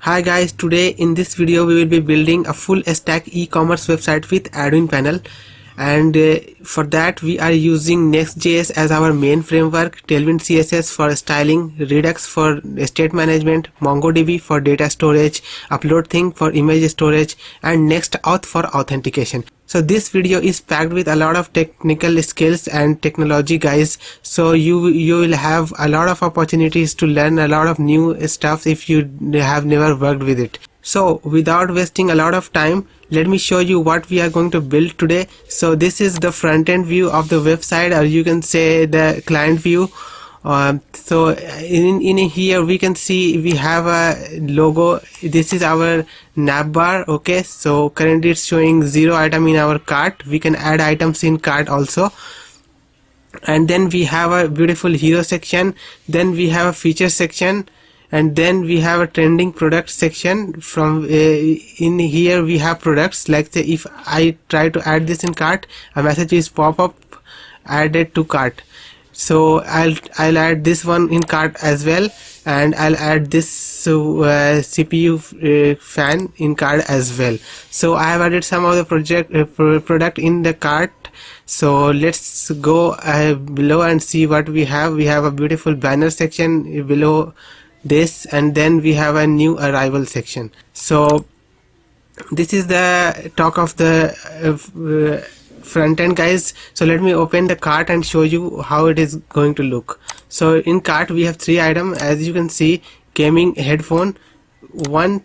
Hi guys, today in this video we will be building a full stack e-commerce website with admin panel, and for that we are using Next.js as our main framework, TailWind CSS for styling, Redux for state management, MongoDB for data storage, Uploadthing for image storage, and Next-Auth for authentication. So this video is packed with a lot of technical skills and technology, guys. So you will have a lot of opportunities to learn a lot of new stuff if you have never worked with it. So without wasting a lot of time, let me show you what we are going to build today. So this is the front end view of the website, or you can say the client view. So in here we can see we have a logo. This is our navbar. Okay, so currently it's showing 0 item in our cart. We can add items in cart also, and then we have a beautiful hero section, then we have a feature section, and then we have a trending product section. From in here we have products. Like say if I try to add this in cart, a message is pop up, added to cart. So I'll add this one in cart as well, and I'll add this CPU fan in cart as well. So I have added some of the product in the cart. So let's go below and see what we have. We have a beautiful banner section below this, and then we have a new arrival section. So this is the talk of the front end, guys. So let me open the cart and show you how it is going to look. So in cart we have 3 items, as you can see. Gaming headphone, one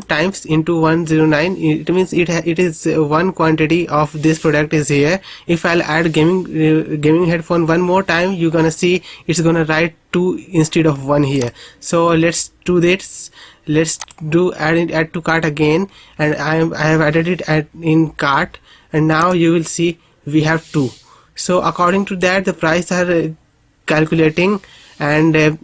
times into 109. It means it is one quantity of this product is here. If I'll add gaming headphone one more time, you're gonna see it's gonna write 2 instead of 1 here. So let's do this. Let's do add to cart again, and I have added it in cart, and now you will see we have 2. So according to that, the price are calculating, and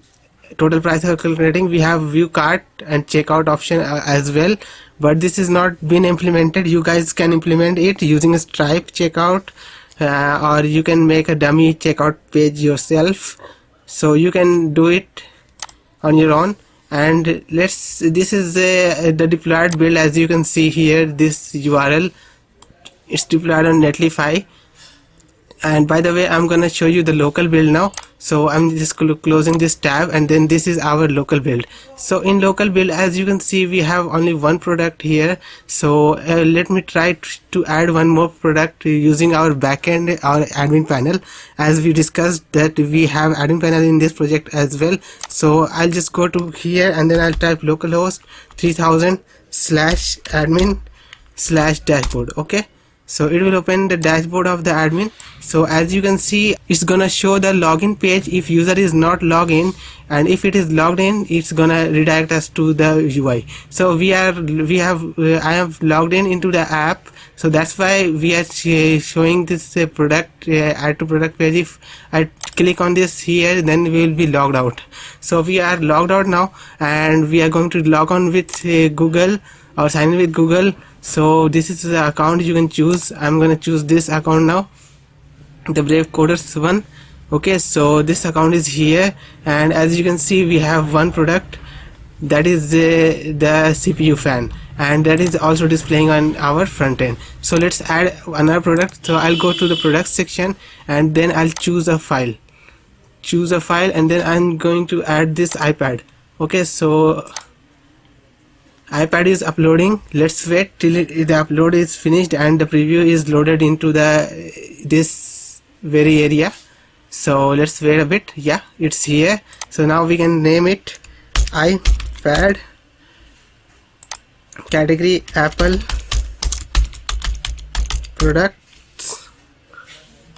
total price are calculating. We have view cart and checkout option as well, but this is not been implemented. You guys can implement it using a Stripe checkout, or you can make a dummy checkout page yourself. So you can do it on your own. And this is the deployed build. As you can see here, this URL, it's deployed on Netlify. And by the way, I'm gonna show you the local build now. So I'm just closing this tab, and then this is our local build. So in local build, as you can see, we have only one product here. So let me try to add one more product using our backend, our admin panel, as we discussed that we have admin panel in this project as well. So I'll just go to here, and then I'll type localhost 3000/admin/dashboard. Okay, so it will open the dashboard of the admin. So as you can see, it's gonna show the login page if user is not logged in, and if it is logged in, it's gonna redirect us to the UI. So I have logged into the app, so that's why we are showing this product add to product page. If I click on this here, then we will be logged out. So we are logged out now, and we are going to log on with Google, or sign in with Google. So this is the account you can choose. I'm gonna choose this account now, the Brave Coders one. Okay, so this account is here, and as you can see, we have one product, that is the CPU fan, and that is also displaying on our front end. So let's add another product. So I'll go to the product section, and then I'll choose a file, and then I'm going to add this iPad. Okay, so iPad is uploading. Let's wait till the upload is finished and the preview is loaded into this very area. So let's wait a bit. Yeah, it's here. So now we can name it iPad, category Apple products.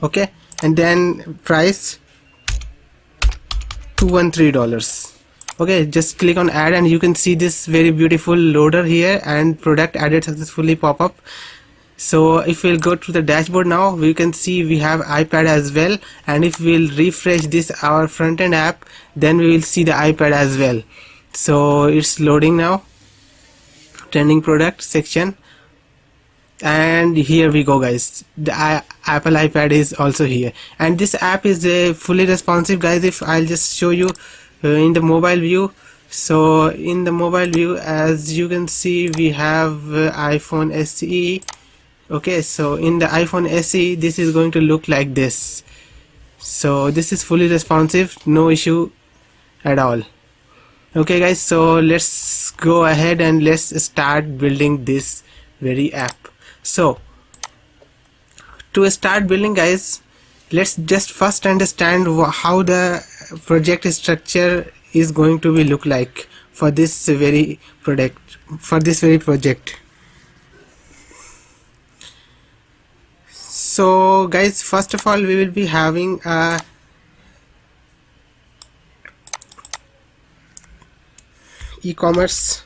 Okay, and then price $213. Okay, just click on add, and you can see this very beautiful loader here, and product added successfully pop up. So if we'll go to the dashboard now, we can see we have iPad as well, and if we'll refresh this our front end app, then we will see the iPad as well. So it's loading now, trending product section, and here we go, guys. The Apple iPad is also here, and this app is fully responsive, guys. If I'll just show you in the mobile view, So in the mobile view, as you can see, we have iPhone SE. Okay, so in the iPhone SE, this is going to look like this. So this is fully responsive, no issue at all. Okay guys, so let's go ahead and let's start building this very app. So to start building, guys, let's just first understand how the project structure is going to be look like for this very project. So guys, first of all, we will be having a e-commerce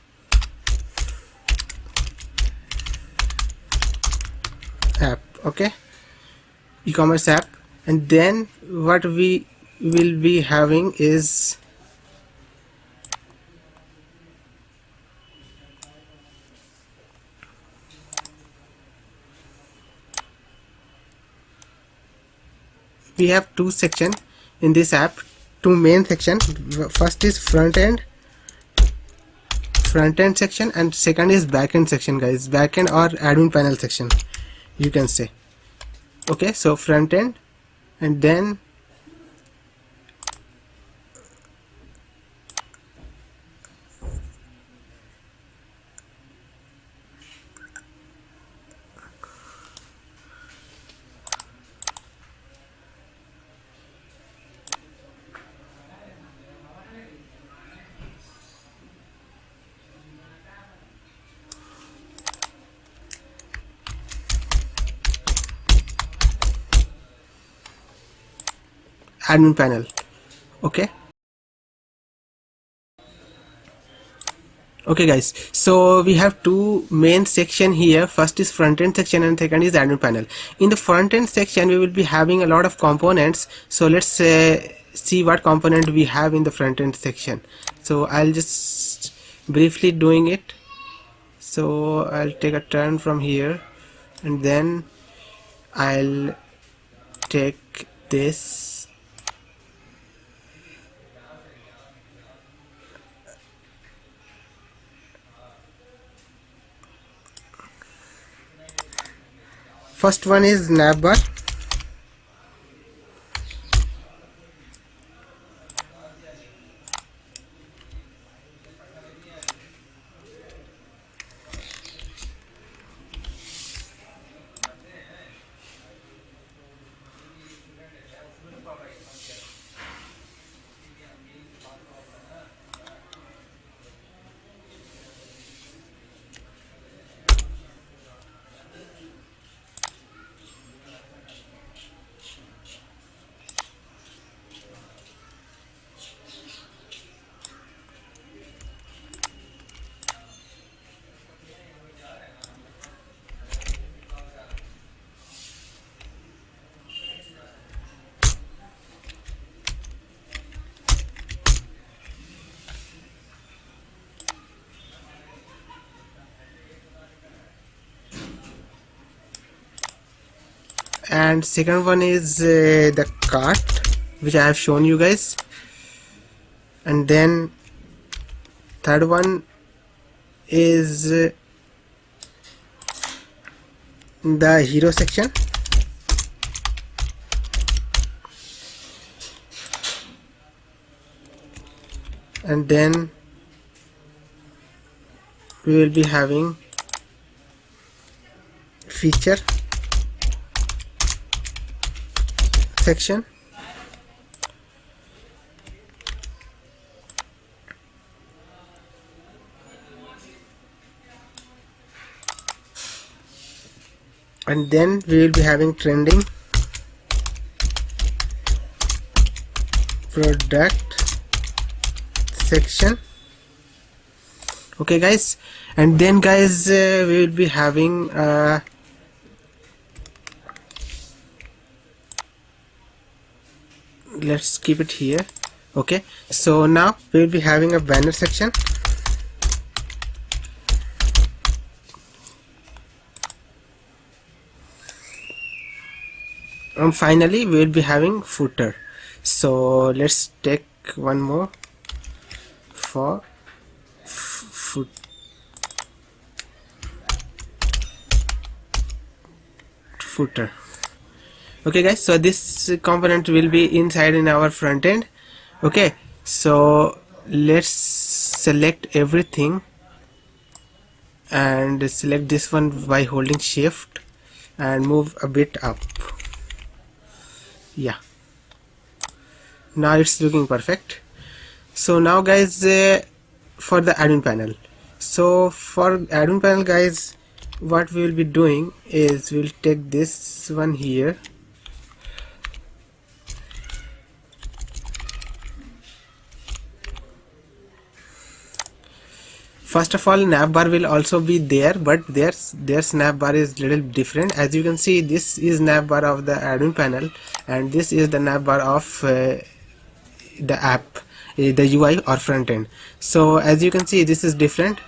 app. Okay, e-commerce app, and then what we will be having is we have two sections in this app, two main section. First is front end section, and second is backend section, guys. Backend or admin panel section, you can say. Okay, so front end, and then admin panel. Okay, guys, so we have two main section here. First is front end section and second is admin panel. In the front end section, we will be having a lot of components. So let's see what component we have in the front end section. So I'll just briefly doing it. So I'll take a turn from here, and then I'll take this. First one is navbar. And second one is the cart, which I have shown you guys, and then third one is the hero section, and then we will be having feature section, and then we will be having trending, product section. Okay guys, and then guys, we will be having let's keep it here. Okay, so now we will be having a banner section, and finally we will be having footer. So let's take one more for footer. Okay guys, so this component will be inside in our front end. Okay, so let's select everything and select this one by holding shift and move a bit up. Yeah, now it's looking perfect. So now guys, for the admin panel, so for admin panel guys, what we will be doing is we'll take this one here. First of all, navbar will also be there, but their navbar is little different. As you can see, this is navbar of the admin panel and this is the navbar of the app, the UI or front end. So as you can see, this is different.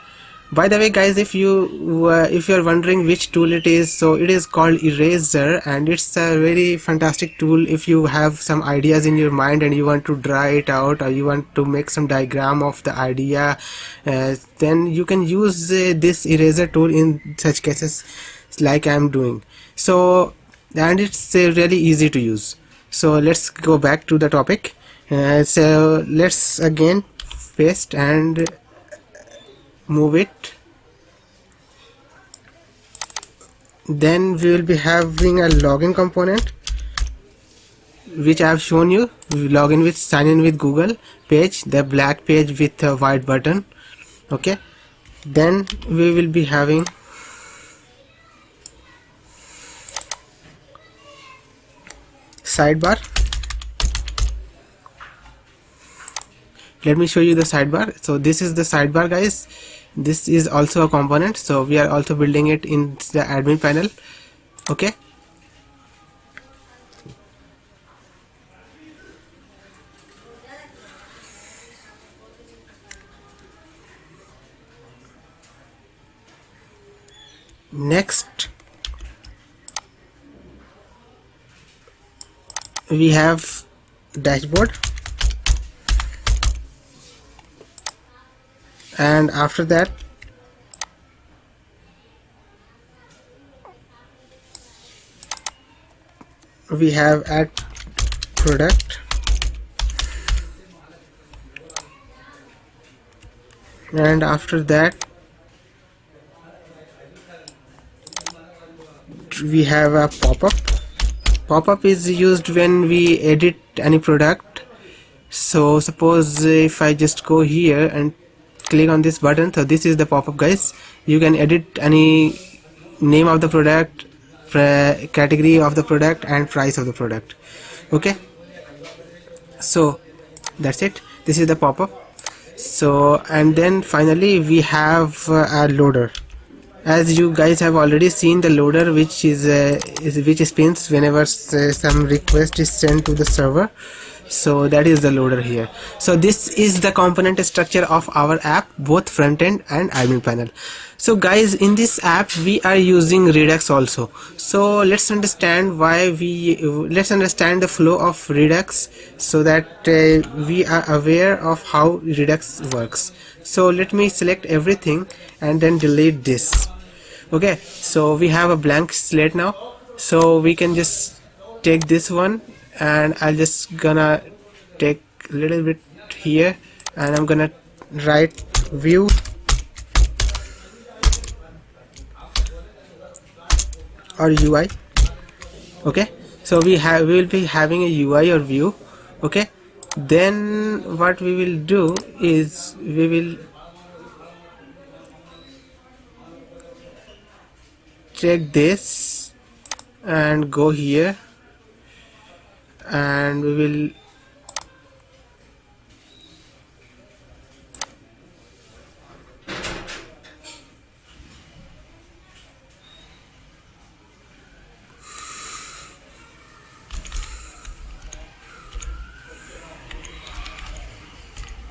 By the way guys, if you're wondering which tool it is, so it is called Eraser, and it's a very fantastic tool if you have some ideas in your mind and you want to draw it out, or you want to make some diagram of the idea, then you can use this Eraser tool in such cases like I'm doing. So, and it's really easy to use. So let's go back to the topic. So let's again paste and move it. Then we will be having a login component, which I have shown you. We login with sign in with Google page, the black page with a white button. Okay, then we will be having sidebar. Let me show you the sidebar. So this is the sidebar guys. This is also a component, so we are also building it in the admin panel. Okay, next we have dashboard, and after that we have add product, and after that we have a pop-up. Pop-up is used when we edit any product. So suppose if I just go here and click on this button, so this is the pop-up guys. You can edit any name of the product, category of the product, and price of the product. Okay, so that's it. This is the pop-up. So, and then finally we have a loader. As you guys have already seen the loader, which which spins whenever some request is sent to the server. So that is the loader here. So this is the component structure of our app, both front end and admin panel. So guys, in this app we are using Redux also. So let's understand let's understand the flow of Redux, so that we are aware of how Redux works. So let me select everything and then delete this. Okay, so we have a blank slate now, so we can just take this one, and I'll just gonna take a little bit here, and I'm gonna write view or UI. Okay, so we will be having a UI or view. Okay, then what we will do is we will check this and go here, and we will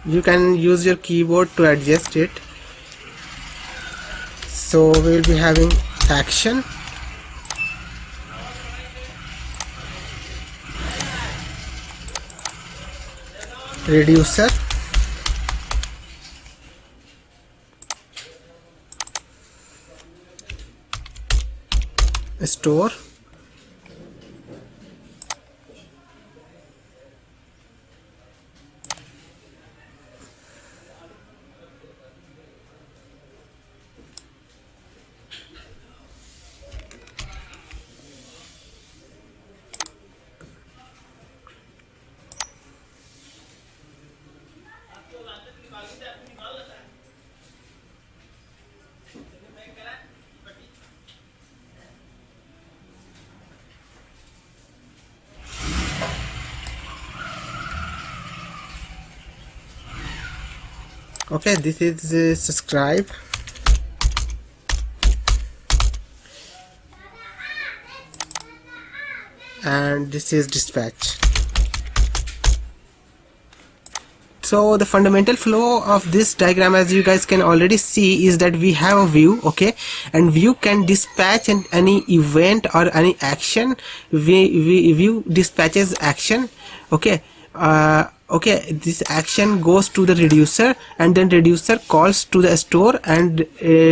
you can use your keyboard to adjust it. So we will be having action, reducer, store. Okay, this is subscribe, and this is dispatch. So the fundamental flow of this diagram, as you guys can already see, is that we have a view, okay, and view can dispatch any event or any action. View dispatches action, okay. Okay, this action goes to the reducer, and then reducer calls to the store and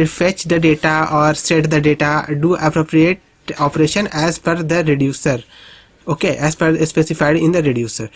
fetch the data or set the data, do appropriate operation as per the reducer, okay, as per specified in the reducer.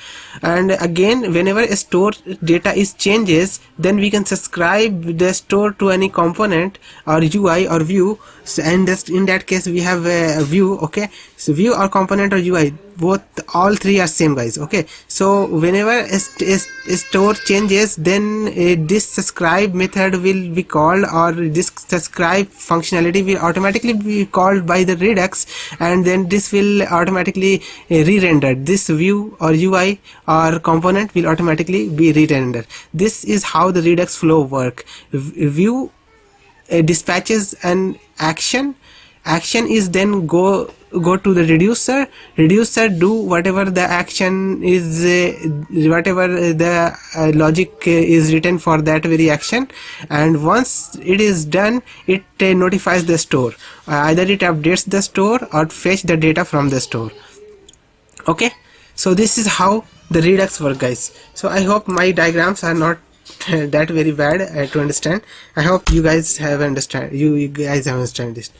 And again, whenever a store data is changes, then we can subscribe the store to any component or UI or view. So, and in that case we have a view, okay. So view or component or UI, both, all three are same, guys, okay. So whenever a store changes, then this subscribe method will be called, or this subscribe functionality will automatically be called by the Redux, and then this will automatically re-rendered. This view or UI or component will automatically be re-rendered. This is how the Redux flow work. View dispatches an action is then go to the reducer do whatever the action is, whatever the logic is written for that very action, and once it is done, it notifies the store. Either it updates the store or fetch the data from the store, okay. So this is how the Redux work, guys. So I hope my diagrams are not that very bad to understand. I hope you guys have understand this.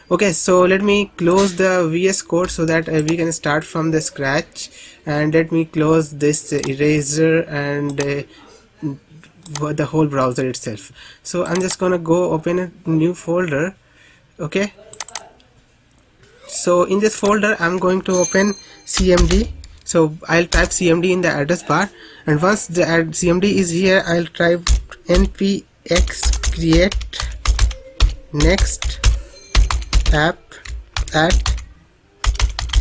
Okay, so let me close the VS Code so that we can start from the scratch, and let me close this eraser and the whole browser itself. So I'm just gonna go open a new folder, okay. So in this folder I'm going to open CMD. So I'll type CMD in the address bar, and once the CMD is here, I'll type npx create next app at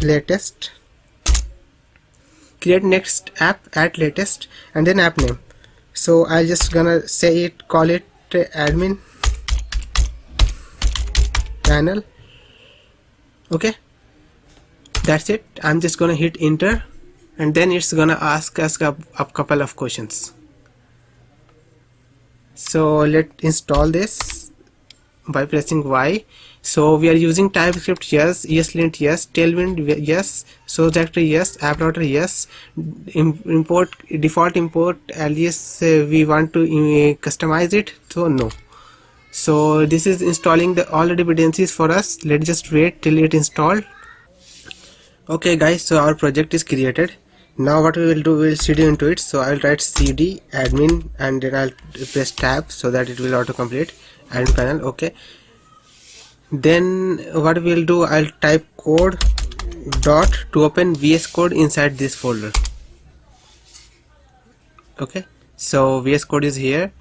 latest, create next app at latest, and then app name. So I just gonna say it, call it admin panel, okay. That's it. I'm just gonna hit enter, and then it's gonna ask us a couple of questions. So let's install this by pressing Y. So we are using TypeScript, yes, ESLint, yes, Tailwind, yes, source directory, yes, app router, yes, import default import alias, we want to customize it, so no. So this is installing all the dependencies for us. Let's just wait till it installed. Okay guys, so our project is created. Now what we will do, we will cd into it. So I will write cd admin, and then I'll press tab so that it will autocomplete admin panel, okay. Then what we will do, I'll type code dot to open VS Code inside this folder, okay. So VS Code is here,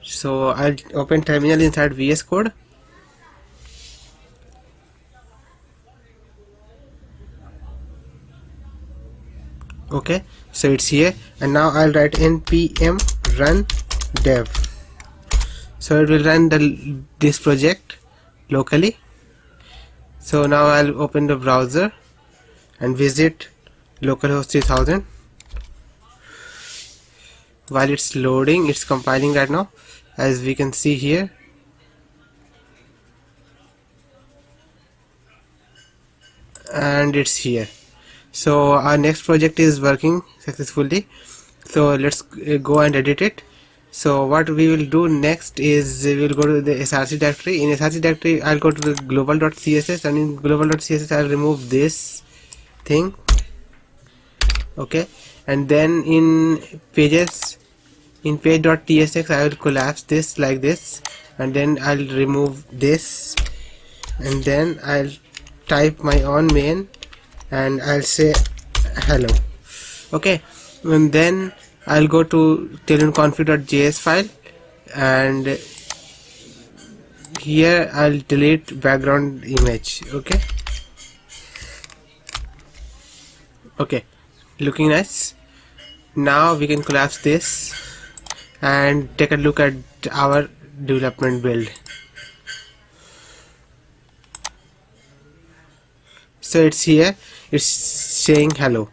so I'll open terminal inside VS Code. Okay, so it's here, and now I'll write npm run dev, so it will run this project locally. So now I'll open the browser and visit localhost 3000. While it's loading, it's compiling right now, as we can see here. And it's here. So our next project is working successfully. So let's go and edit it. So what we will do next is we will go to the src directory. In src directory I'll go to the global.css, and in global.css I'll remove this thing. Okay, and then in pages, in page.tsx I will collapse this like this, and then I'll remove this, and then I'll type my own main and I'll say hello. Okay, and then I'll go to tailwindconfig.js file, and here I'll delete background image. Okay, looking nice. Now we can collapse this and take a look at our development build. So it's here, it's saying hello,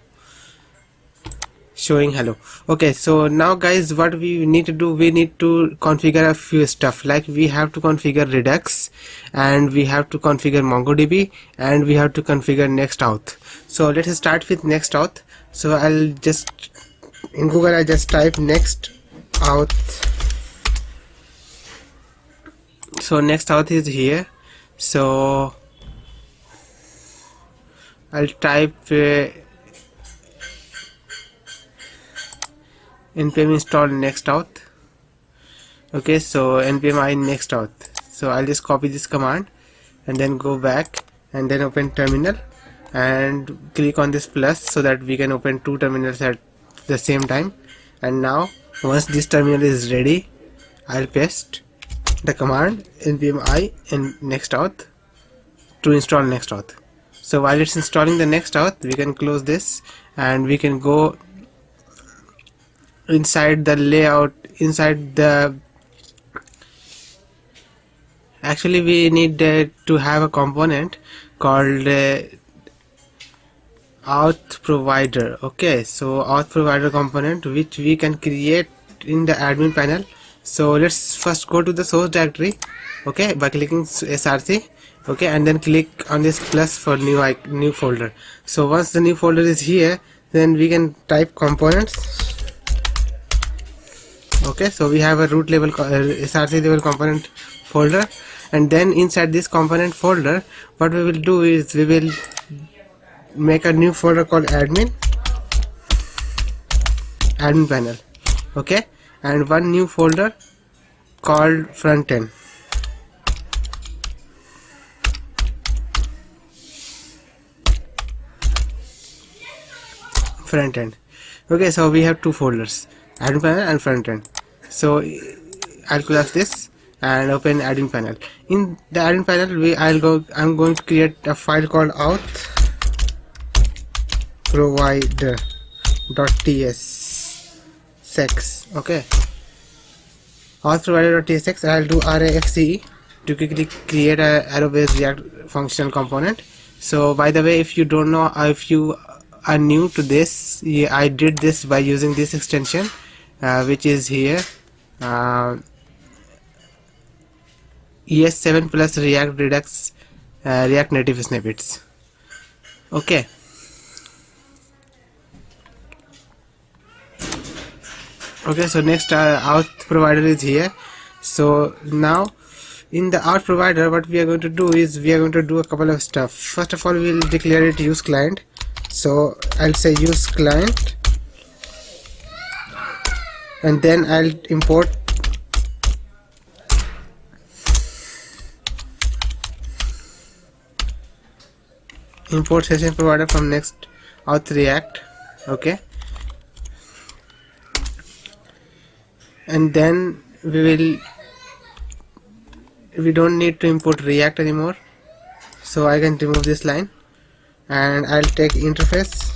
showing hello. Okay, so now guys, what we need to do, we need to configure a few stuff, like we have to configure Redux, and we have to configure MongoDB, and we have to configure Next-Auth. So let's start with Next-Auth. So I'll just, in Google I just type Next-Auth. So Next-Auth is here. So I'll type npm install Next-Auth. Okay, so npm I Next-Auth. So I'll just copy this command and then go back and then open terminal and click on this plus so that we can open two terminals at the same time. And now once this terminal is ready, I'll paste the command npm I in Next-Auth to install Next-Auth. So while it's installing the Next-Auth, we can close this and we can go inside the layout, inside the, actually we need to have a component called auth provider. Okay, so auth provider component which we can create in the admin panel. So let's first go to the source directory, okay, by clicking src. Okay, and then click on this plus for new folder. So once the new folder is here, then we can type components. Okay, so we have a root level src level component folder, and then inside this component folder what we will do is we will make a new folder called admin panel. Okay, and one new folder called frontend. Okay, so we have two folders, admin panel and frontend. So I'll close this and open admin panel. In the admin panel I'm going to create a file called authprovider.tsx. okay, authprovider.tsx, and I'll do rafce to quickly create a arrow-based React functional component. So by the way, if you don't know, if you are new to this, I did this by using this extension which is here, ES7 plus React Redux React Native snippets. Okay, so next auth provider is here. So now in the auth provider what we are going to do is we are going to do a couple of stuff. First of all, we will declare it use client. So I'll say use client, and then I'll import session provider from Next-Auth React. Okay, and then we don't need to import React anymore, so I can remove this line, and I'll take interface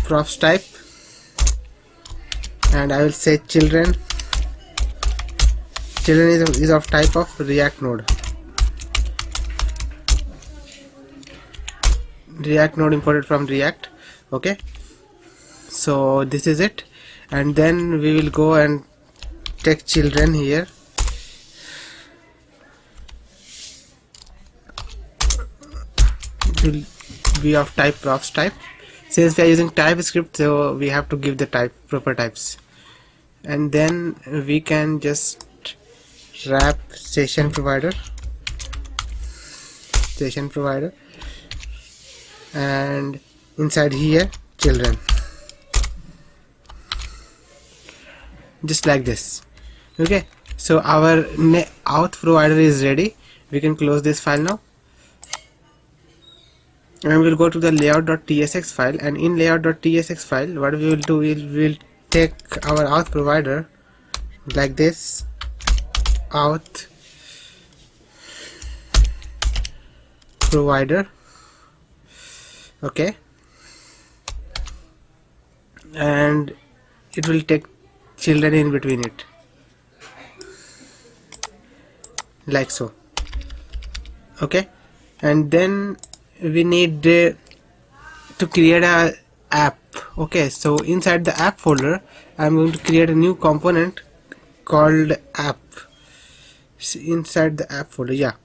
props type, and I will say children is of type of React node imported from React. Okay, so this is it, and then we will go and take children here, it will be of type props type. Since we are using TypeScript, so we have to give the proper types, and then we can just wrap session provider, and inside here children, just like this. Okay, so our auth provider is ready. We can close this file now, and we'll go to the layout.tsx file, and in layout.tsx file what we will do is we'll take our auth provider like this, auth provider, okay, and it will take children in between it, like so. Okay, and then we need to create a app. Okay, so inside the app folder I'm going to create a new component called app. Inside the app folder,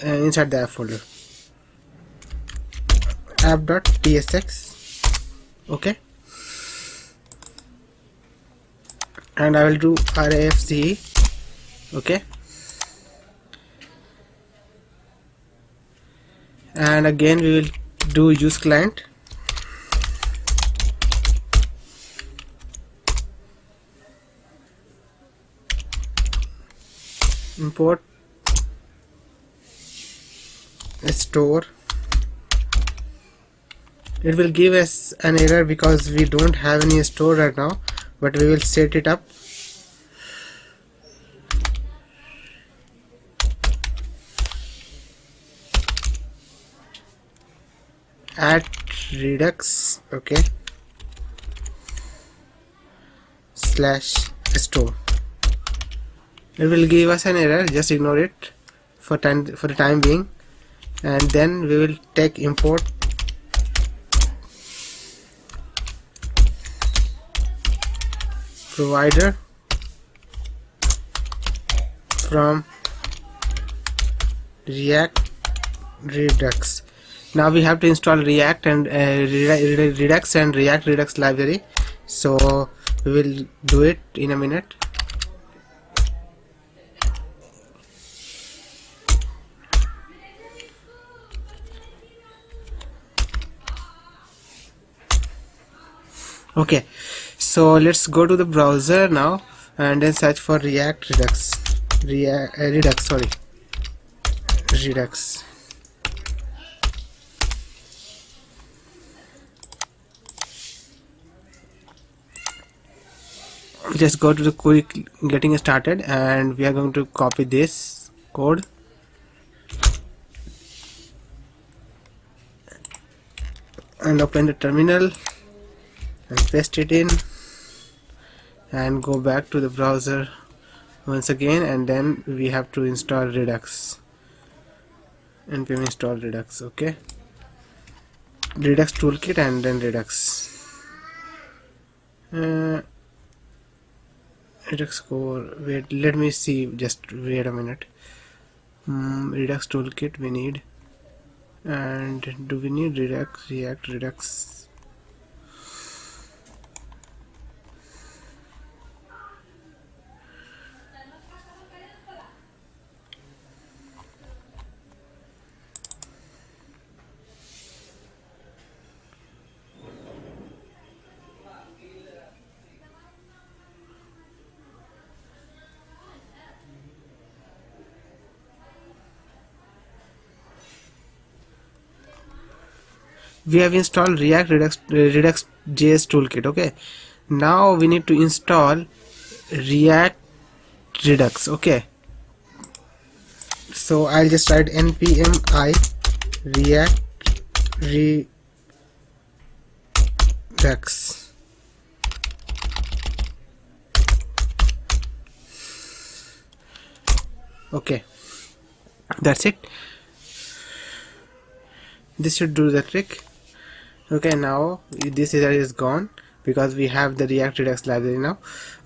inside the app folder, app.tsx, okay, and I will do rafce, okay, and again we will do use client, import store. It will give us an error because we don't have any store right now, but we will set it up. At Redux, okay, /store. It will give us an error, just ignore it for the time being, and then we will take import provider from Redux. Now we have to install React and Redux and React Redux library, so we will do it in a minute. Okay, so let's go to the browser now and then search for React Redux. Redux. Just go to the quick getting started, and we are going to copy this code and open the terminal and paste it in and go back to the browser once again, and then we have to install Redux, npm install Redux, okay, Redux toolkit and then Redux. Redux core, wait, let me see, just wait a minute. Redux toolkit we need, and do we need Redux, React Redux? We have installed React Redux JS toolkit. Okay, now we need to install React Redux. Okay, so I'll just write npm I React Redux. Okay, that's it. This should do the trick. Okay, now this error is gone because we have the React Redux library now.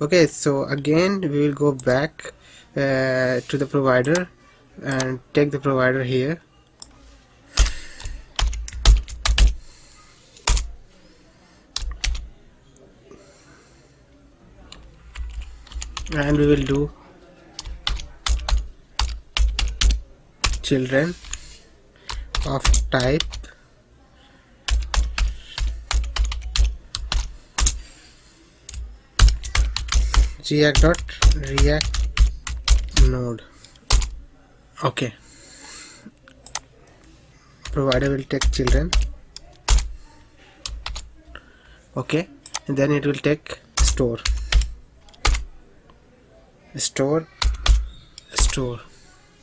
Okay, so again we will go back to the provider and take the provider here, and we will do children of type React node. Okay, provider will take children. Okay, and then it will take store.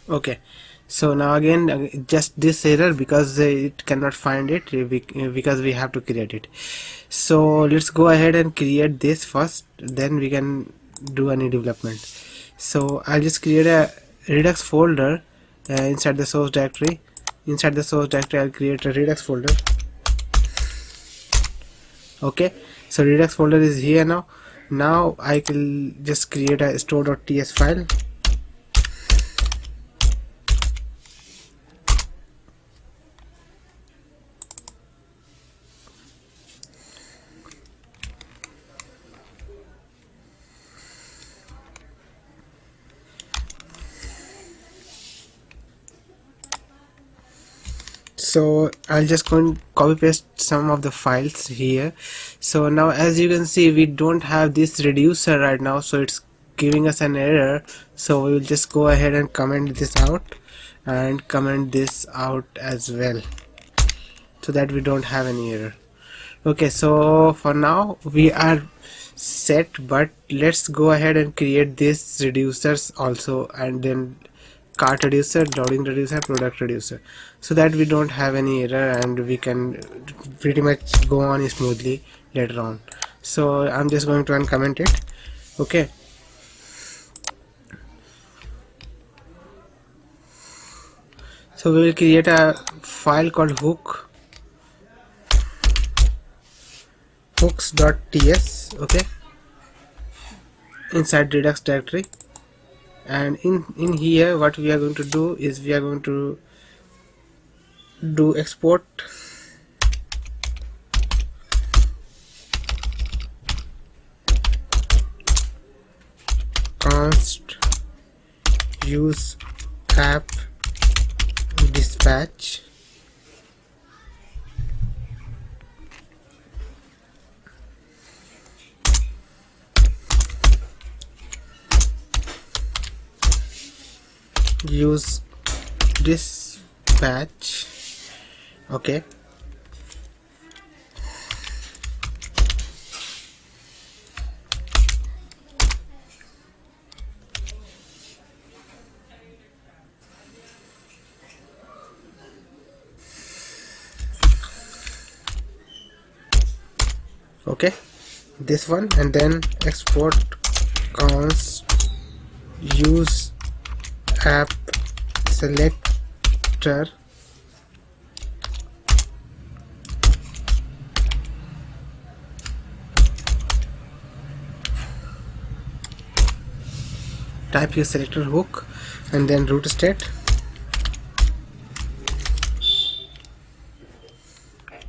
Okay, so now again just this error because it cannot find it because we have to create it. So let's go ahead and create this first, then we can do any development. So I'll just create a Redux folder inside the source directory. Inside the source directory I'll create a Redux folder. Okay, so Redux folder is here now. Now I can just create a store.ts file. So I'll just go and copy paste some of the files here. So now as you can see, we don't have this reducer right now, so it's giving us an error. So we will just go ahead and comment this out and comment this out as well, so that we don't have any error. Okay, so for now we are set, but let's go ahead and create these reducers also, and then cart reducer, loading reducer, product reducer, so that we don't have any error and we can pretty much go on smoothly later on. So I'm just going to uncomment it. Okay, so we will create a file called hooks.ts. okay, inside Redux directory. And in here what we are going to do is we are going to do export const use app dispatch use dispatch. Okay, okay, this one, and then export const use app selector type your selector hook, and then root state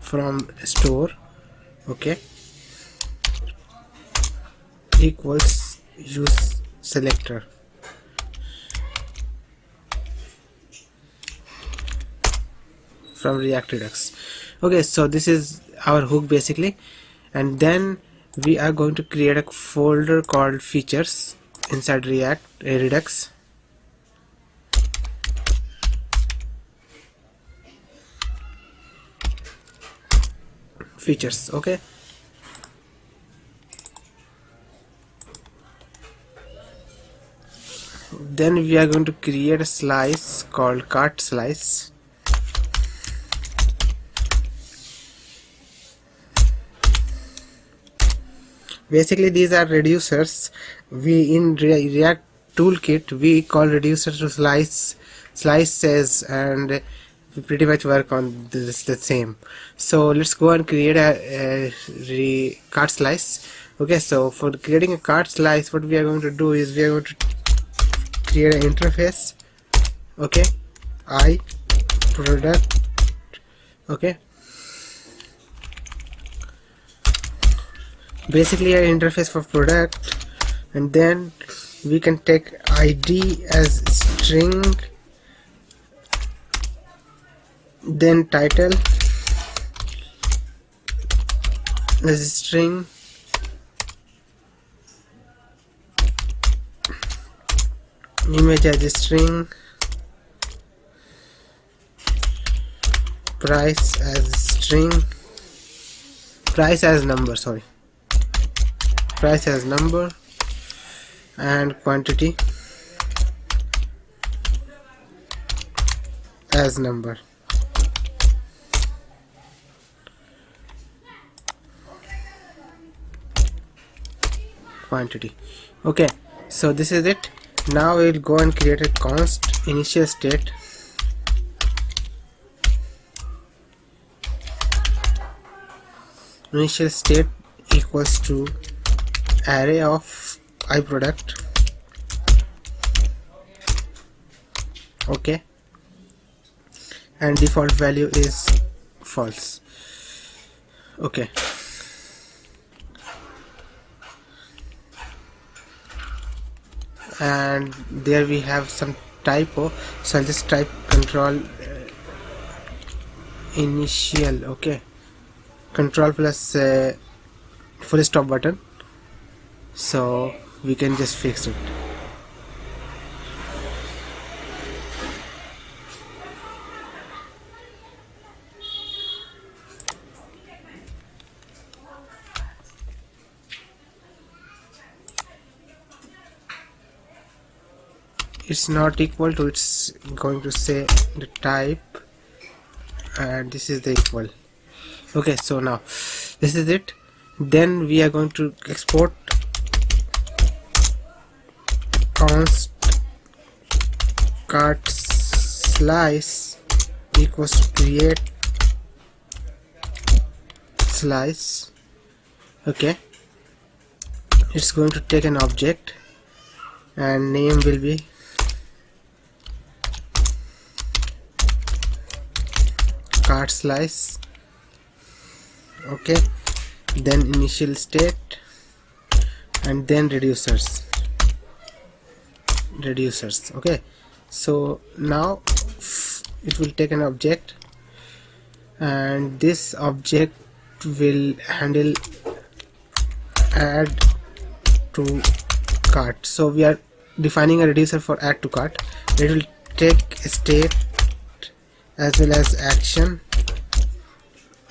from store. Okay, equals use selector. From React Redux. Okay, so this is our hook basically, and then we are going to create a folder called features inside Redux. Features. Okay, then we are going to create a slice called cart slice. Basically these are reducers. We in React toolkit we call reducer to slices, and we pretty much work on this the same. So let's go and create a cart slice. Okay, so for creating a cart slice, what we are going to do is we are going to create an interface. Okay, product. Okay, basically an interface for product, and then we can take id as string, then title as string, image as a string, price as string, price as number, price as number, and quantity as number. Quantity. Okay, so this is it. Now we will go and create a const initial state. Initial state equals to array of iProduct. Okay, and default value is false. Okay, and there we have some typo, so I'll just type control initial. Okay, control plus full stop button, so we can just fix it. It's not equal to, it's going to say the type, and this is the equal. Okay, so now this is it. Then we are going to export const cart slice equals to create slice. Okay, it's going to take an object and name will be cart slice. Okay, then initial state, and then reducers. Okay, so now it will take an object, and this object will handle add to cart. So we are defining a reducer for add to cart. It will take a state as well as action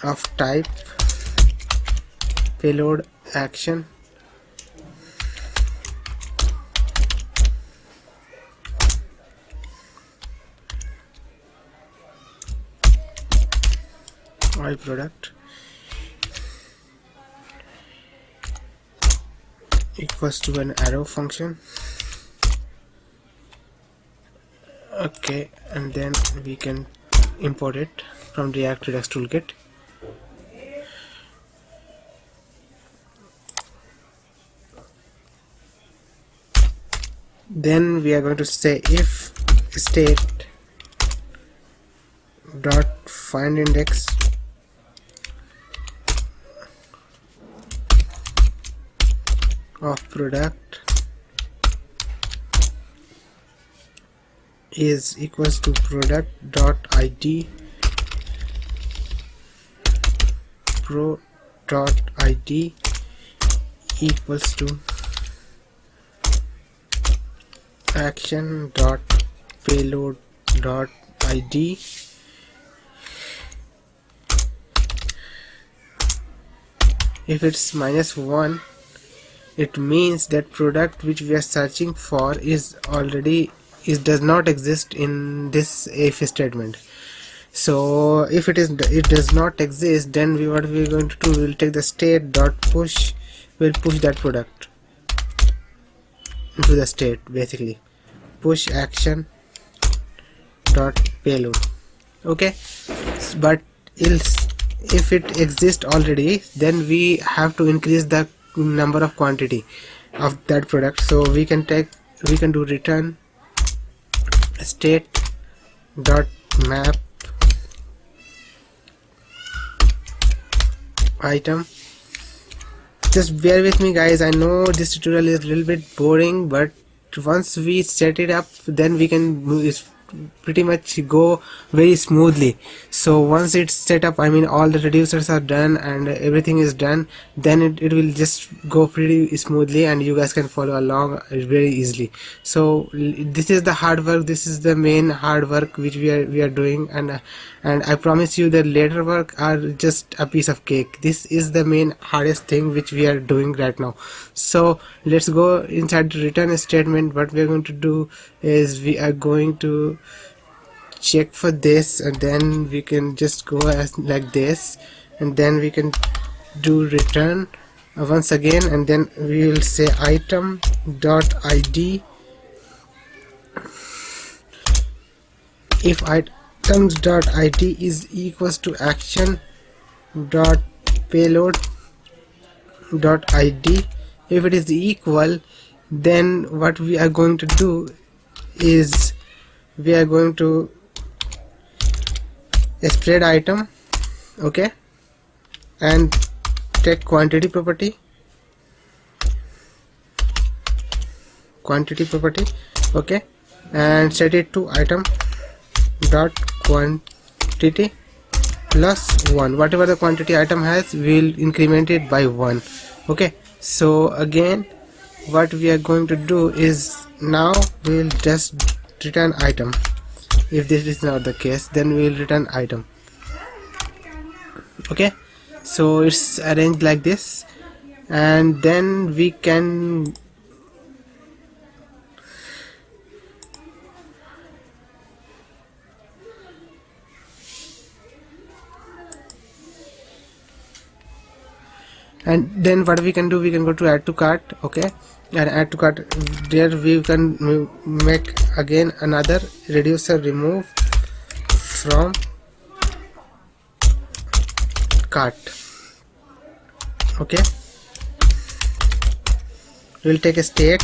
of type payload action, iProduct equals to an arrow function. Okay, and then we can import it from React Redux toolkit. Then we are going to say if state dot find index of product is equals to product dot id pro dot id equals to action dot payload dot id if it's -1, it means that product which we are searching for is does not exist in this if statement. So if it does not exist, then what we are going to do, we will take the state dot push, will push that product into the state, basically push action dot payload. Okay, but if it exists already, then we have to increase the number of quantity of that product. So we can do return state dot map item. Just bear with me guys, I know this tutorial is a little bit boring, but once we set it up, then we can pretty much go very smoothly. So once it's set up, I mean all the reducers are done and everything is done, then it will just go pretty smoothly and you guys can follow along very easily. So this is the hard work, this is the main hard work which we are doing, and I promise you the later work are just a piece of cake. This is the main hardest thing which we are doing right now. So let's go inside the return statement. What we are going to do is we are going to check for this, and then we can just go as like this, and then we can do return once again, and then we will say item.id. if items.id is equals to action.payload.id, if it is equal, then what we are going to do is we are going to spread item, okay, and take quantity property, okay, and set it to item dot quantity plus 1. Whatever the quantity item has, we will increment it by 1. Okay, so again what we are going to do is now we will just return item. If this is not the case, then we will return item. Okay, so it's arranged like this, and then we can what we can do, we can go to add to cart, okay, and add to cart. There we can make again another reducer, remove from cart, okay. We'll take a state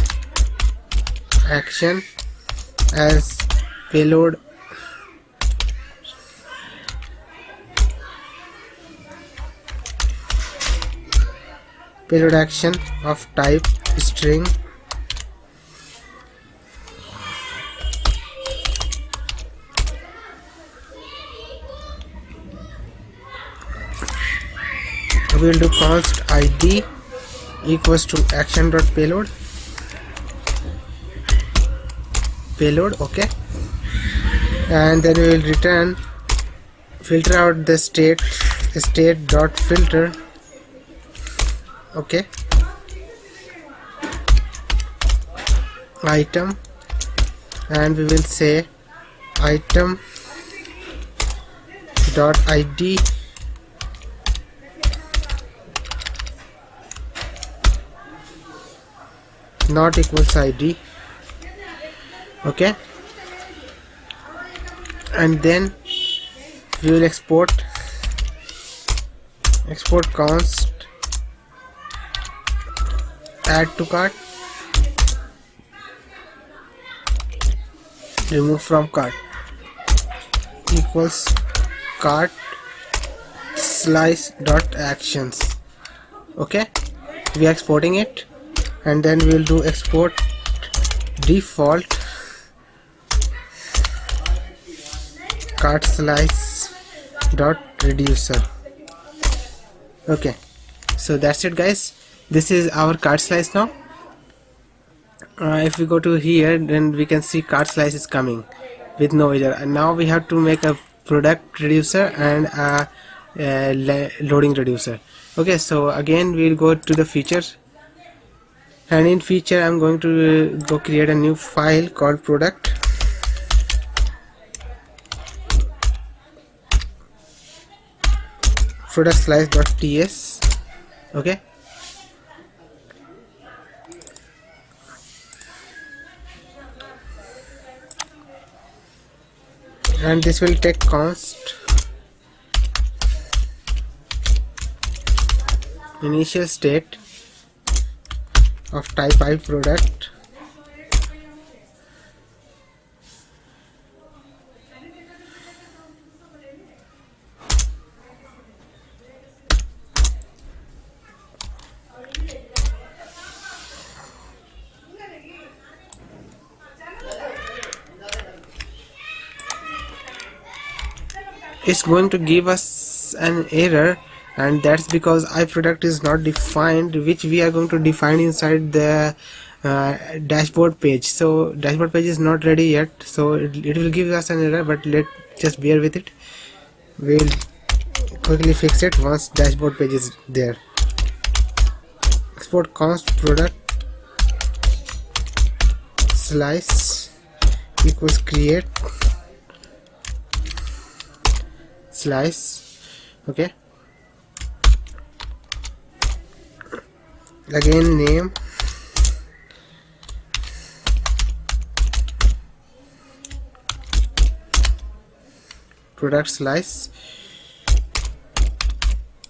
action as payload action of type string, we will do const id equals to action.payload, okay, and then we will return, filter out the state dot filter, okay, item, and we will say item dot id not equals id, okay, and then we will export const add to cart, remove from cart equals cart slice dot actions, okay. We are exporting it, and then we will do export default cart slice dot reducer, okay. So that's it, guys. This is our cart slice now. If we go to here, then we can see cart slice is coming with no error, and now we have to make a product reducer and a loading reducer, okay. So again we will go to the features, and in feature I'm going to go create a new file called product slice.ts, okay. And this will take const initial state of type I product, it's going to give us an error, and that's because iProduct is not defined, which we are going to define inside the dashboard page. So dashboard page is not ready yet, so it will give us an error, but let just bear with it. We'll quickly fix it once dashboard page is there. Export const product slice equals create slice. Okay, again name product slice,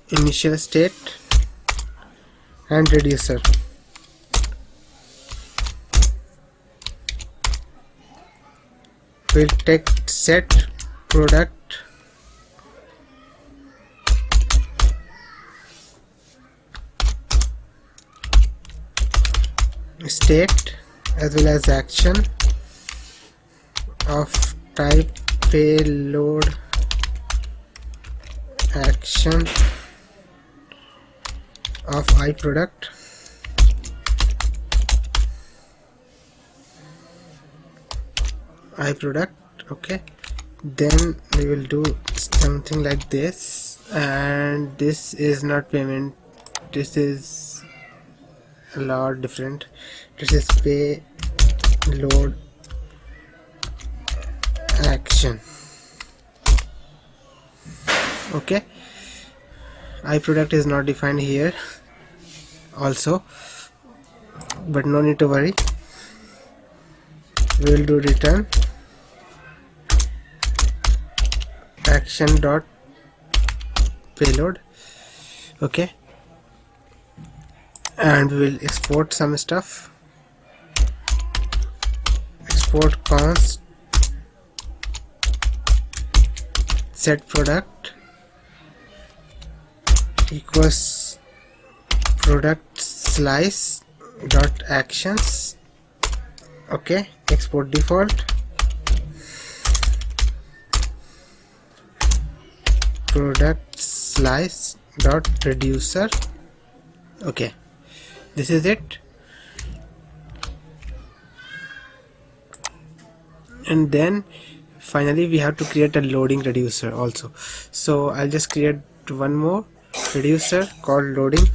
initial state and reducer. We'll take set product state as well as action of type payload action of iProduct. Okay, then we will do something like this, and this is not payment, this is a lot different. This is payload action. Okay, iProduct is not defined here also, but no need to worry. We will do return action dot payload. Okay, and we will export some stuff. Export const set product equals product slice dot actions. Okay, export default product slice dot reducer. Okay, this is it. And then finally we have to create a loading reducer also. So I'll just create one more reducer called loading.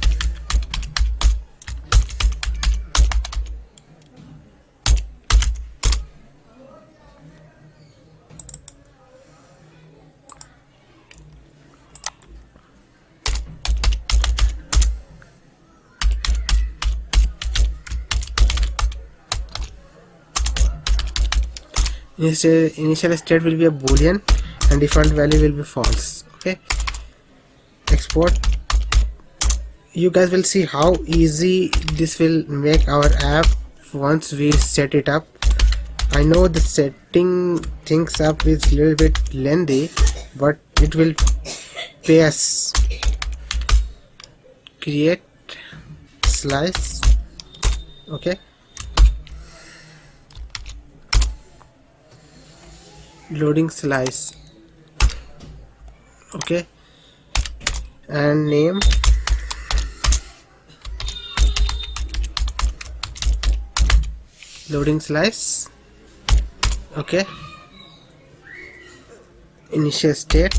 Initial state will be a boolean and default value will be false. Okay, export. You guys will see how easy this will make our app once we set it up. I know the setting things up is a little bit lengthy, but it will pay us. Create slice. Okay, loading slice. Okay, and name loading slice. Okay, initial state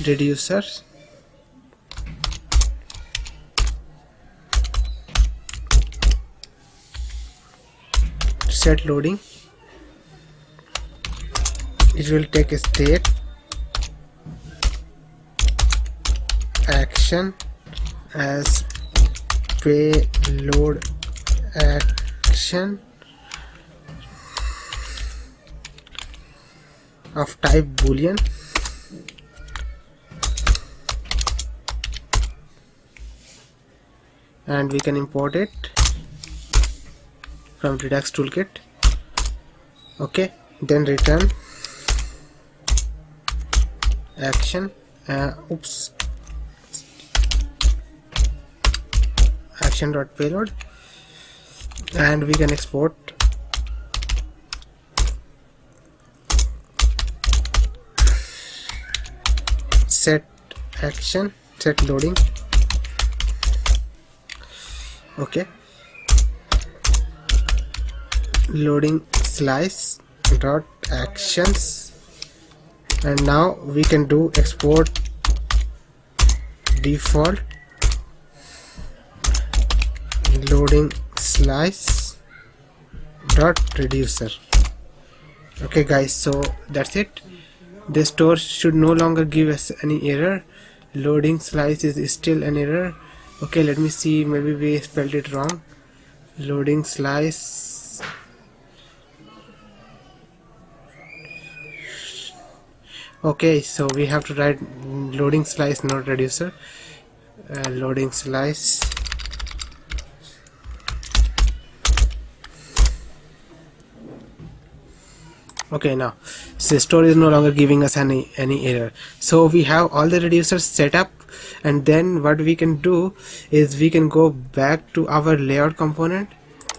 reducer, set loading. It will take a state action as payload action of type boolean. And we can import it from Redux toolkit. Okay, then return action action dot payload, and we can export set action, set loading. Okay, loading slice dot actions, and now we can do export default loading slice dot reducer. Okay guys, so that's it. The store should no longer give us any error. Loading slice is still an error. Okay, let me see, maybe we spelled it wrong. Loading slice, okay, so we have to write loading slice, not reducer. Loading slice, okay. Now the store is no longer giving us any error. So we have all the reducers set up, and then what we can do is we can go back to our layout component,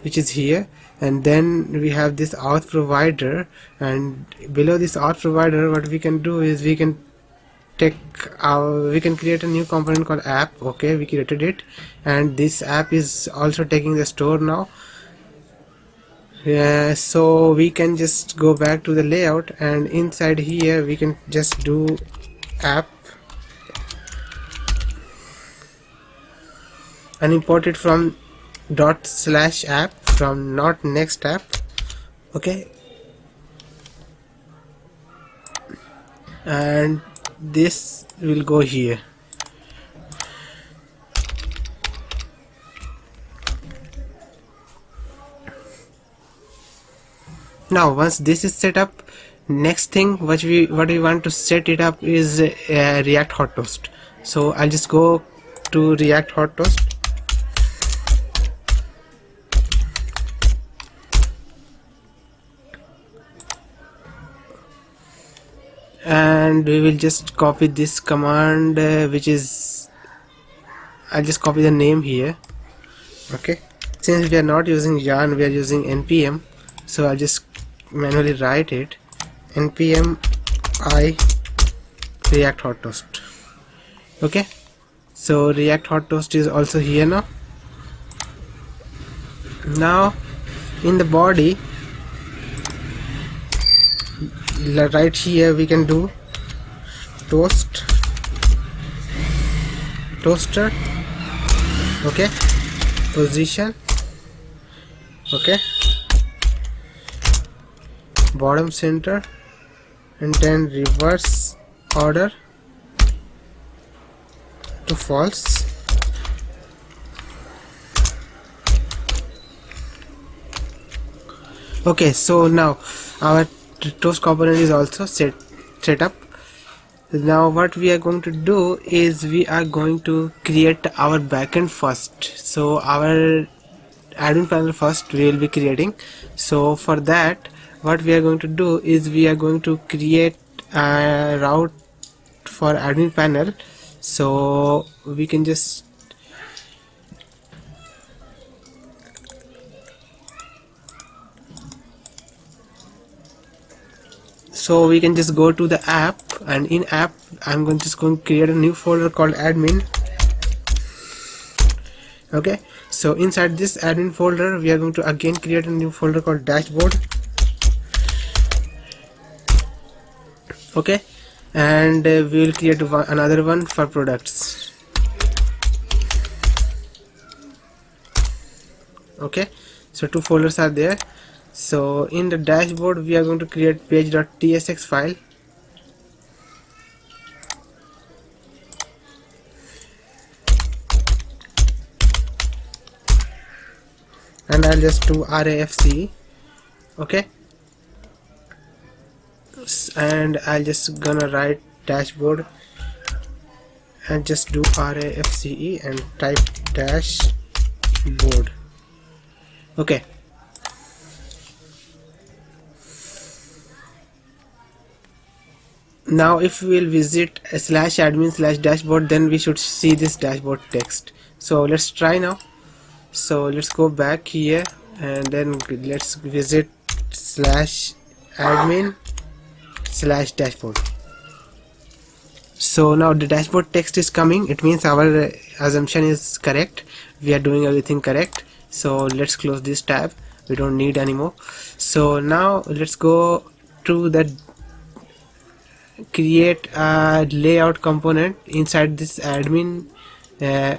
which is here, and then we have this auth provider, and below this auth provider what we can do is we can create a new component called app. Okay, we created it, and this app is also taking the store now. So we can just go back to the layout, and inside here we can just do app and import it from ./app, from not next app. Okay, and this will go here. Now once this is set up, next thing what we want to set it up is React Hot Toast. So I'll just go to React Hot Toast, and we will just copy this command, which is, I'll just copy the name here. Okay, since we are not using yarn, we are using npm, so I'll just manually write it, npm I React Hot Toast. Okay, so React Hot Toast is also here now. Now in the body, right here we can do toaster. Okay, position. Okay, bottom center, and then reverse order to false. Okay, so now our toast component is also set up. Now what we are going to do is we are going to create our backend first. So our admin panel first we will be creating. So for that, what we are going to do is we are going to create a route for admin panel. So we can just go to the app, and in app I'm just going to create a new folder called admin. Okay, so inside this admin folder we are going to again create a new folder called dashboard. Okay, and we will create another one for products. Okay, so two folders are there. So in the dashboard we are going to create page.tsx file, and I'll just do rafc. Okay, and I'll just gonna write dashboard and just do rafce and type dashboard. Okay, now if we will visit /admin/dashboard, then we should see this dashboard text. So let's try now. So let's go back here, and then let's visit /admin/dashboard. So now the dashboard text is coming. It means our assumption is correct. We are doing everything correct. So let's close this tab. We don't need anymore. So now let's go to the create a layout component inside this admin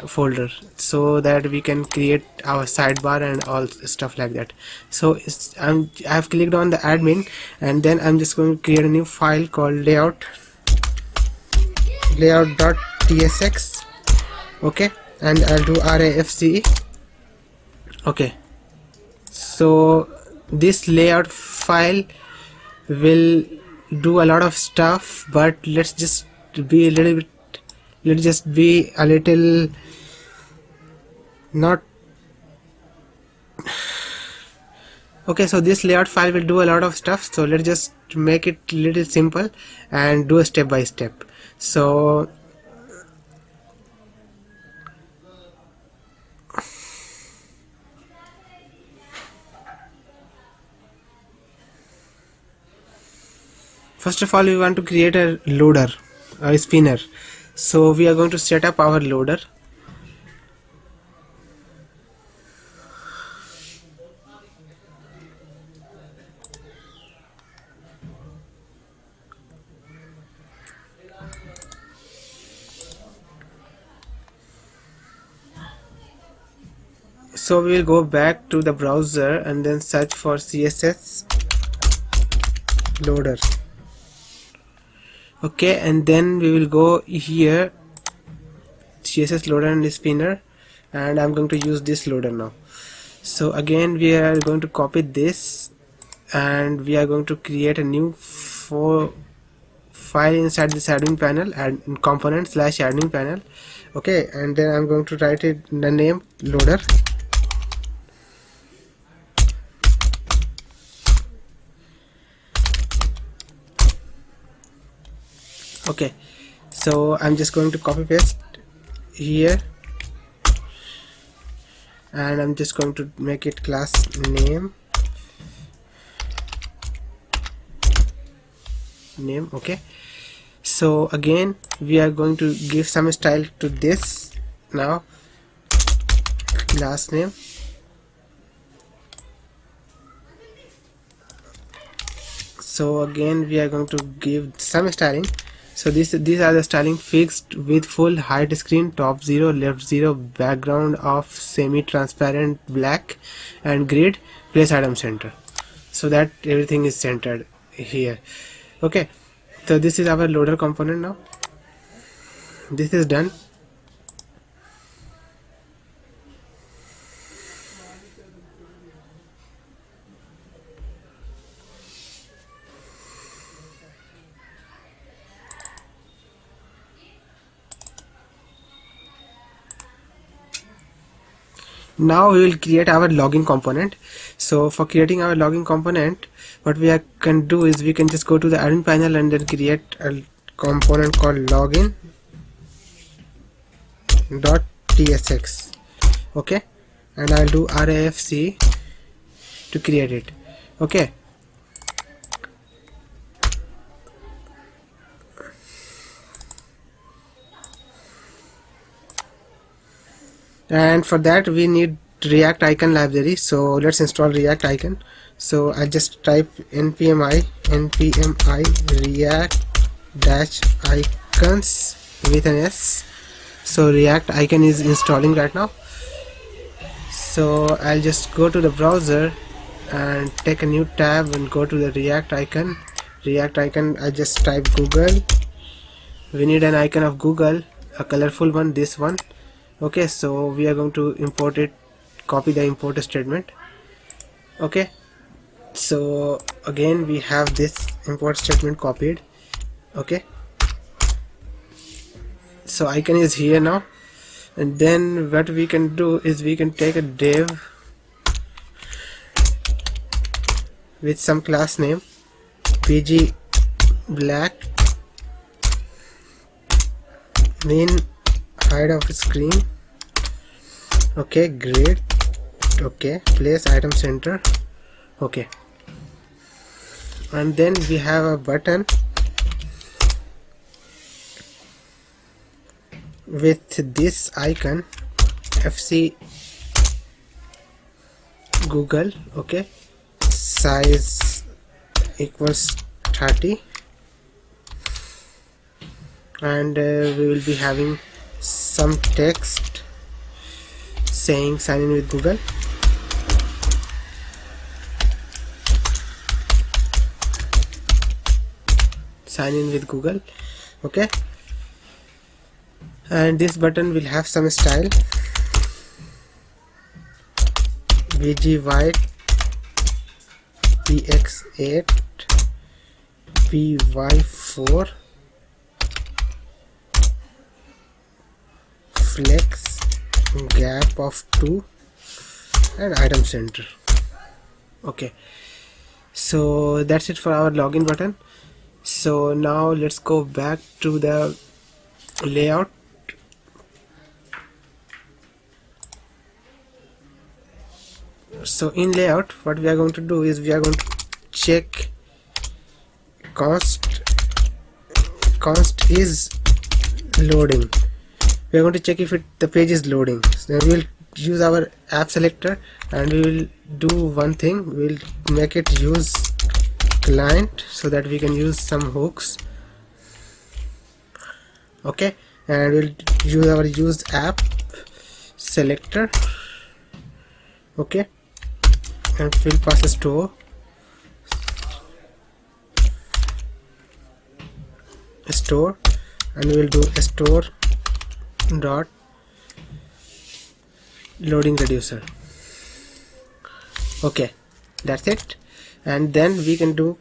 folder, so that we can create our sidebar and all stuff like that. So I have clicked on the admin, and then I'm just going to create a new file called layout.tsx. okay, and I'll do rafce. okay, so this layout file will do a lot of stuff, but let's just be a little not okay. So this layout file will do a lot of stuff, so let's just make it little simple and do a step by step. So first of all, we want to create a loader, a spinner. So we are going to set up our loader. So we will go back to the browser and then search for CSS loader. Okay, and then we will go here, CSS loader and spinner, and I'm going to use this loader now. So again, we are going to copy this, and we are going to create a new file inside this admin panel, and component / admin panel. Okay, and then I'm going to write it the name loader. Okay, so I'm just going to copy paste here, and I'm just going to make it class name. Okay, so again we are going to give some style to this now, class name. So again we are going to give some styling. So these are the styling fixed with full height screen, top 0, left 0, background of semi-transparent black, and grid, place item center, so that everything is centered here. Okay, so this is our loader component now. This is done. Now we will create our login component. So for creating our login component, what we can do is we can just go to the admin panel and then create a component called login.tsx. okay, and I'll do rafc to create it. Okay, and for that we need React icon library. So let's install React icon. So I just type npm i react -icons with an s. So React icon is installing right now. So I'll just go to the browser and take a new tab and go to the React icon. I just type Google. We need an icon of Google, a colorful one, this one. Okay, so we are going to import it, copy the import statement. Okay, so again we have this import statement copied. Okay, so icon is here now, and then what we can do is we can take a div with some class name pg black, main height of screen, okay, grid, okay, place item center, okay, and then we have a button with this icon FC Google, okay, size equals 30, and we will be having some text saying sign in with Google. Sign in with Google, okay, and this button will have some style, BG white, PX8, PY4, flex, gap of 2, and item center. Okay, so that's it for our login button. So now let's go back to the layout. So in layout, what we are going to do is we are going to check const is loading. We are going to check if the page is loading. So we will use our app selector and we will do one thing. We will make it use client so that we can use some hooks, okay, and we'll use our use app selector, okay, and we'll pass a store and we will do a store dot loading reducer. Okay, that's it. And then we can do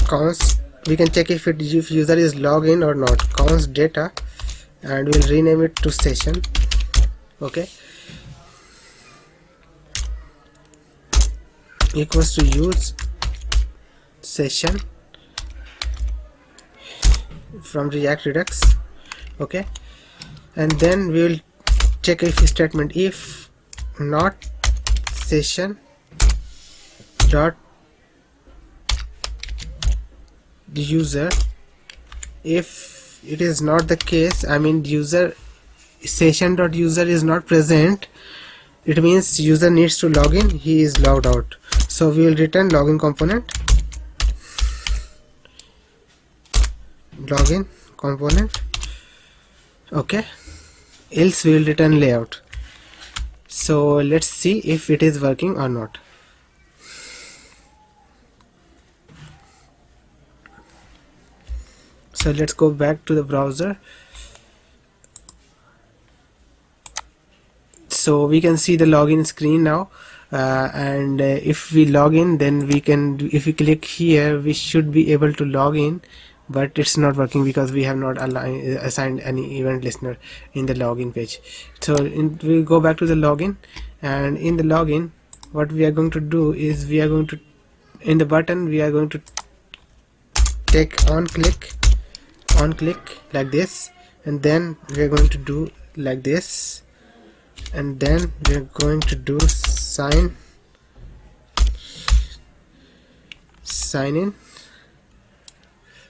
const, we can check if user is logged in or not, const data, and we'll rename it to session, okay, equals to use session from React Redux, okay, and then we will check if statement, if not session dot user. If it is not the case, I mean user session dot user is not present, it means user needs to log in, he is logged out. So we will return login component, login component, okay, else we will return layout. So let's see if it is working or not. So let's go back to the browser. So we can see the login screen now, and if we log in, then we can, if we click here, we should be able to log in, but it's not working because we have not assigned any event listener in the login page. So we go back to the login, and in the login what we are going to do is we are going to, in the button we are going to take on click like this, and then we are going to do like this, and then we are going to do sign in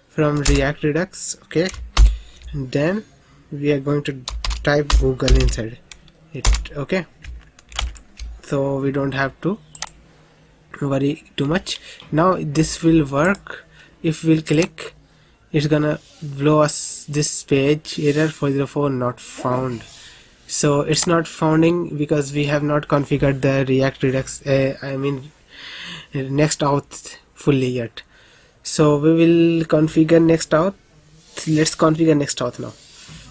from React Redux, okay, and then we are going to type Google inside it, okay, so we don't have to worry too much. Now this will work. If we'll click, it's gonna blow us this page, error 404 not found. So it's not founding because we have not configured the React Redux, Next-Auth fully yet. So we will configure Next-Auth. Let's configure Next-Auth now.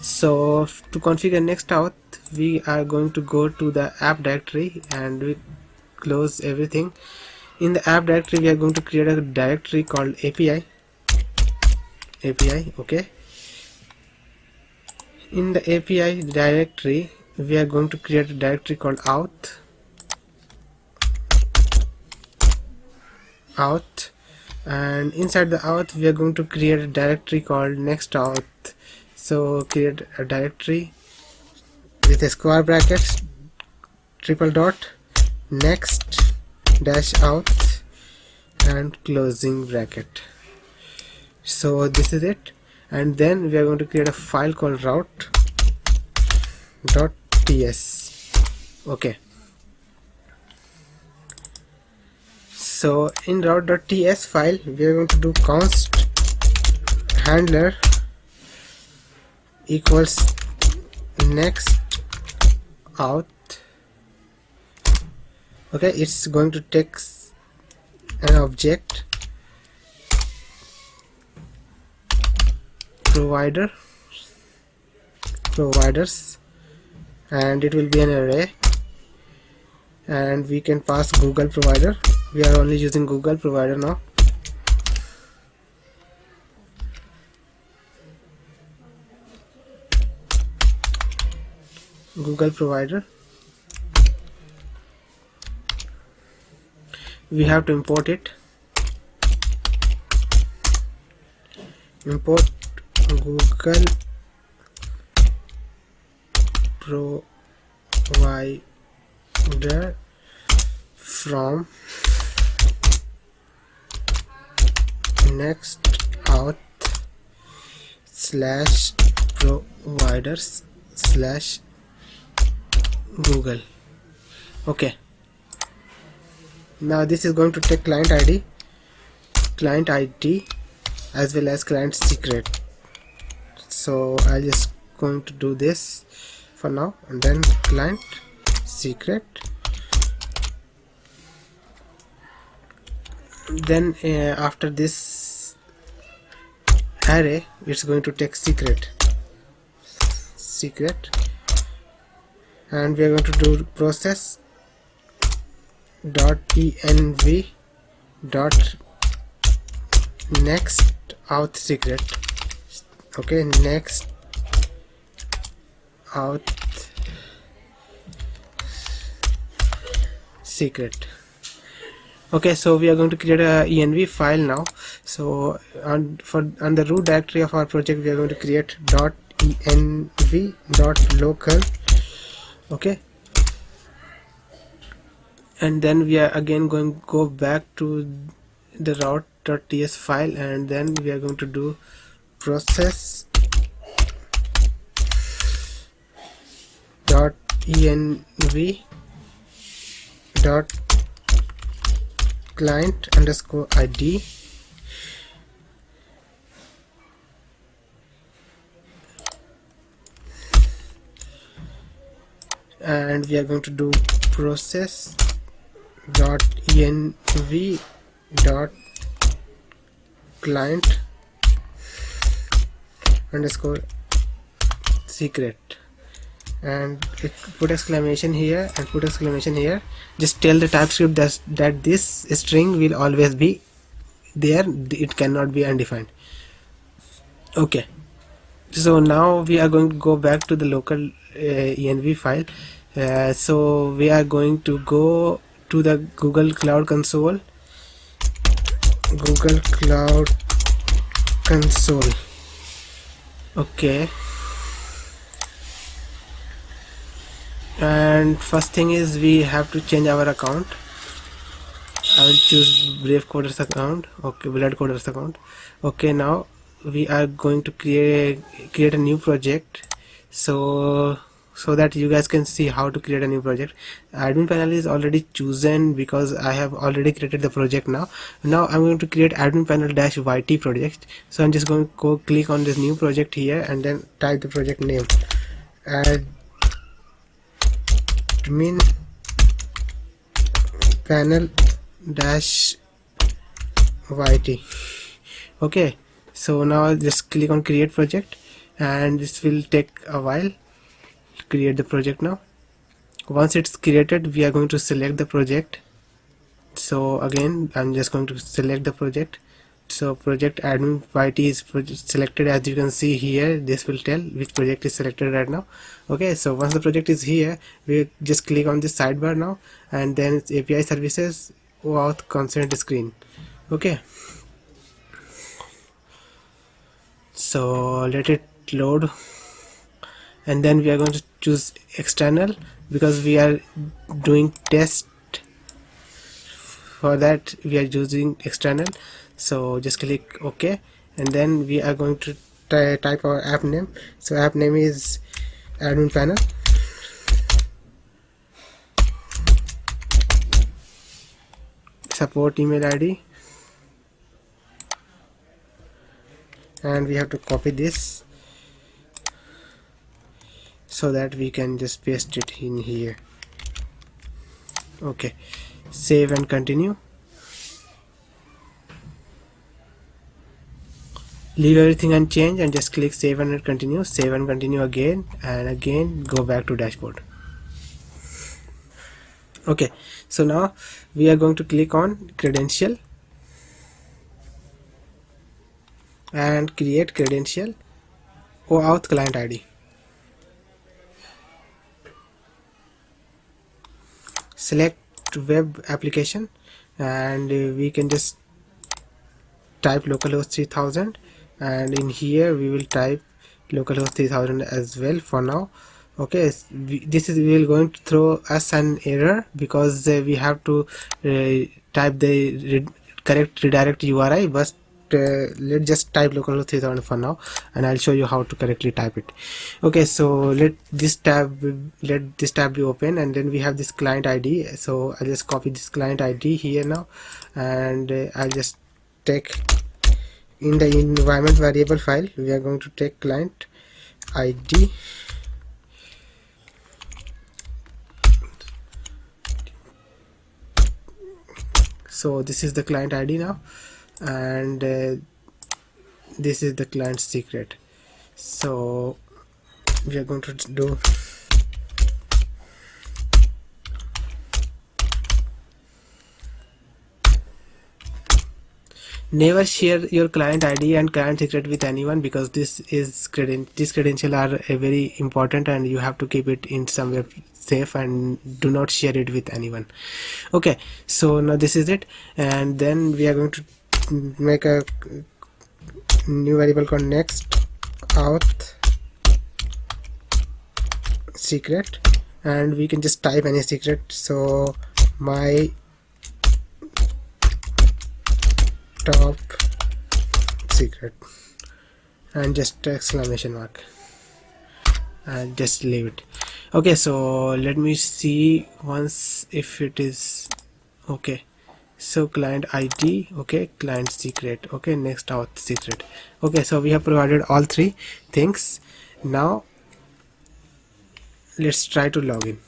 So to configure Next-Auth, we are going to go to the app directory and we close everything. In the app directory, we are going to create a directory called API, okay. In the API directory, we are going to create a directory called auth, and inside the auth we are going to create a directory called Next-Auth. So create a directory with a square brackets, triple dot, next-auth, and closing bracket. So this is it, and then we are going to create a file called route, Okay, so in route.ts file we are going to do const handler equals Next-Auth. Okay, it's going to take an object providers, and it will be an array, and we can pass Google provider. We are only using Google provider now. Google provider. We have to import it. Import Google provider from Next-Auth /providers/ Google. Okay, now this is going to take client ID as well as client secret. So I'll just going to do this for now, and then client secret. Then after this array, it's going to take secret, and we are going to do process .env Next-Auth secret. Okay, Next-Auth secret. Okay, so we are going to create a env file now. So on the root directory of our project, we are going to create .env.local. okay, and then we are again going to go back to the route.ts file, and then we are going to do process .env client underscore ID, and we are going to do process .env client underscore secret, and put exclamation here and put exclamation here. Just tell the TypeScript that this string will always be there, it cannot be undefined. Okay, so now we are going to go back to the local env file. So we are going to go to the Google Cloud Console. Okay, and first thing is we have to change our account. I will choose Brave Coders account. Okay, Blood Coders account. Okay, now we are going to create a new project, so that you guys can see how to create a new project. Admin panel is already chosen because I have already created the project. Now I'm going to create admin panel -yt project. So I'm just going to go click on this new project here, and then type the project name, admin panel -yt. Okay, so now I'll just click on create project, and this will take a while to create the project. Now once it's created, we are going to select the project. So again, I'm just going to select the project. So project admin yt is selected, as you can see here. This will tell which project is selected right now. Okay, so once the project is here, we just click on this sidebar now, and then it's API services OAuth consent screen. Okay, so let it load, and then we are going to choose external because we are doing test. For that we are using external. So just click OK, and then we are going to type our app name. So app name is admin panel. support email ID, and we have to copy this so that we can just paste it in here. Okay, save and continue. Leave everything unchanged and just click save and continue. Save and continue again, and again go back to dashboard. Okay, so now we are going to click on credential and create credential OAuth client ID. Select web application, and we can just type localhost 3000, and in here we will type localhost 3000 as well for now. Okay, this is will going to throw us an error because we have to type the correct redirect URI, but let's just type localhost 3000 for now, and I'll show you how to correctly type it. Okay, so let this tab be open, and then we have this client ID. So I'll just copy this client ID here now, and I'll just take in the environment variable file, we are going to take client ID so this is the client ID now, and this is the client secret. So we are going to do never share your client ID and client secret with anyone, because this credential are very important and you have to keep it in somewhere safe and do not share it with anyone. Okay, so now this is it, and then we are going to make a new variable called Next-Auth secret, and we can just type any secret. So my top secret, and just exclamation mark, and just leave it. Okay, so let me see once if it is okay. So client ID, okay, client secret, okay, Next-Auth secret. Okay, so we have provided all three things. Now let's try to log in.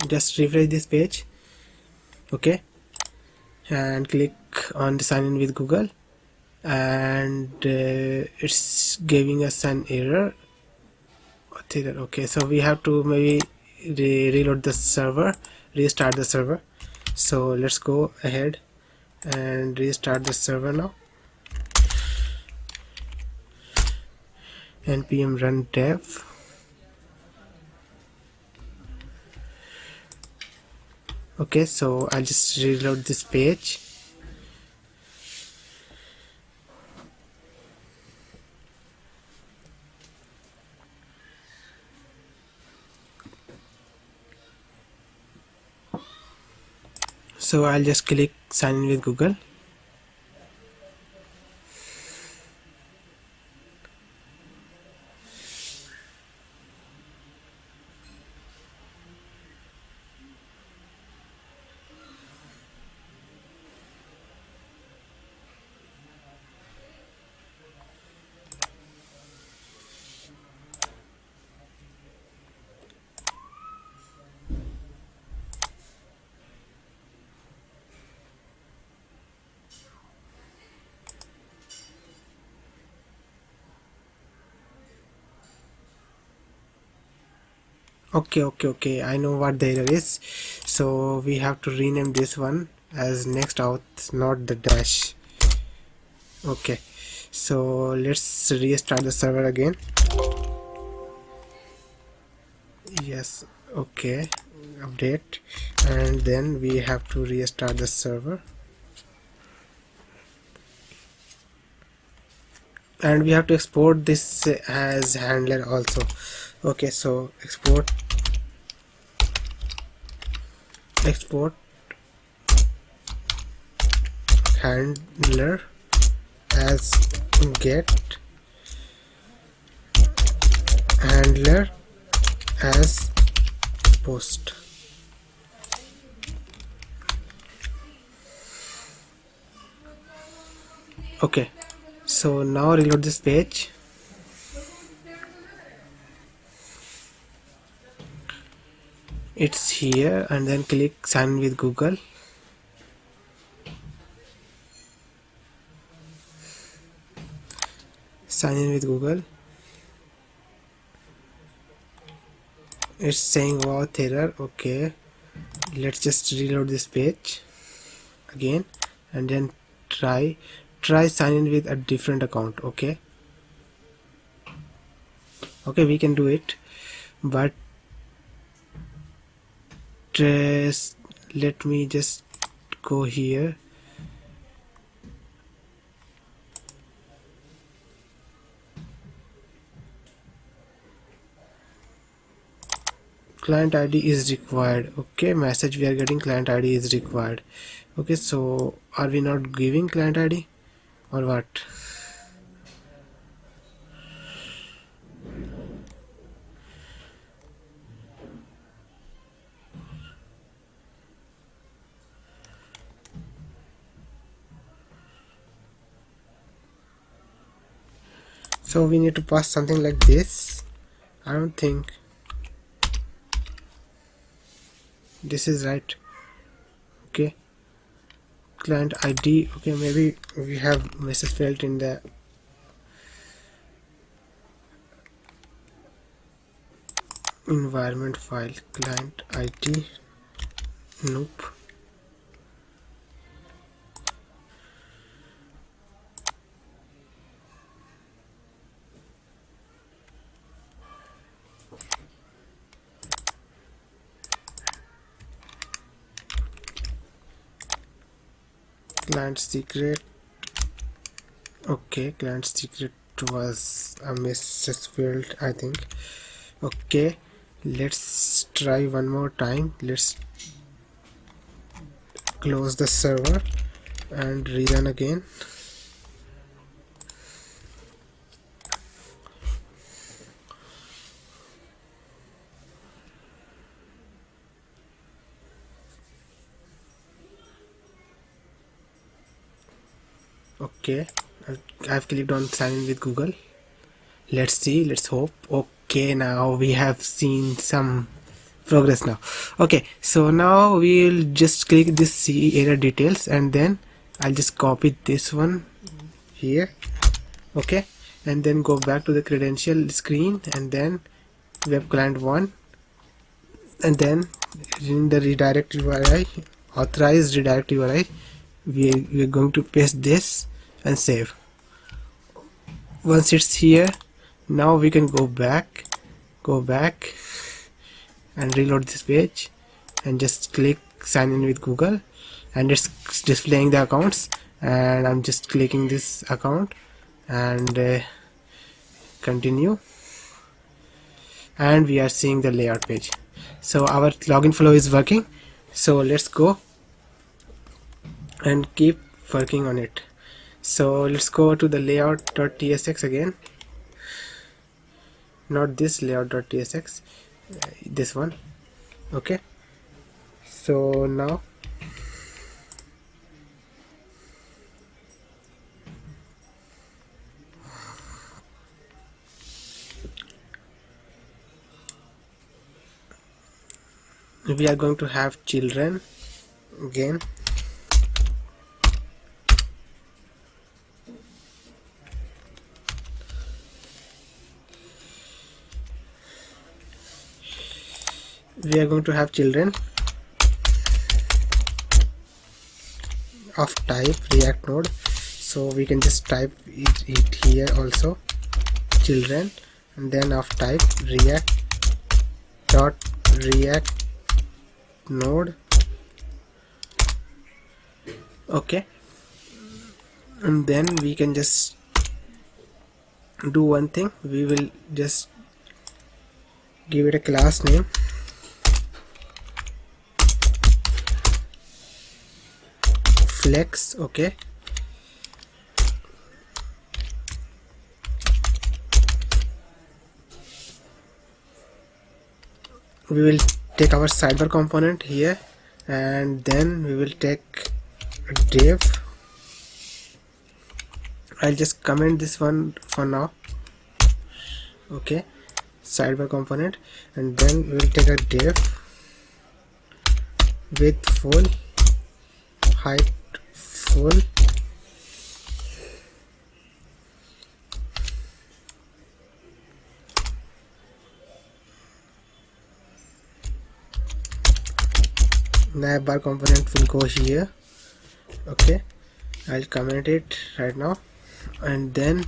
Just refresh this page, okay, and click on the sign in with Google, and it's giving us an error. Okay, so we have to maybe reload the server, restart the server. So let's go ahead and restart the server now. npm run dev. Okay, so I'll just reload this page. So I'll just click sign in with Google. Okay, I know what the error is. So we have to rename this one as Next-Auth, not the dash. Okay, so let's restart the server again. Yes, okay, update, and then we have to restart the server, and we have to export this as handler also. Okay, so export handler as get, handler as post. Okay, so now reload this page. It's here, and then click sign in with Google. Sign in with Google. It's saying auth error. Okay, let's just reload this page again, and then try sign in with a different account. Okay, we can do it, but let me just go here. Client ID is required. Okay, message we are getting, client ID is required. Okay, so are we not giving client ID or what? So we need to pass something like this. I don't think this is right. Okay, client ID. Okay, maybe we have message failed in the environment file. Client ID. Nope. Client secret. Okay, client secret was a message field, I think. Okay, let's try one more time. Let's close the server and rerun again. Okay, I've clicked on sign in with Google. Let's see, let's hope. Okay, now we have seen some progress now. Okay, so now we'll just click this see error details, and then I'll just copy this one here. Okay, and then go back to the credential screen, and then web client 1, and then in the redirect URI, authorized redirect URI, we're going to paste this and save. Once it's here, now we can go back and reload this page and just click sign in with Google, and it's displaying the accounts, and I'm just clicking this account and continue, and we are seeing the layout page. So our login flow is working. So let's go and keep working on it. So let's go to the layout.tsx again, not this layout.tsx, this one. Okay, so now we are going to have children again. We are going to have children of type React node, so we can just type it here also, children, and then of type React node. Okay, and then we can just do one thing. We will just give it a class name, flex. Okay, we will take our sidebar component here, and then we will take div I'll just comment this one for now. Okay, sidebar component, and then we'll take a div with full height full, navbar component will go here. Okay, I'll comment it right now, and then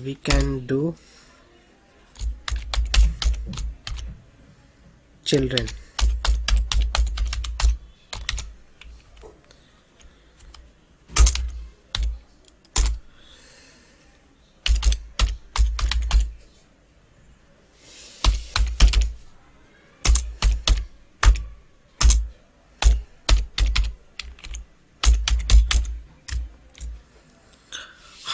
we can do children.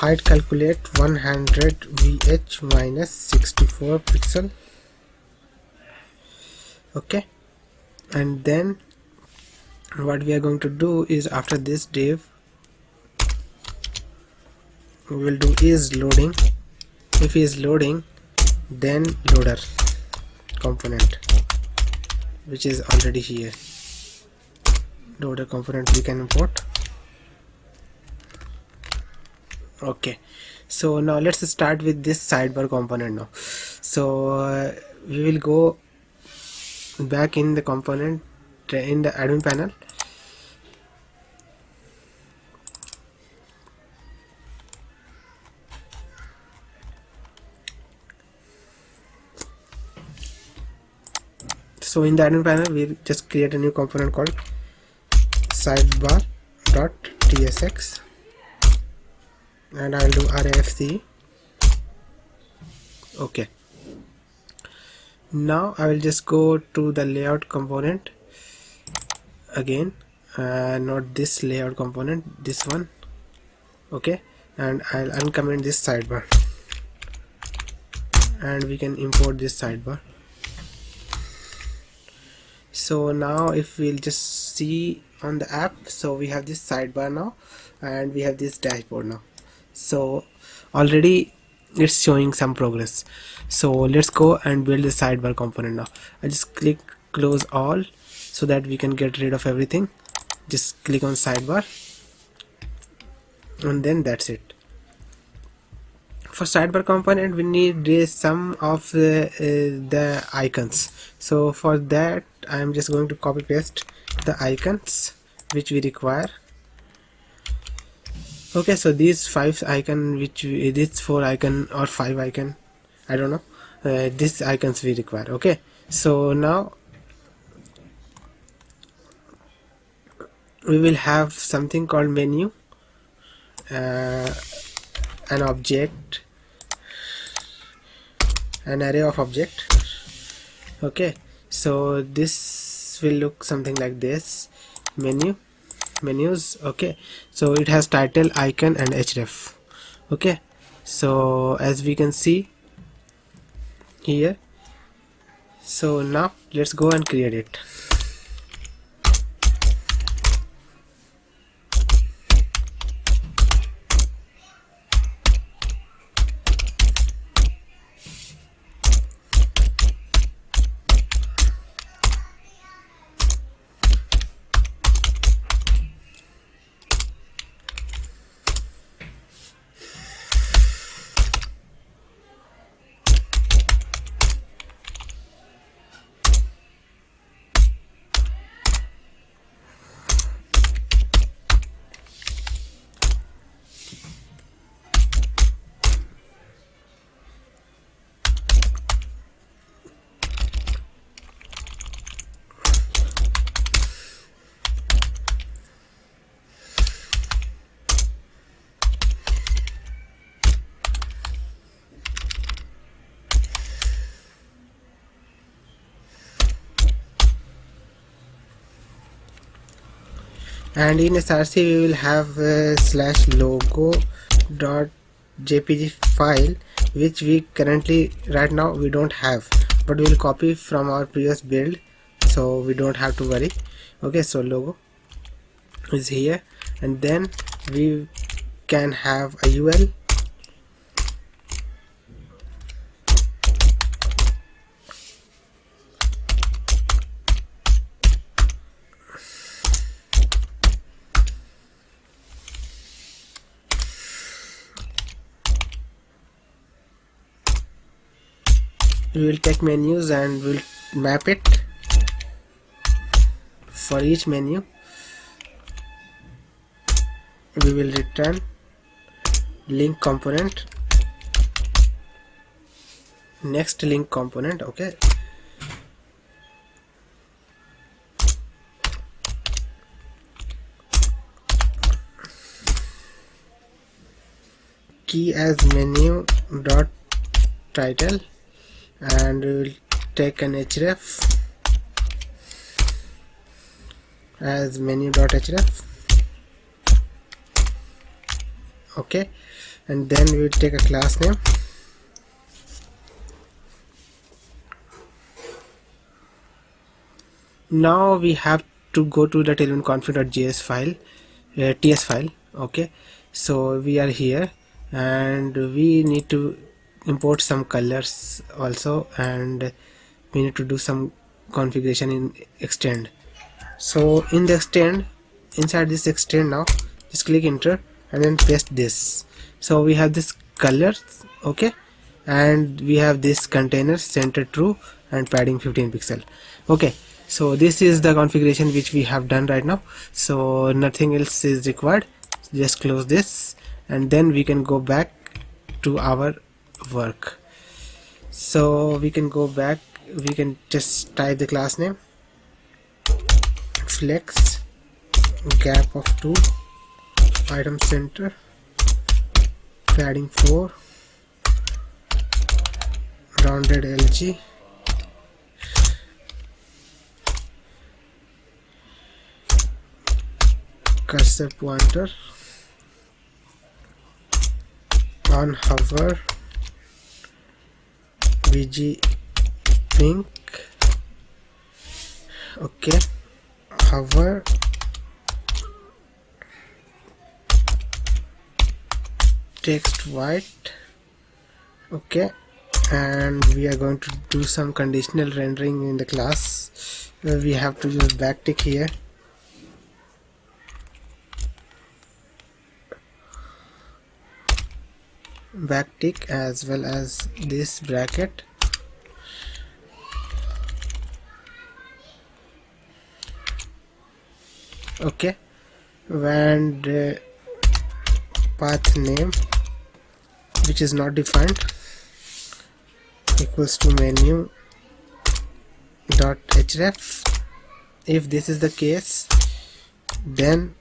Height calculate 100 VH minus 64 pixel. Okay, and then what we are going to do is, after this div we will do is loading. If is loading, then loader component, which is already here. Loader component we can import. Okay, so now let's start with this sidebar component now. So we will go back in the component in the admin panel. So in the admin panel we just create a new component called sidebar.tsx, and I'll do rafc. Okay, now I will just go to the layout component again, not this layout component, this one. Okay, and I'll uncomment this sidebar, and we can import this sidebar. So now if we'll just see on the app, so we have this sidebar now, and we have this dashboard now. So already it's showing some progress. So let's go and build the sidebar component now. I just click close all so that we can get rid of everything. Just click on sidebar, and then that's it. For sidebar component we need some of the icons. So for that I am just going to copy paste the icons which we require. Okay, so these 5 icon, which this 4 icon or 5 icon, I don't know, these icons we require. Okay, so now we will have something called menu, an object, an array of object. Okay, so this will look something like this: menus. Okay, so it has title, icon and href. Okay, so as we can see here, so now let's go and create it. And in src we will have slash logo.jpg file, which we currently right now we don't have, but we will copy from our previous build, so we don't have to worry. Okay, so logo is here, and then we can have a UL. We will take menus and we'll map it for each menu. We will return link component, next link component. Okay, key as menu dot title, and we will take an href as menu dot href. Okay, and then we will take a class name. Now we have to go to the tailwindconfig.js file, ts file. Okay, so we are here and we need to import some colors also, and we need to do some configuration in extend. So in the extend, inside this extend, now just click enter and then paste this. So we have this colors, okay, and we have this container center true and padding 15 pixel. Okay, so this is the configuration which we have done right now, so nothing else is required. Just close this and then we can go back to our work. So we can go back, we can just type the class name, flex gap of 2, item center, padding 4, rounded LG, cursor pointer, on hover, VG pink. Okay, hover, text white. Okay, and we are going to do some conditional rendering in the class. We have to use backtick here. Backtick as well as this bracket. Okay, and path name which is not defined equals to menu dot href. If this is the case, then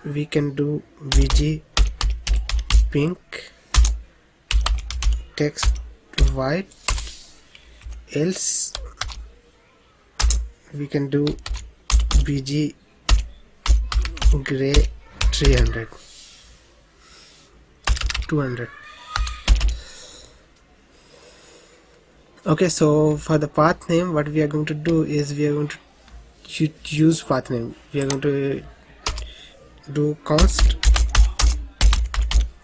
we can do VG pink, text white, else we can do VG gray 300 200. Okay, so for the path name, what we are going to do is we are going to use path name. We are going to do const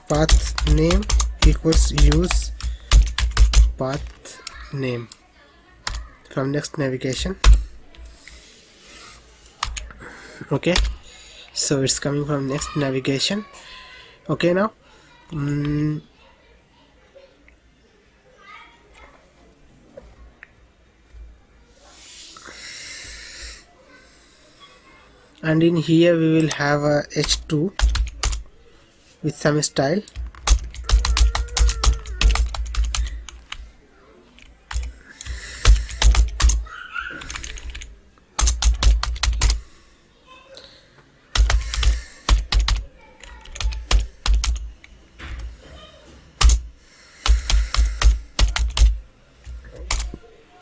path name equals use path name from next navigation. Okay, so it's coming from next navigation. Okay, now and in here we will have a h2 with some style.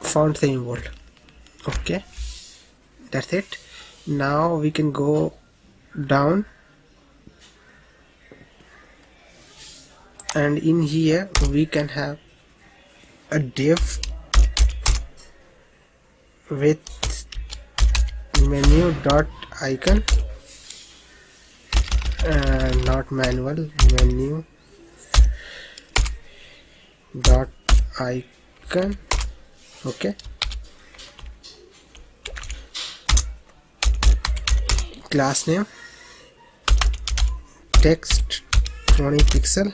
Font semi bold. Okay, that's it. Now we can go down, and in here we can have a div with menu dot icon not manual, menu dot icon. Okay, class name text 20 pixel.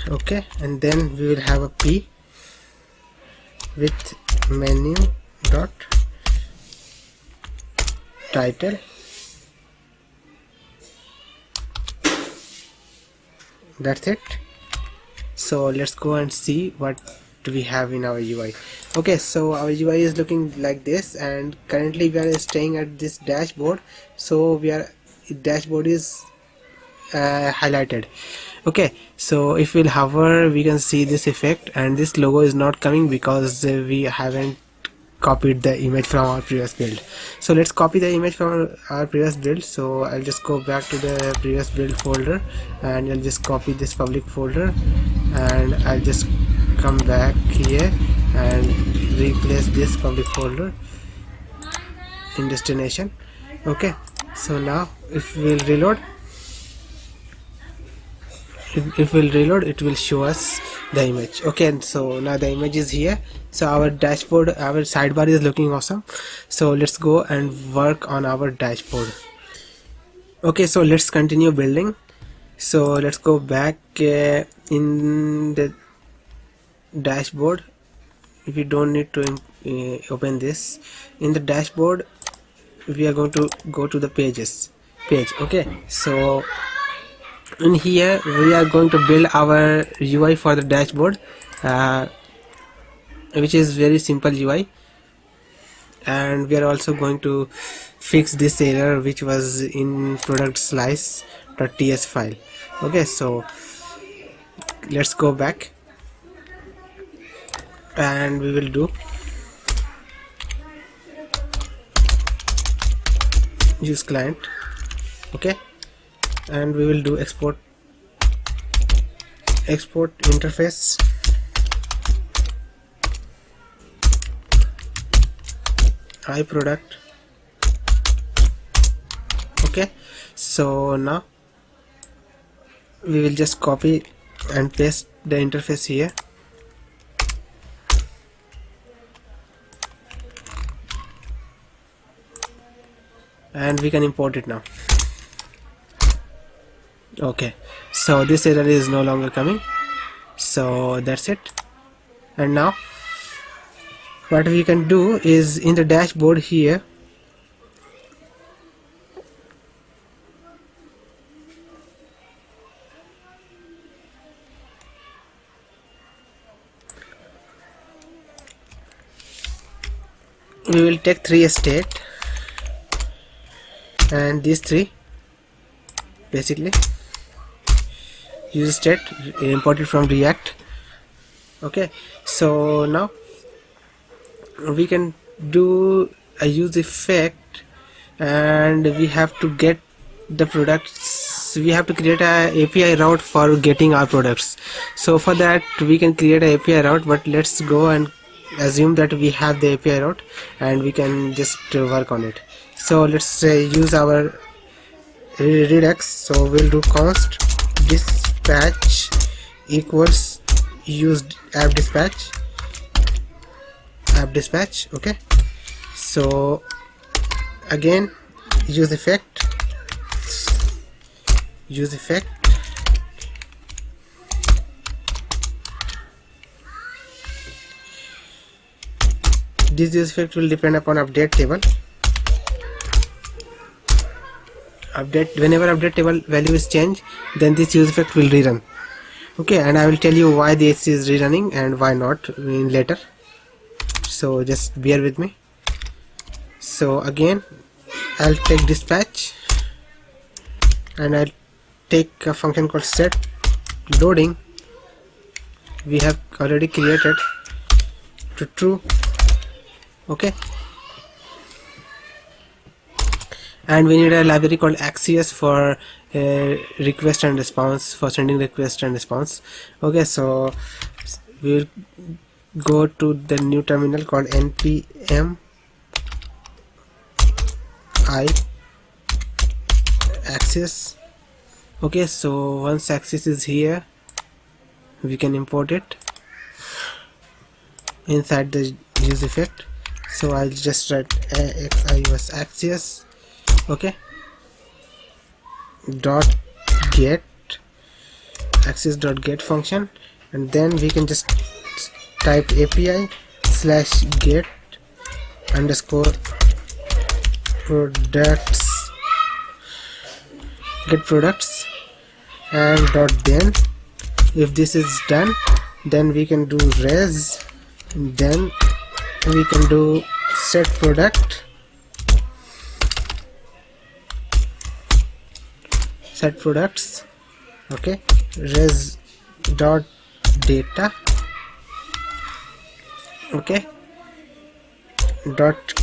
Okay, and then we will have a p with menu dot title. That's it. So let's go and see what we have in our UI. Okay, so our UI is looking like this, and currently we are staying at this dashboard. So dashboard is highlighted. Okay, so if we'll hover, we can see this effect, and this logo is not coming because we haven't copied the image from our previous build. So let's copy the image from our previous build. So I'll just go back to the previous build folder, and I'll just copy this public folder, and I'll just come back here and replace this public folder in destination. Okay, so now if we'll reload, it will show us the image. Okay, and so now the image is here. So our dashboard, our sidebar is looking awesome. So let's go and work on our dashboard. Okay, so let's continue building. So let's go back in the dashboard. If you don't need to open this in the dashboard, we are going to go to the page. Okay, so in here we are going to build our UI for the dashboard, which is very simple UI, and we are also going to fix this error which was in product slice.ts file. Okay, so let's go back, and we will do use client. Okay, and we will do export interface, iProduct. Okay, so now we will just copy and paste the interface here, and we can import it now. Okay, so this error is no longer coming. So that's it. And now what we can do is in the dashboard here, we will take 3 state, and these 3 basically use state imported from React. Okay, so now we can do a use effect, and we have to get the products. We have to create a API route for getting our products. So for that we can create a API route, but let's go and assume that we have the API route and we can just work on it. So let's use our Redux. So we'll do const dispatch equals use app dispatch. Okay, so again use effect, this use effect will depend upon update table. Whenever update table value is changed, then this use effect will rerun. Okay, and I will tell you why this is rerunning and why not in later, so just bear with me. So again I'll take dispatch, and I'll take a function called set loading. We have already created to true. Okay, and we need a library called Axios for request and response, for sending request and response. Okay, so we'll go to the new terminal called npm access. Okay, so once access is here, we can import it inside the use effect. So I'll just write xius access, okay, dot get access dot get function, and then we can just type API slash get underscore products, get products, and dot then. If this is done, then we can do res, then we can do set product, set products, okay, res dot data, okay, dot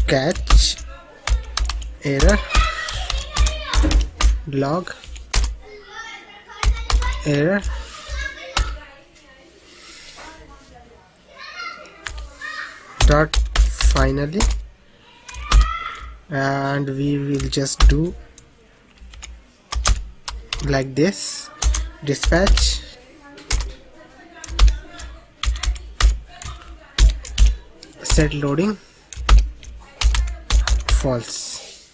catch error log error, dot finally, and we will just do like this, dispatch set loading false.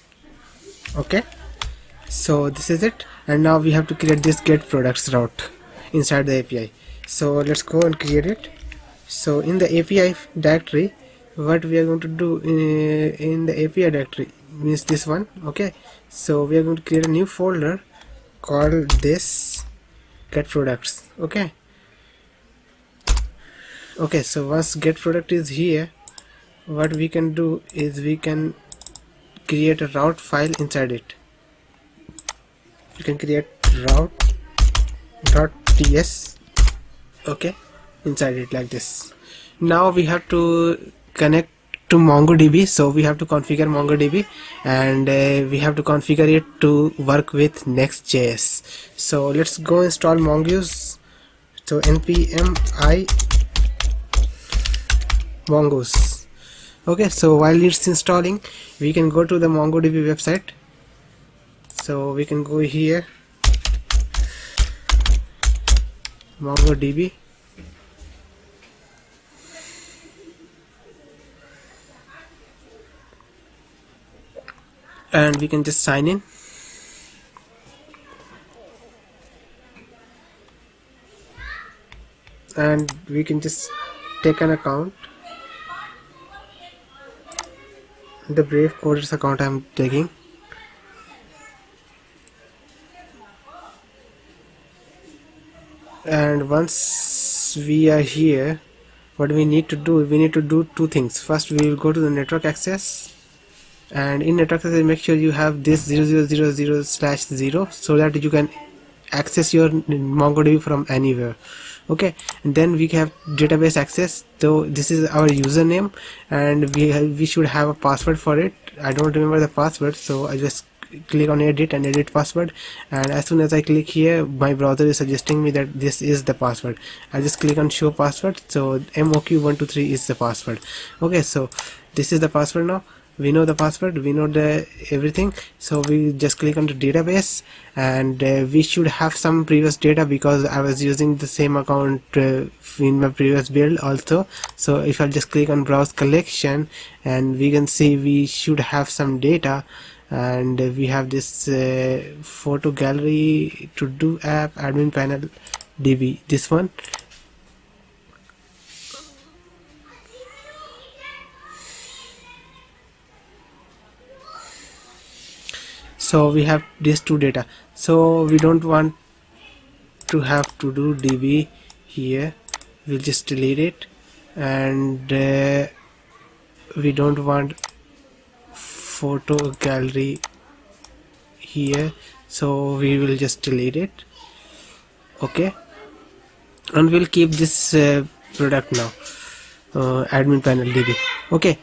Okay, so this is it, and now we have to create this get products route inside the API. So let's go and create it. So in the API directory, what we are going to do in the API directory means this one. Okay, so we are going to create a new folder called this get products. Okay, so once get product is here, what we can do is we can create a route file inside it. You can create route.ts, okay, inside it like this. Now we have to connect to MongoDB, so we have to configure MongoDB, and we have to configure it to work with Next.js. So let's go install Mongoose. So npm I mongoose. Okay, so while it's installing, we can go to the MongoDB website. So we can go here, MongoDB, and we can just sign in. And we can just take an account. The Brave Coders account I'm taking. And once we are here, what we need to do, we need to do two things. First, we will go to the network access, and in network access make sure you have this 0000/0 so that you can access your MongoDB from anywhere. Okay, and then we have database access. So this is our username, and we should have a password for it. I don't remember the password, so I just click on edit and edit password, and as soon as I click here, my browser is suggesting me that this is the password. I just click on show password, so MOQ123 is the password. Okay, so this is the password. Now we know the password, we know the everything, so we just click on the database, and we should have some previous data because I was using the same account in my previous build also. So if I just click on browse collection, and we can see we should have some data, and we have this photo gallery, to do app, admin panel, DB, this one. So we have these two data, so we don't want to have to do DB here, we'll just delete it, and we don't want photo gallery here, so we will just delete it. Okay, and we'll keep this product now, admin panel DB. Okay,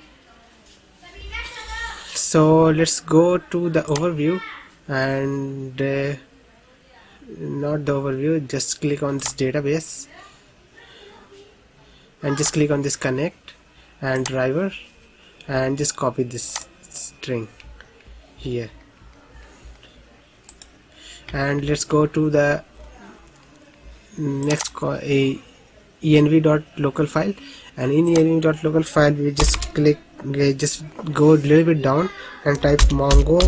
so let's go to the overview, and not the overview, just click on this database and just click on this connect and driver, and just copy this string here. and let's go to the next env.local file, and in env.local file we just just go a little bit down and type mongo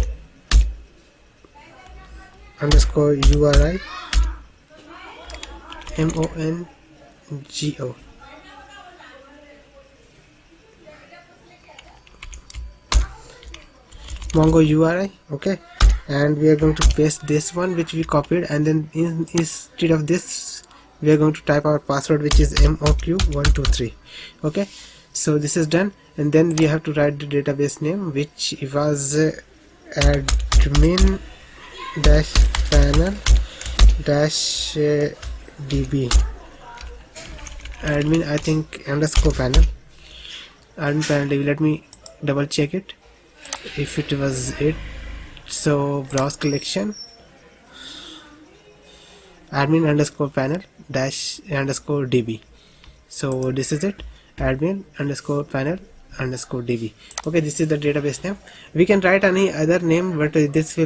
underscore URI MONGO Mongo URI. Okay, and we are going to paste this one which we copied, and then instead of this we are going to type our password, which is MOQ123. okay, so this is done, and then we have to write the database name, which was admin dash panel dash db admin, I think underscore panel admin panel db. Let me double check it if it was it. So browse collection admin underscore panel dash underscore db. So this is it, admin underscore panel underscore db. okay, this is the database name. We can write any other name, but this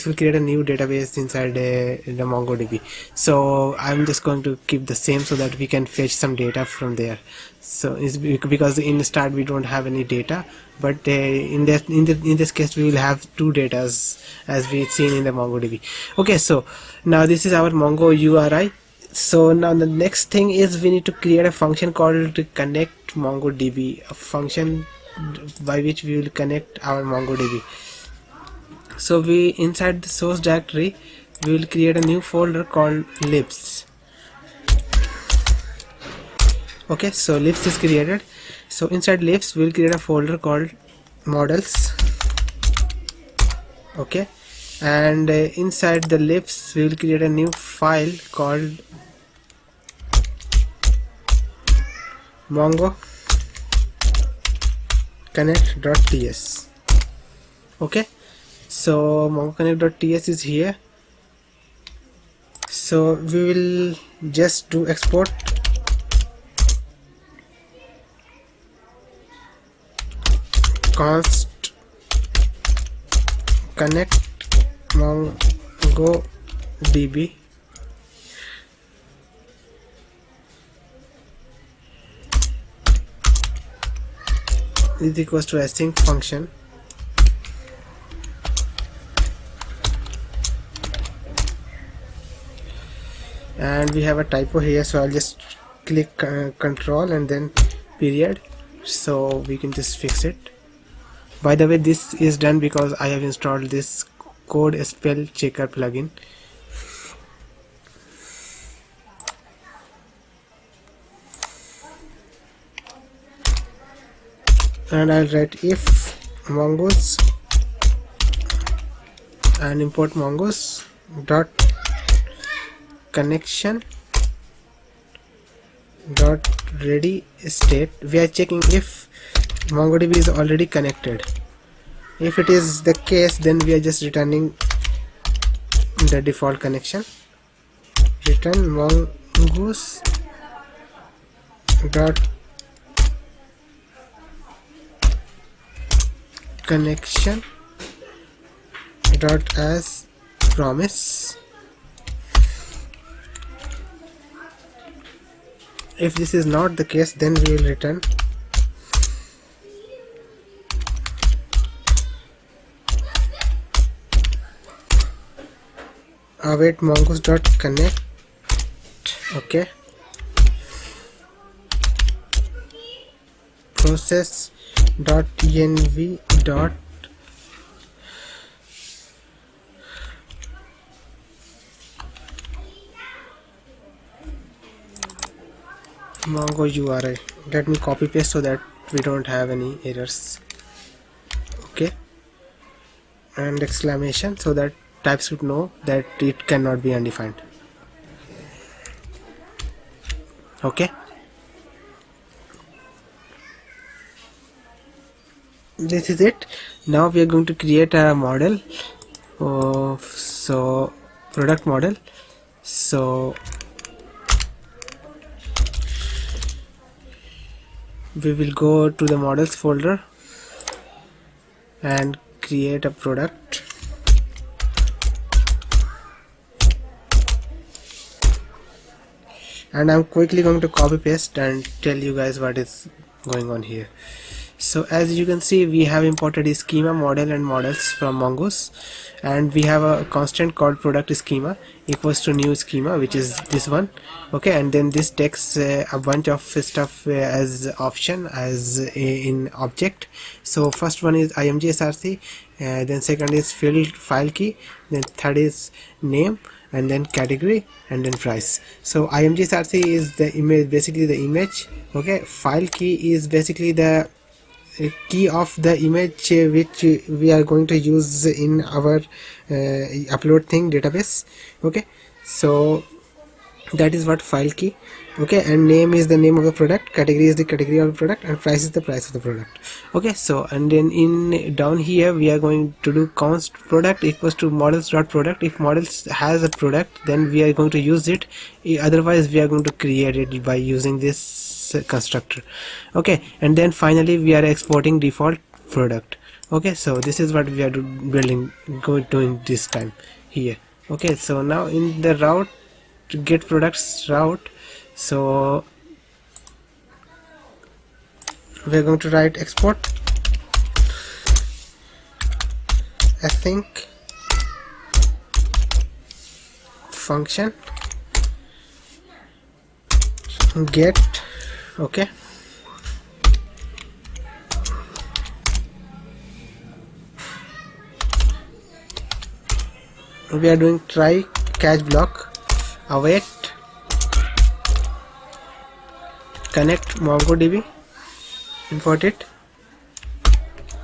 will create a new database inside the MongoDB. So I'm just going to keep the same so that we can fetch some data from there. So it's because in the start we don't have any data, but in this case we will have two datas as we've seen in the MongoDB. okay, so now this is our Mongo URI. So now the next thing is we need to create a function called connect MongoDB, a function by which we will connect our MongoDB. So we inside the source directory we will create a new folder called libs. okay, so libs is created. So inside libs we will create a folder called models. okay, and inside the libs we will create a new file called mongo connect.ts. okay, so mongoconnect.ts is here. So we will just do export const connect mongodb is equals to async function. And we have a typo here, so I'll just click control and then period, so we can just fix it. By the way, this is done because I have installed this code spell checker plugin. And I'll write if mongoose and import mongoose dot connection dot ready state. We are checking if MongoDB is already connected. If it is the case, then we are just returning the default connection. Return mongoose dot connection dot as promise. If this is not the case, then we will return await mongoose dot connect. okay, process dot env dot mongo URI. Let me copy paste so that we don't have any errors. okay, and exclamation, so that TypeScript know that it cannot be undefined. okay, this is it. Now we are going to create a model of product model. So we will go to the models folder and create a product. and I'm quickly going to copy paste and tell you guys what is going on here. So as you can see, we have imported a schema model and models from Mongoose, and we have a constant called product schema equals to new schema, which is this one. Okay, and then this takes a bunch of stuff as option as in object. So first one is imgsrc, then second is field file key, then third is name, and then category, and then price. So imgsrc is the image, basically the image. Okay, file key is basically the key of the image which we are going to use in our Uploadthing database. Okay, so that is what file key. Okay, and name is the name of the product, category is the category of the product, and price is the price of the product. Okay, so and then in down here we are going to do const product equals to models.product. If models has a product, then we are going to use it, otherwise we are going to create it by using this constructor. Okay, and then finally we are exporting default product. Okay, so this is what we are doing this time here. Okay, so now in the route, get products route, so we are going to write export async function get. Okay, we are doing try catch block, await, connect MongoDB, import it.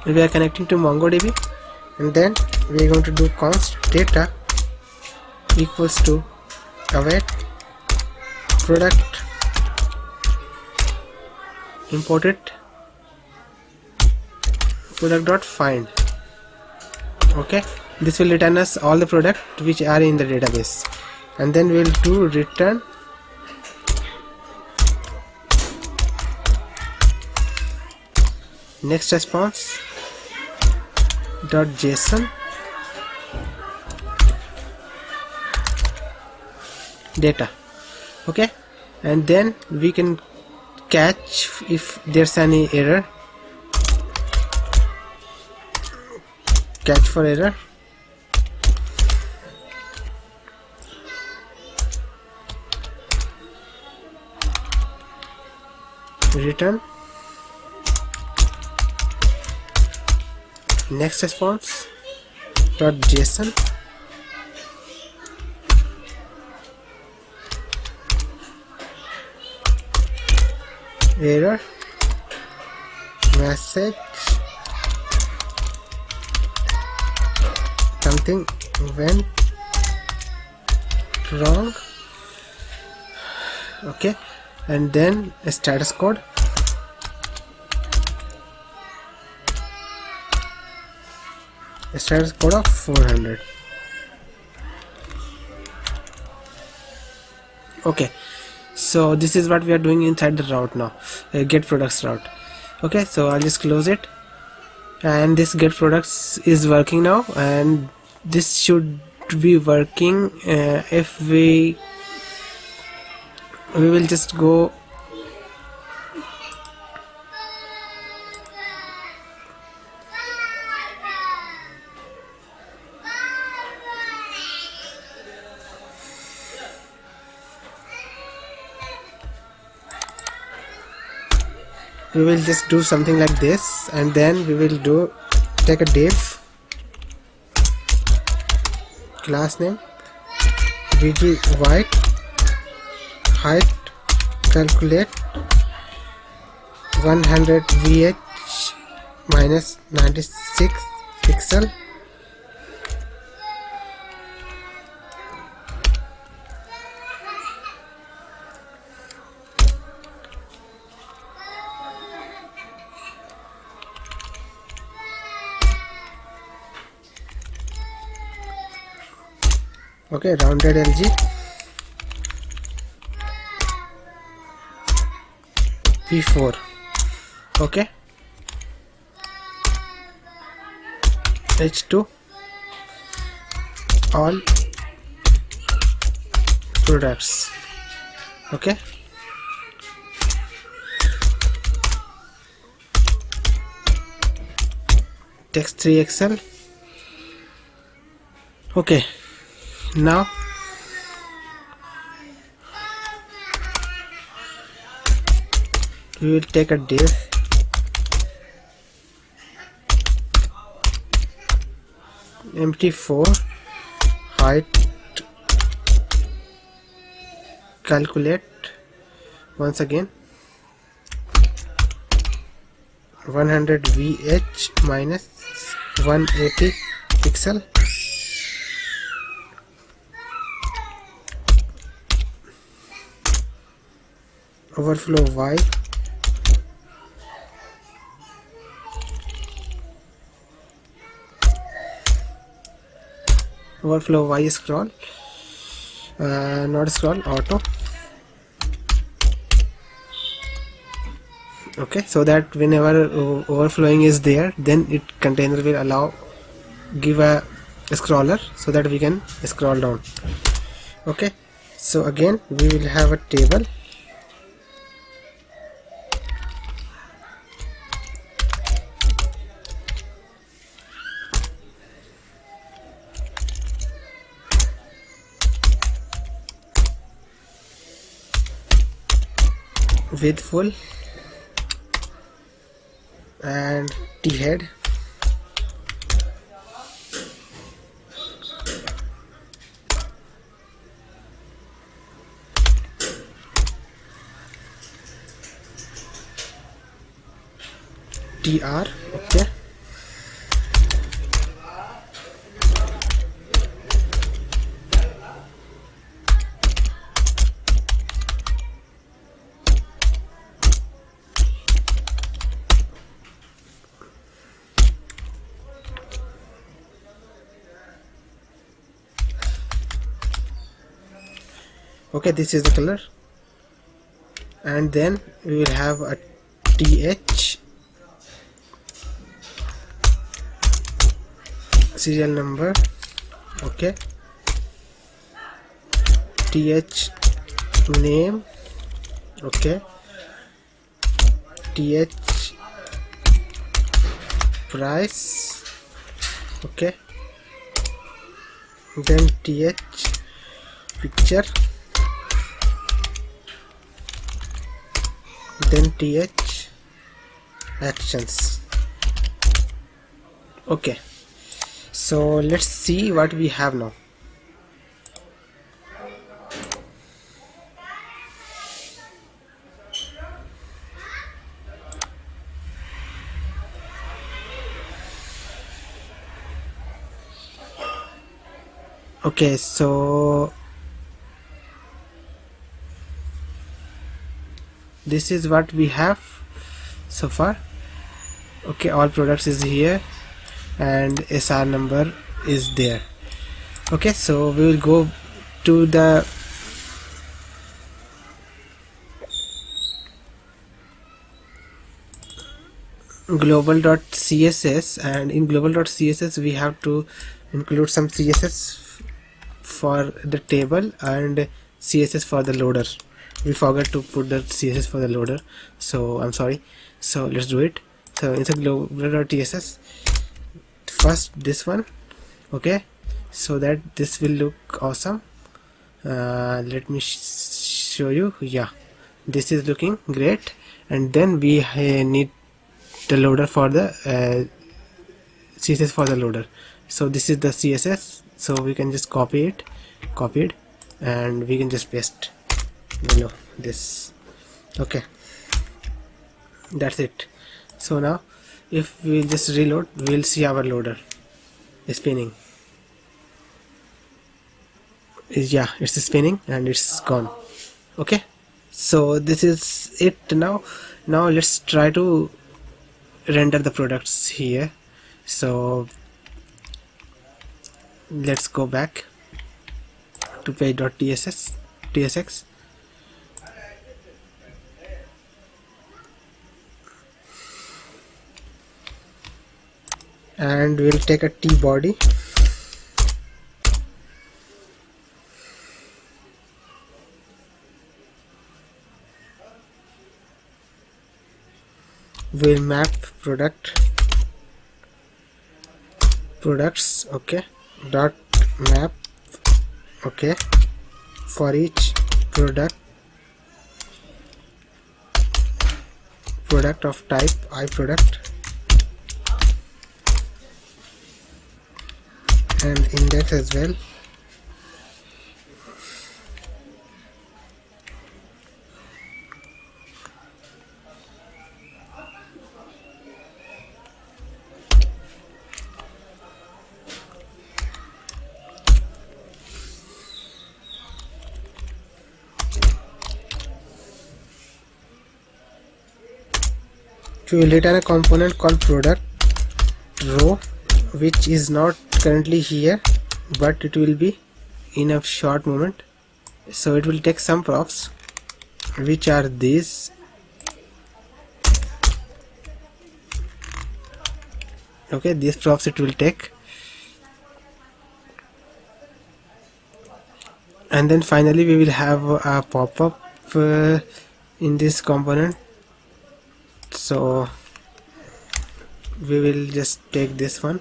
We are connecting to MongoDB, and then we are going to do const data equals to await product, import it, product.find. Okay, this will return us all the product which are in the database, and then we'll do return next response .json data. Okay, and then we can catch if there's any error, catch for error, return next response .json error message something went wrong. Okay, and then a status code, a status code of 400. Okay, so this is what we are doing inside the route now, get products route. Okay, so I'll just close it, and this get products is working now, and this should be working if we will just go we will just do something like this, and then we will do take a div class name vg white height calculate 100 vh minus 96 pixel, okay, rounded lg p4. Okay, h2 all products. Okay, text 3xl. Okay, now we will take a div empty4 height calculate once again 100 VH minus 180 pixel. Overflow Y, overflow Y scroll, not scroll, auto. Okay, so that whenever overflowing is there, then it container will allow give a scroller so that we can scroll down. Okay, so again we will have a table. With full and t head, tr. Okay, okay, this is the color, and then we will have a th serial number. Okay, th name. Okay, th price. Okay, then th picture, then th actions. Okay, so let's see what we have now. Okay, so this is what we have so far. Okay, all products is here and SR number is there. Okay, so we will go to the global.css, and in global.css we have to include some CSS for the table and CSS for the loader. We forgot to put the CSS for the loader, so I'm sorry. So let's do it. So inside global.css, first this one. Okay, so that this will look awesome. Let me show you. Yeah, this is looking great. And then we need the loader for the CSS for the loader. So this is the CSS, so we can just copy it, and we can just paste below this. Okay, that's it. So now if we just reload, we'll see our loader spinning. Yeah, it's spinning and it's gone. Okay, so this is it. Now let's try to render the products here. So let's go back to page.tsx, and we'll take a t body, we'll map products, okay, dot map, okay, for each product of type iProduct and index as well. We will return a component called product row, which is not currently here, but it will be in a short moment. So it will take some props, which are these. Okay, these props it will take, and then finally we will have a pop-up in this component. So we will just take this one,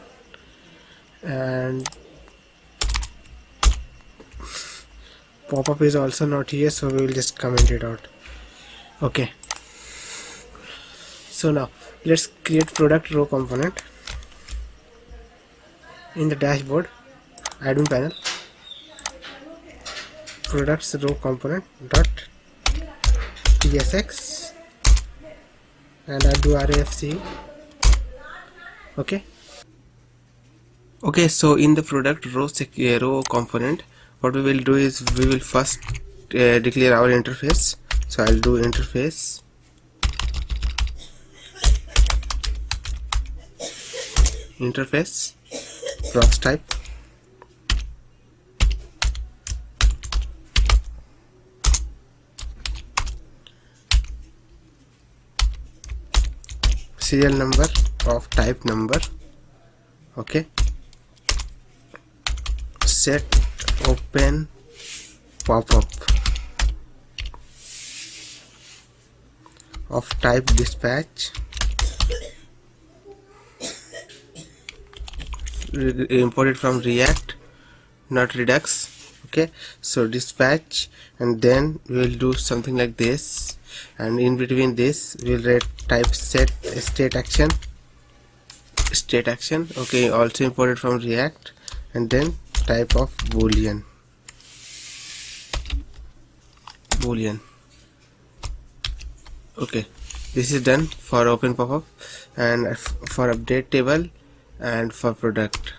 and pop-up is also not here, so we will just comment it out. Okay, so now let's create product row component in the dashboard, admin panel, products row component dot tsx, and I'll do rafc. Okay, so in the product row component, what we will do is we will first declare our interface. So I'll do interface props type, serial number of type number, okay, set open pop-up of type dispatch, imported from React, not Redux. Okay, so dispatch, and then we will do something like this, and in between this we will write type set state action, okay, also imported from React, and then type of boolean. Okay, this is done for open pop-up, and for update table and for product.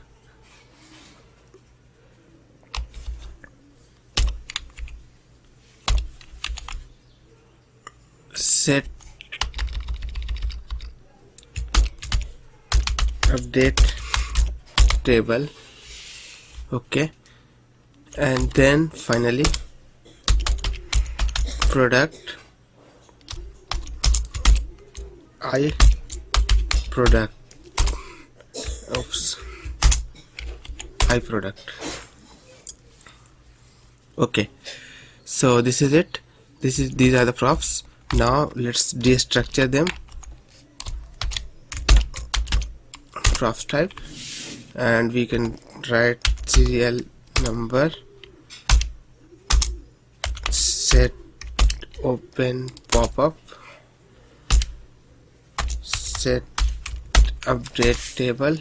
Set update table, okay, and then finally product iProduct. Okay, so this is it. These are the props. Now let's destructure them. Props type, and we can write serial number, set open pop-up, set update table,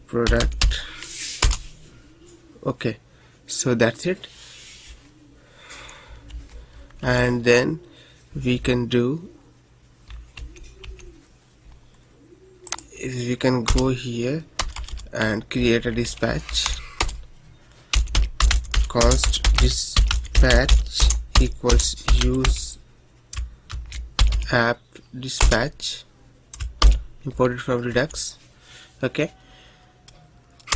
product. Okay, so that's it. And then we can do, we can go here and create a dispatch, const dispatch equals use app dispatch, imported from Redux. Okay,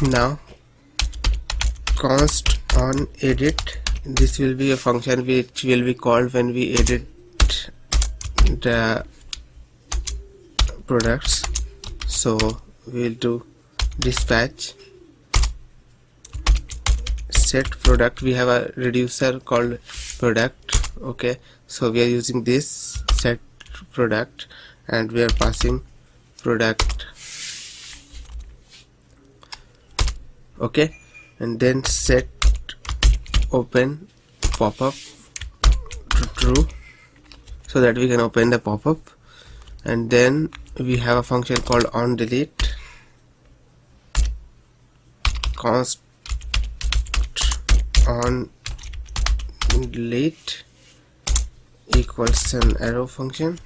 now const on edit, this will be a function which will be called when we edit the products. So we'll do dispatch set product. We have a reducer called product. Okay, so we are using this set product, and we are passing product. Okay, and then set open pop-up to true so that we can open the pop-up. And then we have a function called onDelete, const onDelete equals an arrow function.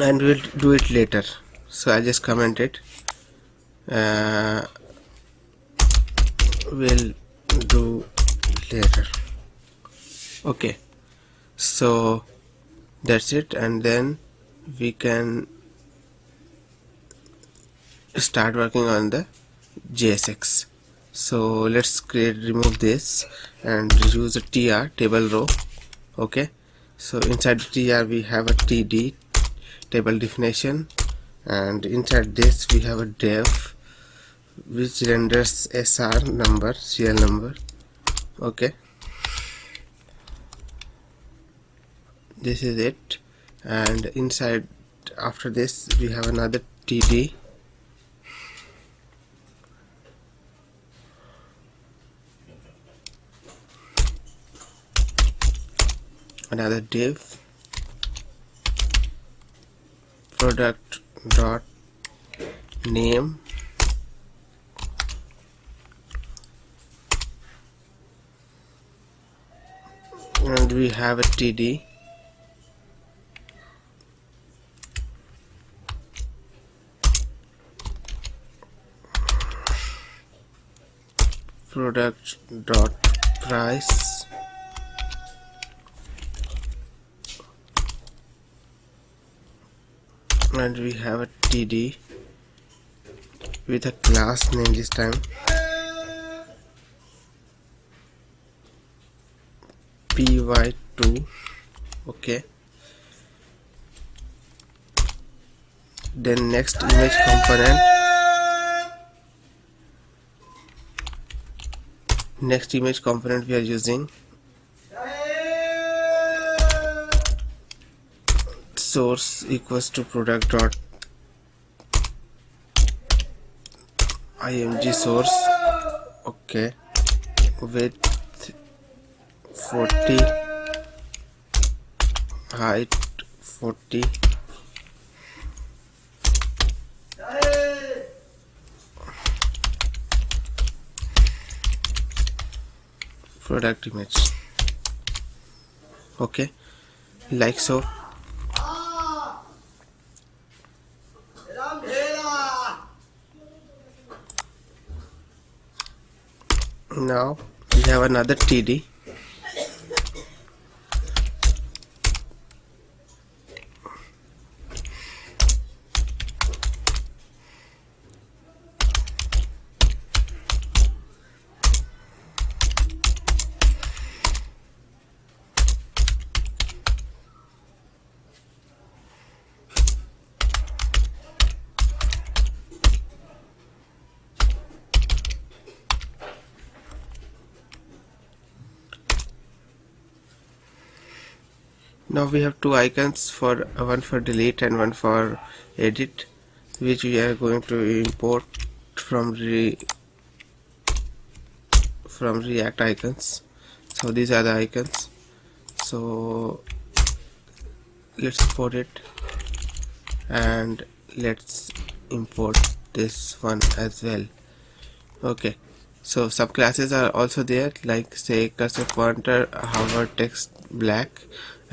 And we'll do it later, so I just comment it. We'll do later. Okay, so that's it, and then we can start working on the JSX. So let's remove this and use a tr, table row. Okay, so inside the tr we have a td, table definition, and inside this we have a def which renders sr number, serial number. Okay, this is it. And inside, after this, we have another td, another div, product dot name, and we have a td, product dot price, and we have a td with a class name this time, py2. Okay, then next image component, we are using source equals to product dot img source. Okay, with 40, height 40, product image. Okay, like so. Now we have another td, now we have two icons, for one for delete and one for edit, which we are going to import from React icons. So these are the icons, so let's import it, and let's import this one as well. Okay, so subclasses are also there, like say cursor pointer hover text black,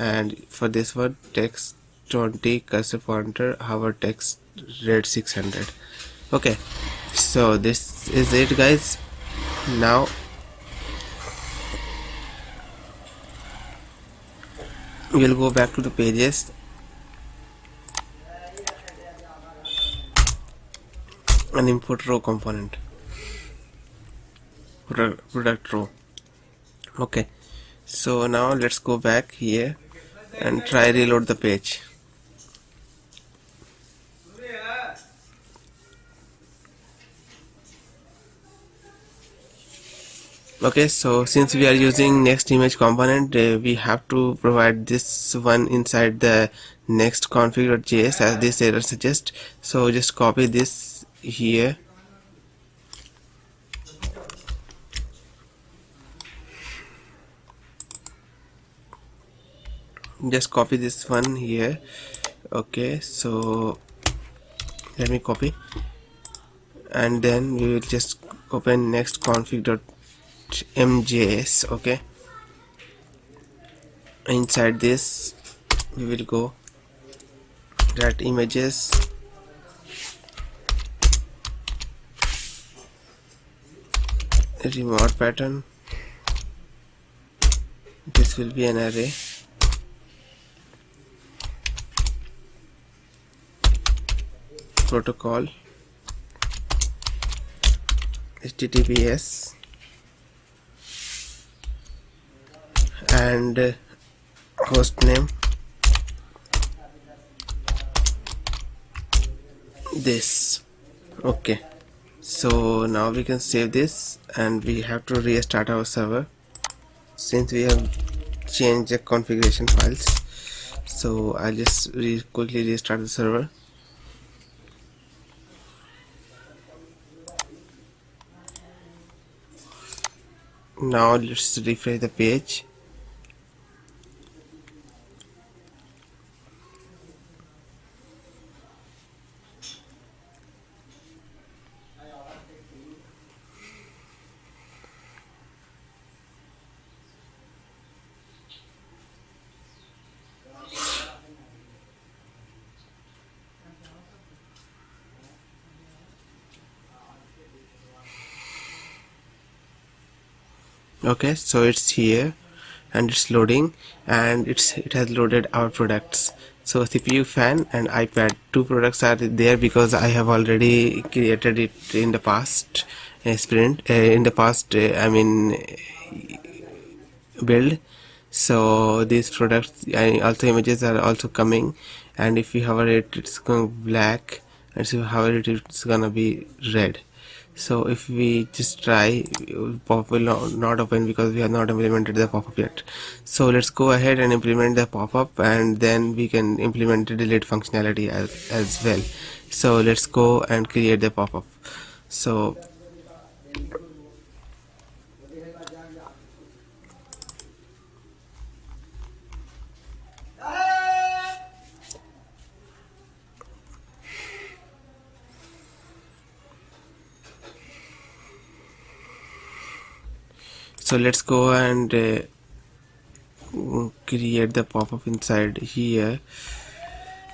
and for this one text 20 cursor pointer hover text red 600. Okay, so this is it, guys. Now we'll go back to the pages and import row component, product row. Okay, so now let's go back here and try reload the page. Okay, so since we are using next image component, we have to provide this one inside the next config.js as this error suggests. So just copy this here, just copy this one here. Okay, so let me copy, and then we will just open next config.mjs. okay, inside this we will go that images, remote pattern, this will be an array, protocol, https, and host name, this. Okay, so now we can save this, and we have to restart our server since we have changed the configuration files. So I'll just quickly restart the server. Now let's refresh the page. Okay, so it's here and it's loading, and it has loaded our products. So CPU, fan and iPad, two products are there because I have already created it in the past sprint, in the past I mean build. So these products and also images are also coming, and if you hover it, it's going black, and if you hover it, it's gonna be red. So if we just try, pop will not open because we have not implemented the pop-up yet. So let's go ahead and implement the pop-up, and then we can implement the delete functionality as well. So let's go and create the pop-up. So let's go and create the pop-up inside here,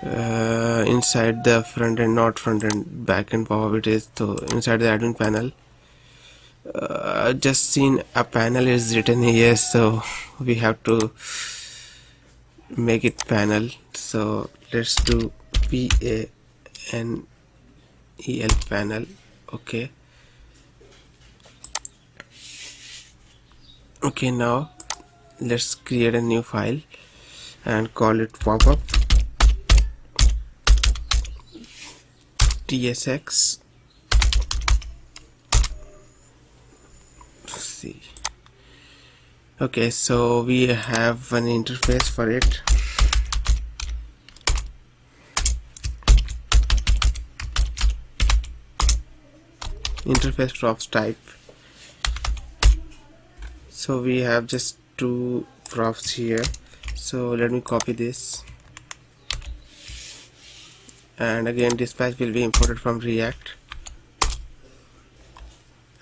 inside the front end, not front end, back end pop-up it is. So inside the admin panel, just seen a panel is written here, so we have to make it panel. So let's do panel panel. Okay, now let's create a new file and call it pop-up tsx. See, okay, so we have an interface for it. Interface props type. So we have just two props here, so let me copy this, and again dispatch will be imported from React,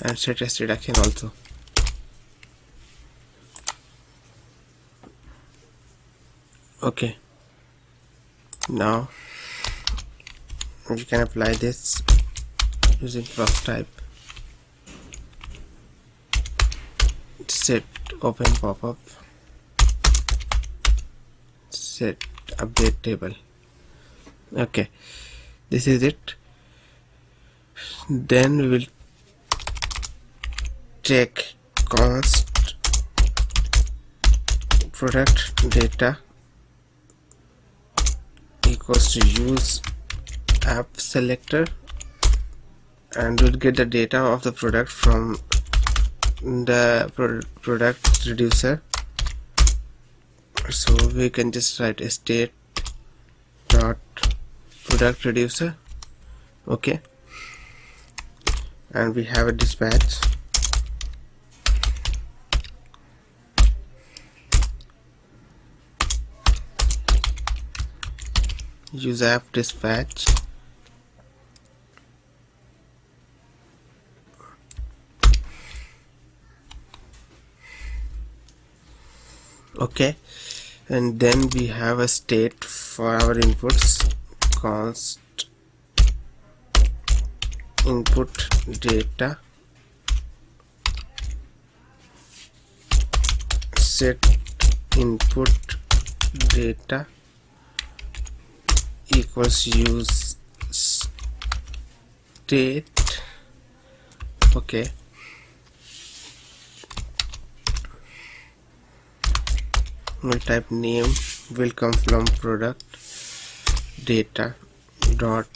and set test reduction also. Okay, now we can apply this using props type. Set open pop-up, set update table. Okay, this is it. Then we will check const product data equals to use app selector, and we'll get the data of the product from the product reducer. So we can just write a state dot product reducer. Okay, and we have a dispatch. Use app dispatch. Okay, and then we have a state for our inputs. Const input data set input data equals use state. Okay, we'll type name will come from product data dot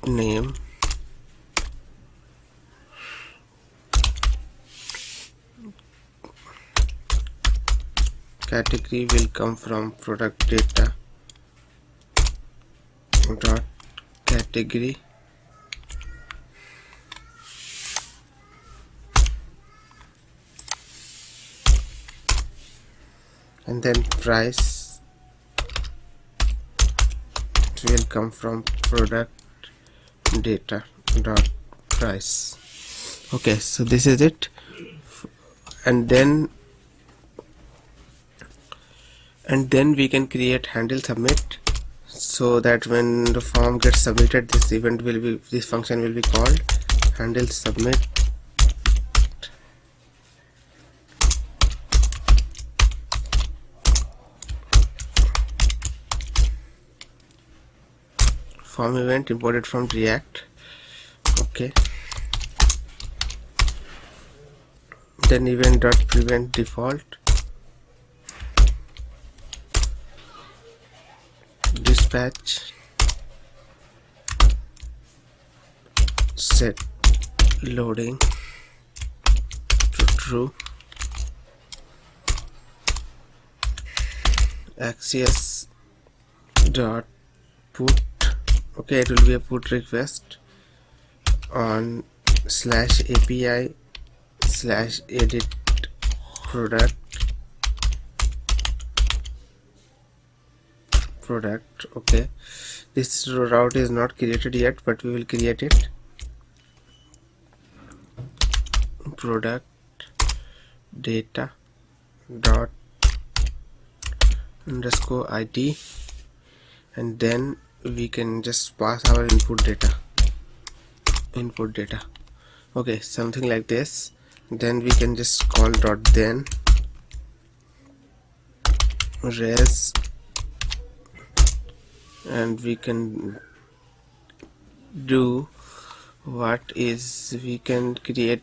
name. Category will come from product data dot category. And then price will come from product data dot price. Okay, so this is it. And then we can create handle submit, so that when the form gets submitted, this function will be called handle submit. Form event imported from React. Okay, then event.prevent default, dispatch set loading to true, access dot put. Okay, it will be a put request on /API /edit product. Okay, this route is not created yet, but we will create it. Product data dot underscore ID, and then we can just pass our input data. Okay, something like this. Then we can just call dot then res, and we can do what is, we can create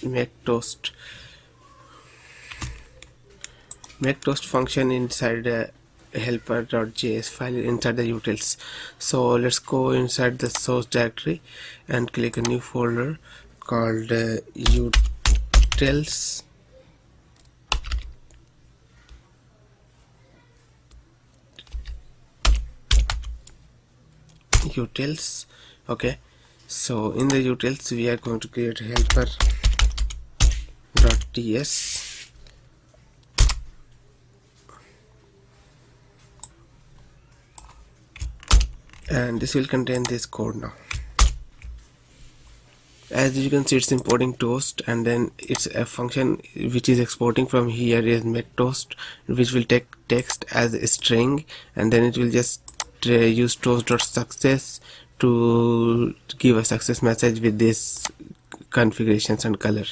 make toast function inside the helper.js file inside the utils. So let's go inside the source directory and click a new folder called utils. Okay, so in the utils we are going to create helper.ts, and this will contain this code. Now as you can see, it's importing toast, and then it's a function which is exporting from here is make toast, which will take text as a string, and then it will just use toast.success to give a success message with this configurations and color.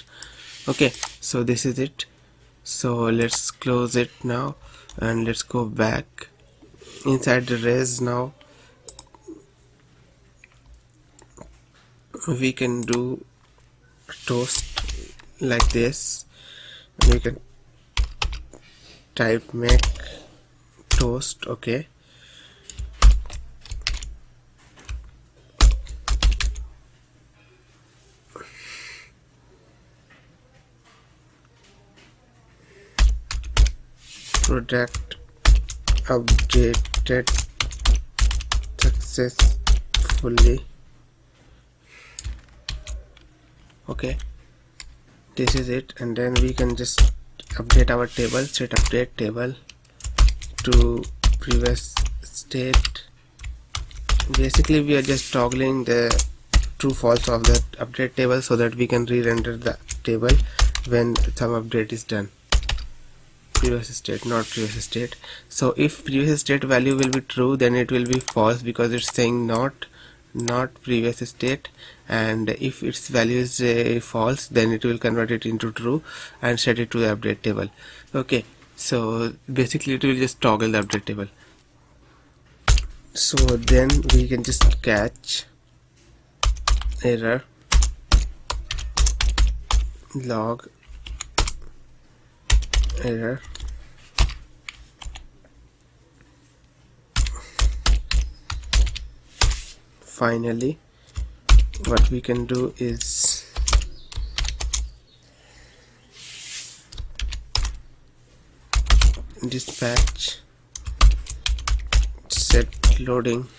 Okay, so this is it. So let's close it now, and let's go back inside the res. Now we can do toast like this, and we can type make toast. Okay, product updated successfully. Okay, this is it. And then we can just update our table, set update table to previous state. Basically we are just toggling the true false of the update table so that we can re-render the table when some update is done. Previous state, not previous state. So if previous state value will be true, then it will be false because it's saying not previous state, and if its value is false, then it will convert it into true and set it to the update table. Okay, so basically it will just toggle the update table. So then we can just catch error log error. Finally, what we can do is dispatch set loading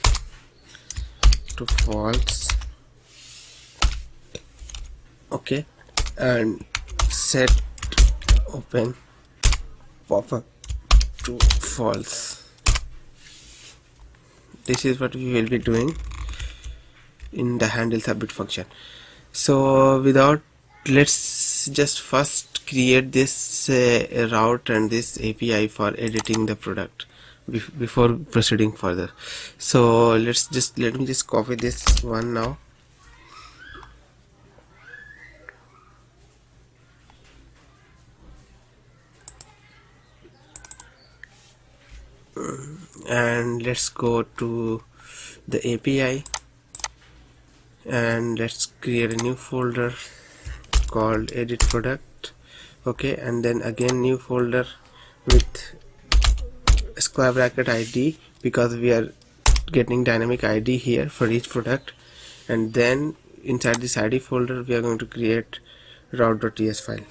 to false. Okay, and set open pop-up to false. This is what we will be doing in the handle submit function. So let's just first create this route and this API for editing the product before proceeding further. So let me just copy this one now. And let's go to the API and let's create a new folder called edit product. Okay, and then again new folder with square bracket ID because we are getting dynamic ID here for each product. And then inside this ID folder we are going to create route.ts file.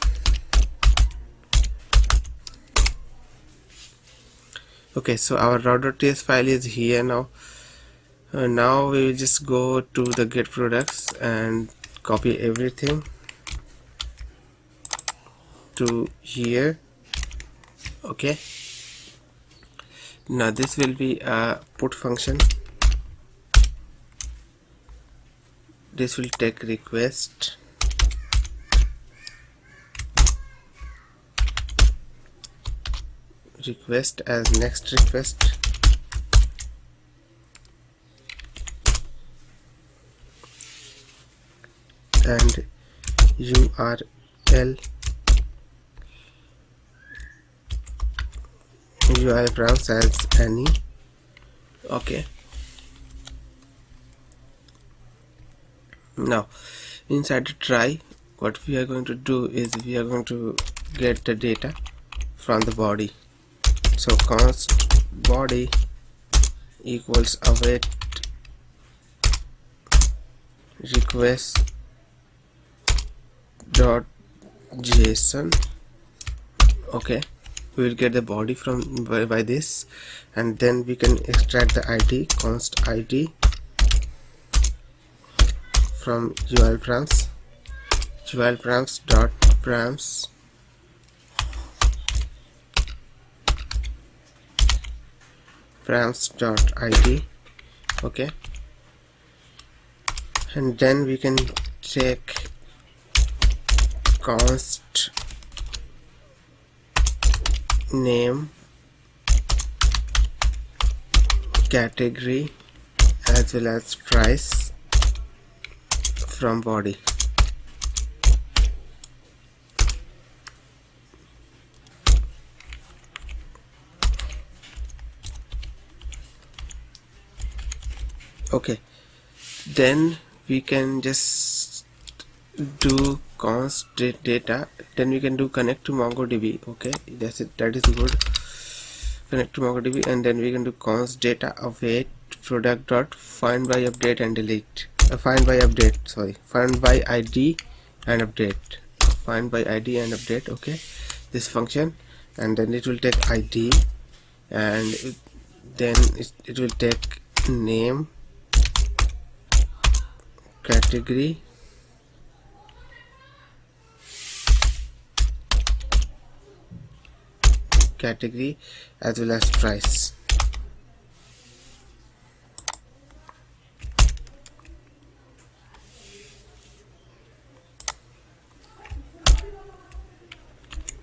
Okay, so our route.ts file is here now. Now we will just go to the get products and copy everything to here. Okay, now this will be a put function. This will take request, as next request, and URL UI browse as any. Okay, now inside the try, what we are going to do is we are going to get the data from the body. So const body equals await request dot JSON. Okay, we will get the body from by this, and then we can extract the ID, const ID from URL params dot params dot ID. Okay, and then we can check const name category as well as price from body. Okay, then we can just do const data, then we can do connect to MongoDB. Okay, that's it, that is good. Connect to MongoDB, and then we can do const data await product dot find by update and delete. Find by ID and update. Okay, this function, and then it will take ID, and then it will take name, category, as well as price.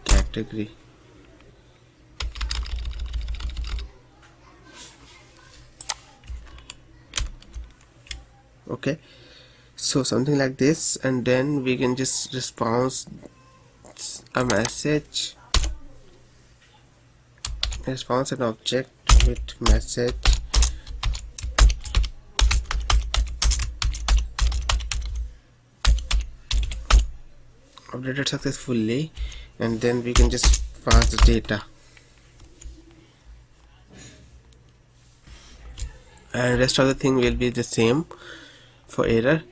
Category. Okay, so something like this, and then we can just response a message, response an object with message updated successfully, and then we can just pass the data, and rest of the thing will be the same for error.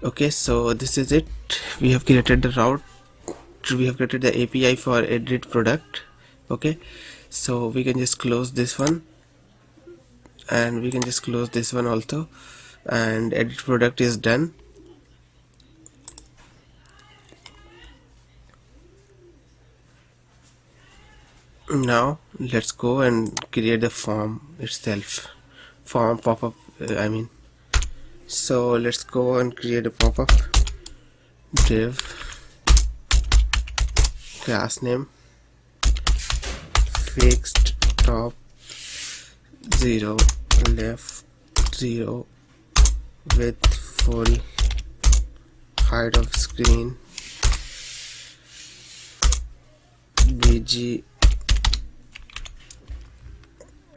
Okay, so this is it. We have created the route, we have created the API for edit product. Okay, so we can just close this one, and we can just close this one also, and edit product is done. Now let's go and create the form itself, form pop-up so let's go and create a pop-up. Div, class name, fixed top 0, left 0, width full, height of screen, bg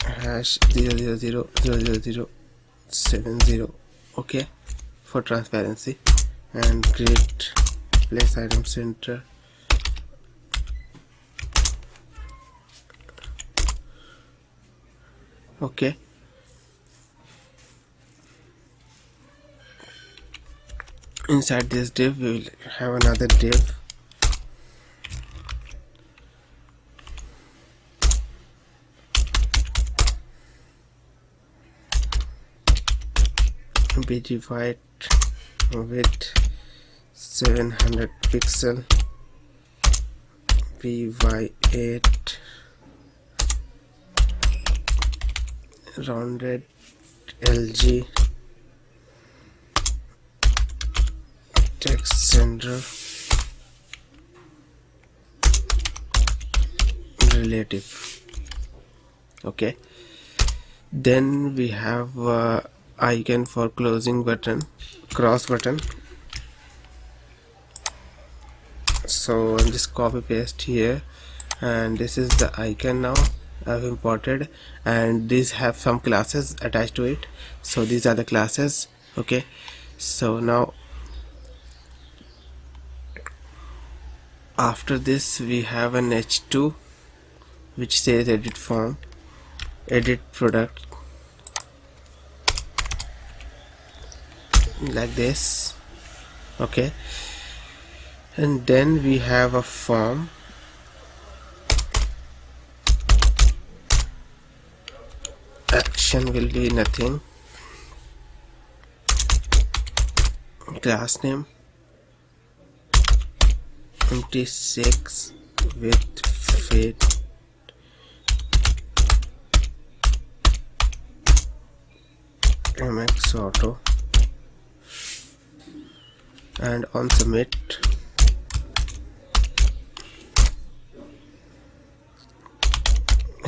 hash 0000070. Okay, for transparency, and create place item center. Okay, inside this div we will have another div, bg white with 700 pixel, by8, rounded LG, text center, relative. Okay, then we have icon for closing button, cross button. So I'll just copy paste here, and this is the icon now I've imported, and these have some classes attached to it, so these are the classes. Okay, so now after this we have an h2 which says edit form, edit product, like this. Okay, and then we have a form, action will be nothing, class name empty6 with fit mx auto, and on submit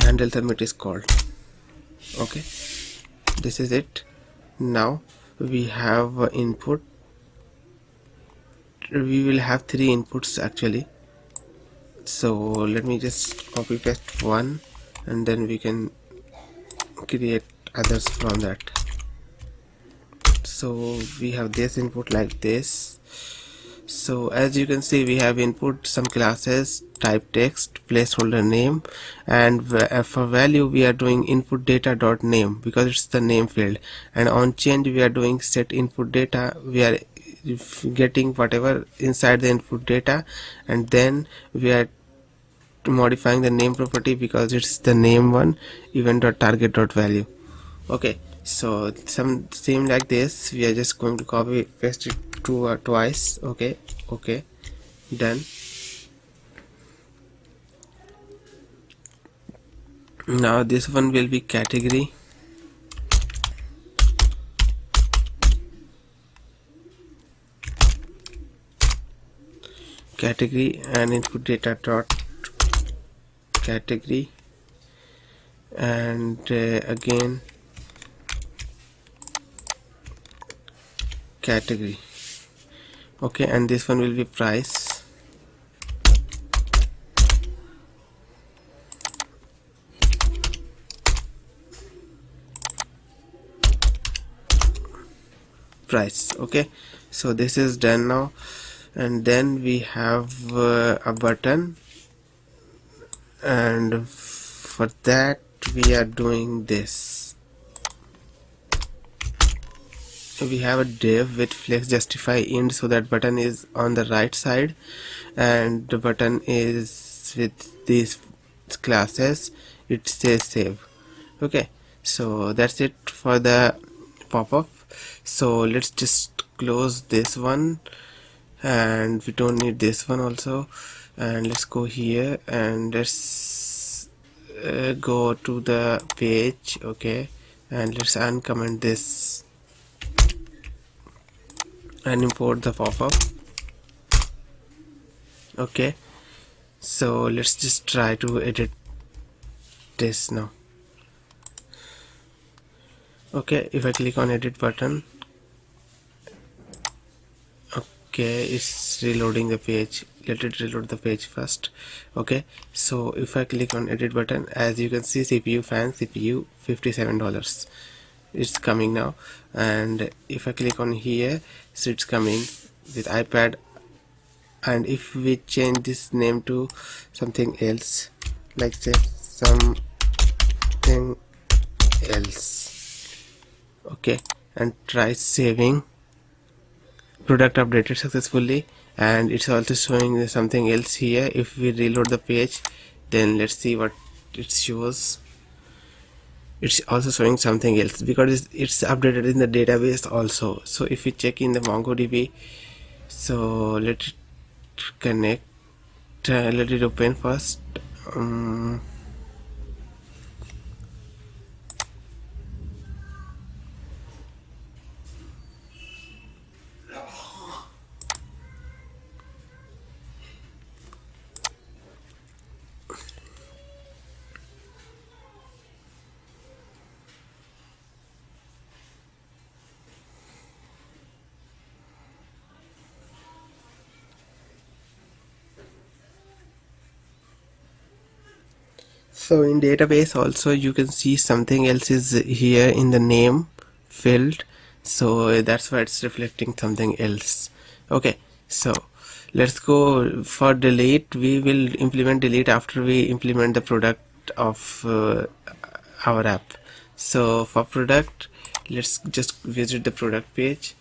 handle submit is called. Okay, this is it. Now we have input, we will have 3 inputs actually, so let me just copy paste one, and then we can create others from that. So we have this input like this. So as you can see, we have input some classes, type text, placeholder name, and for value we are doing input data dot name because it's the name field, and on change we are doing set input data, we are getting whatever inside the input data, and then we are modifying the name property because it's the name one, event.target.value. Okay, so some same like this, we are just going to copy paste it twice. Okay, done. Now this one will be category, and input data dot category, and again category. Okay, and this one will be price. Okay, so this is done now. And then we have a button, and for that we are doing this. We have a div with flex justify end, so that button is on the right side and the button is with these classes. It says save. Okay, so that's it for the pop-up. So let's just close this one, and we don't need this one also. And let's go here and let's go to the page. Okay, and let's uncomment this and import the pop-up. Okay, so let's just try to edit this now. Okay, if I click on edit button, okay, it's reloading the page. Let it reload the page first. Okay, so if I click on edit button, as you can see, CPU fan, CPU $57, it's coming now. And if I click on here, so it's coming with iPad. And if we change this name to something else, like say something else, okay, and try saving, product updated successfully, and it's also showing something else here. If we reload the page, then let's see what it shows. It's also showing something else because it's updated in the database also. So if we check in the MongoDB, so let it connect, let it open first. So in database also you can see something else is here in the name field, so that's why it's reflecting something else. Okay, so let's go for delete. We will implement delete after we implement the product of our app. So for product, let's just visit the product page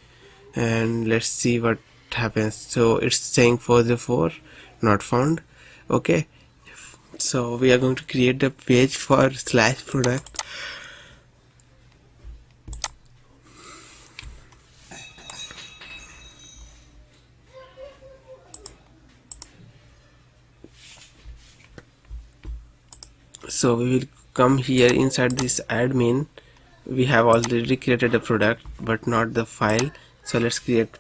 and let's see what happens. So it's saying 404 not found. Okay, so we are going to create the page for slash product. So we will come here inside this admin. We have already created a product but not the file, so let's create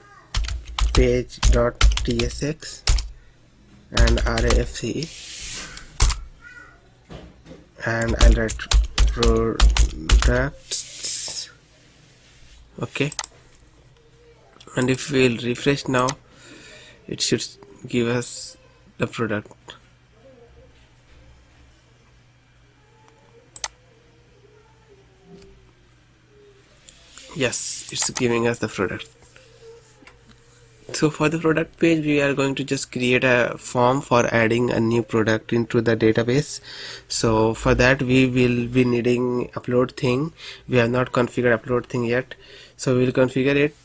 page.tsx and rafce, and I'll write products. Okay, and if we'll refresh now, it should give us the product. Yes, it's giving us the product. So for the product page, we are going to just create a form for adding a new product into the database. So for that we will be needing Uploadthing. We have not configured Uploadthing yet, so we will configure it.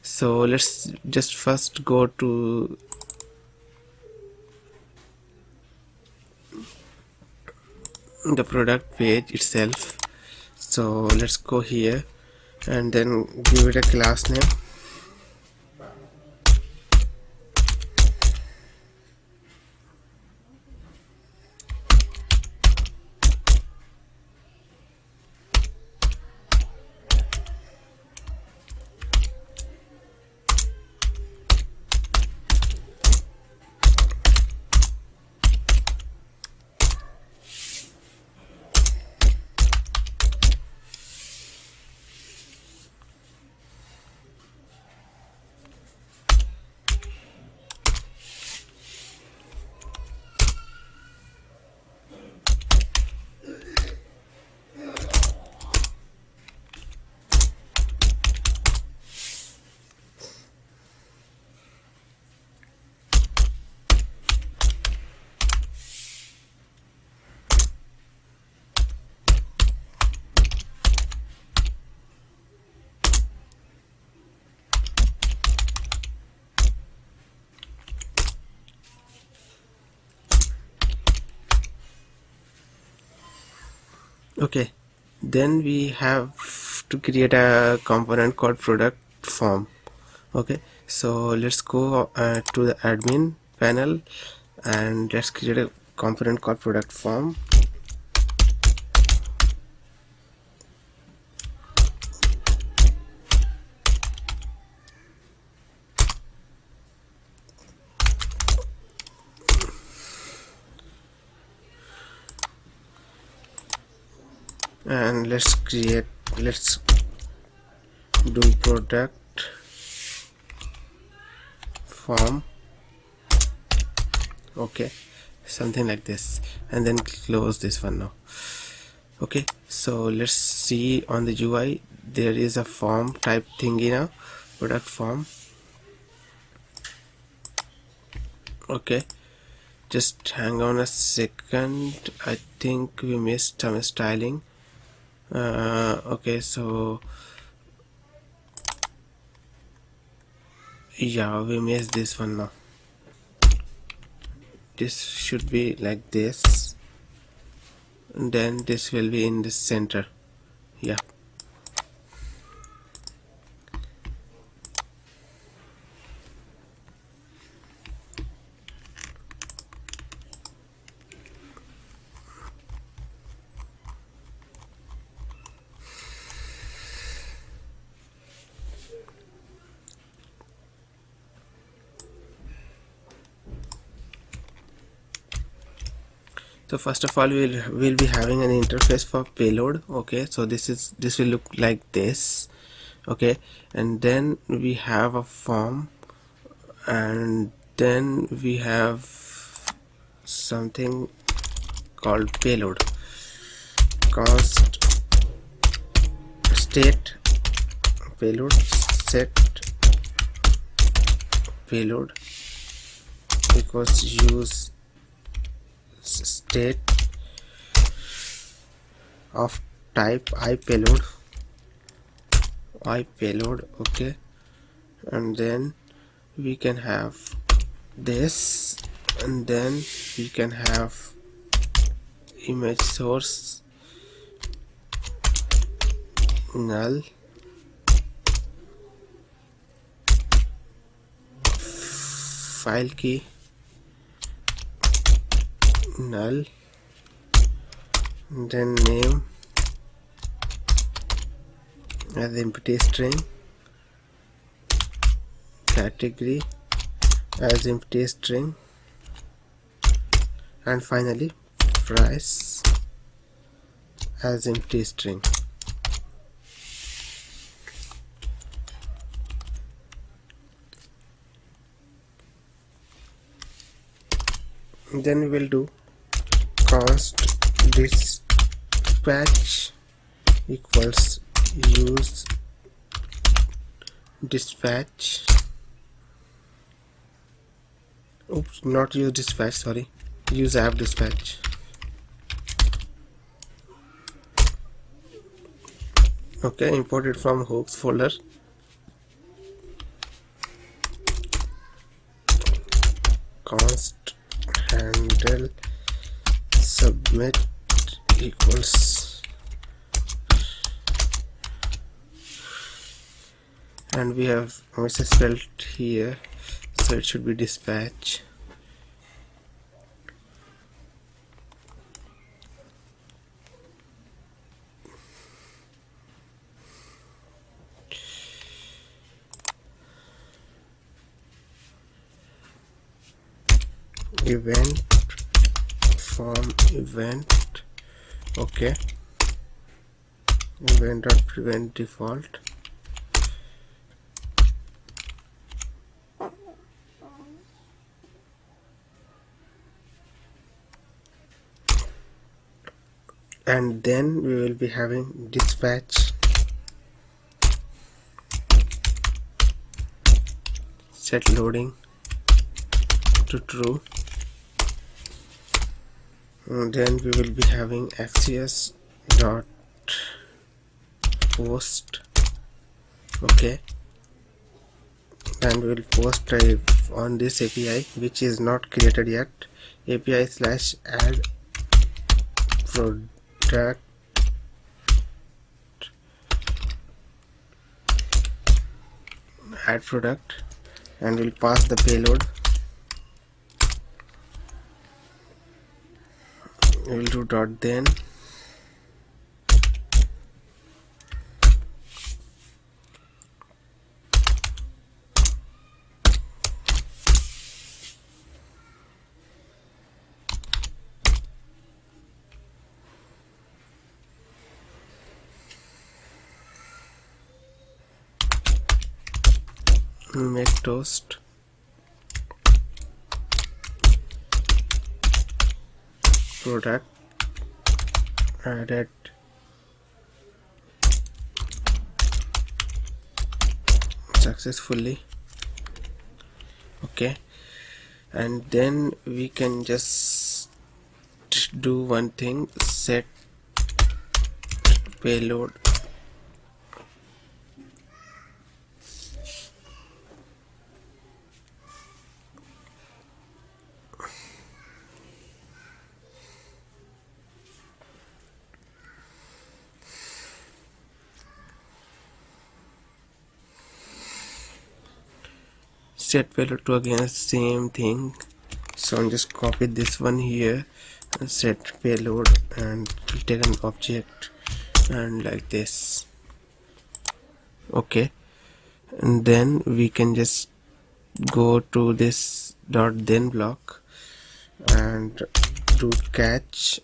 So let's just first go to the product page itself. So let's go here and then give it a class name. Okay, then we have to create a component called product form. Okay, so let's go to the admin panel and let's create a component called product form. And let's do product form. Okay, something like this, and then close this one now. Okay, so let's see on the UI there is a form type thingy now, product form. Okay, just hang on a second, I think we missed some styling. Okay, so yeah, we missed this one now. This should be like this, and then this will be in the center. Yeah, so first of all we'll be having an interface for payload. Okay, so this will look like this. Okay, and then we have a form, and then we have something called payload. Const state payload set payload equals use state of type iPayload. Okay, and then we can have this, and then we can have image source null, file key null, then name as empty string, category as empty string, and finally price as empty string. Then we will do const dispatch equals use dispatch. Oops, not use dispatch, sorry, use app dispatch. Okay, imported from hooks folder. Const handle submit equals, and we have misspelled here, so it should be dispatch. Event from event, okay, event.prevent default, and then we will be having dispatch set loading to true. And then we will be having access dot post, okay, and we will post on this API which is not created yet, API slash add product and we'll pass the payload. We will do dot then make toast product added successfully, okay, and then we can just do one thing, set payload set payload to again same thing. So I'm just copy this one here and set payload and we'll take an object and like this, okay, and then we can just go to this dot then block and do catch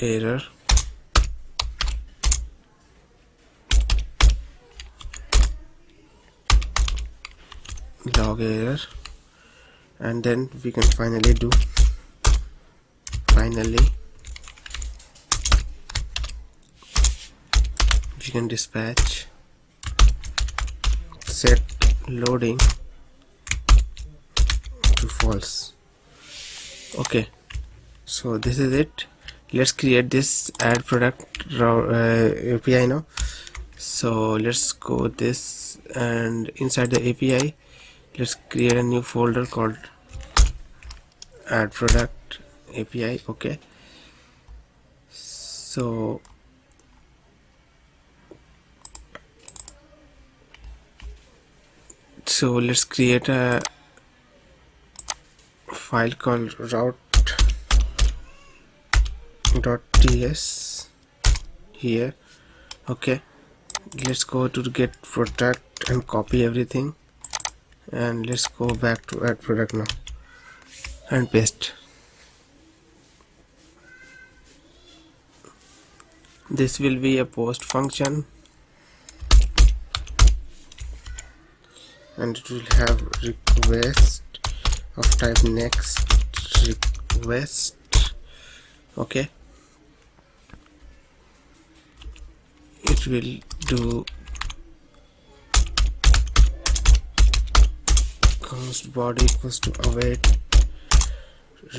error log error, and then we can finally do we can dispatch set loading to false, okay. So this is it. Let's create this add product API now. So let's go this, and inside the API let's create a new folder called add product API, okay. So let's create a file called route.ts here, okay. Let's go to get product and copy everything, and let's go back to add product now and paste. This will be a post function and it will have request of type next request, okay. It will do const body equals to await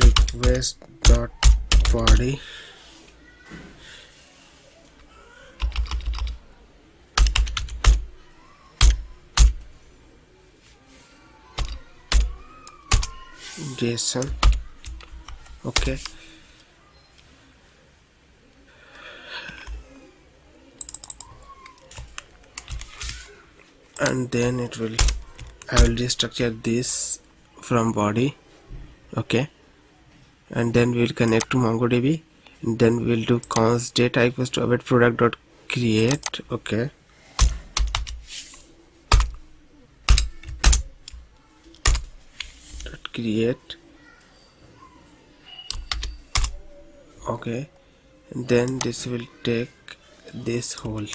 request dot body, JSON, Okay, and then I will destructure this from body. Okay, and then we'll connect to MongoDB, and then we'll do const data equals to await product dot create. Okay, dot create. Okay, and then this will take this whole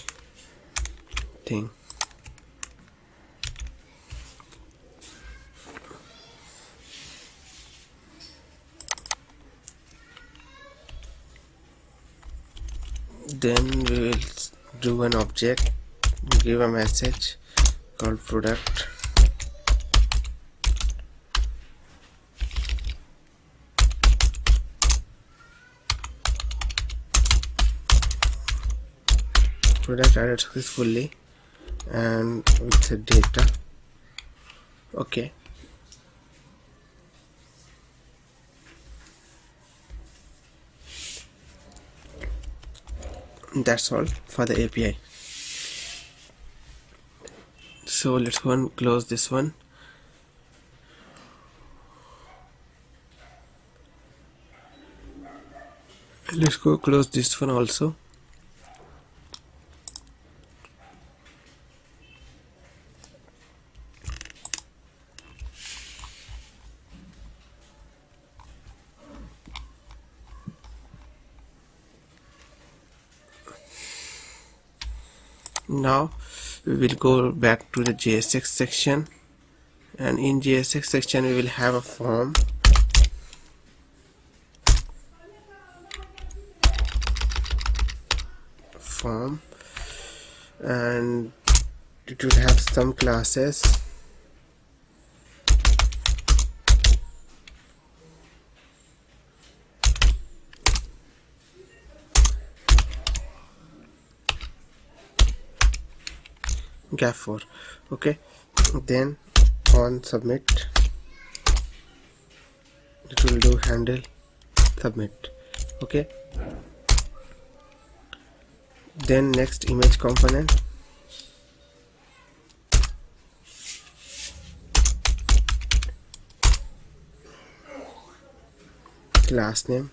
thing. Then we will do an object, give a message called product. Product added successfully and with the data. Okay, that's all for the API. So let's go and close this one. Let's go close this one also. Now we will go back to the JSX section, and in JSX section we will have a form. And it will have some classes. Gap4. Okay, then on submit it will do handle submit. Okay, then next image component, class name,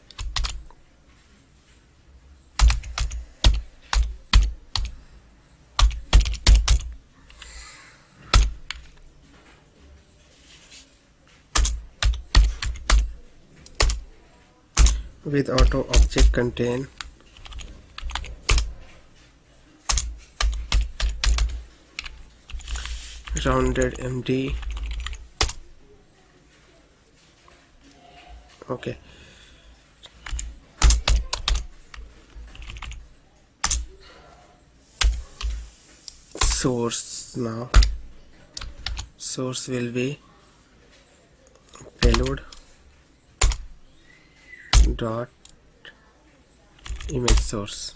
with auto object contain rounded MD. Okay, source. Now source will be payload dot image source.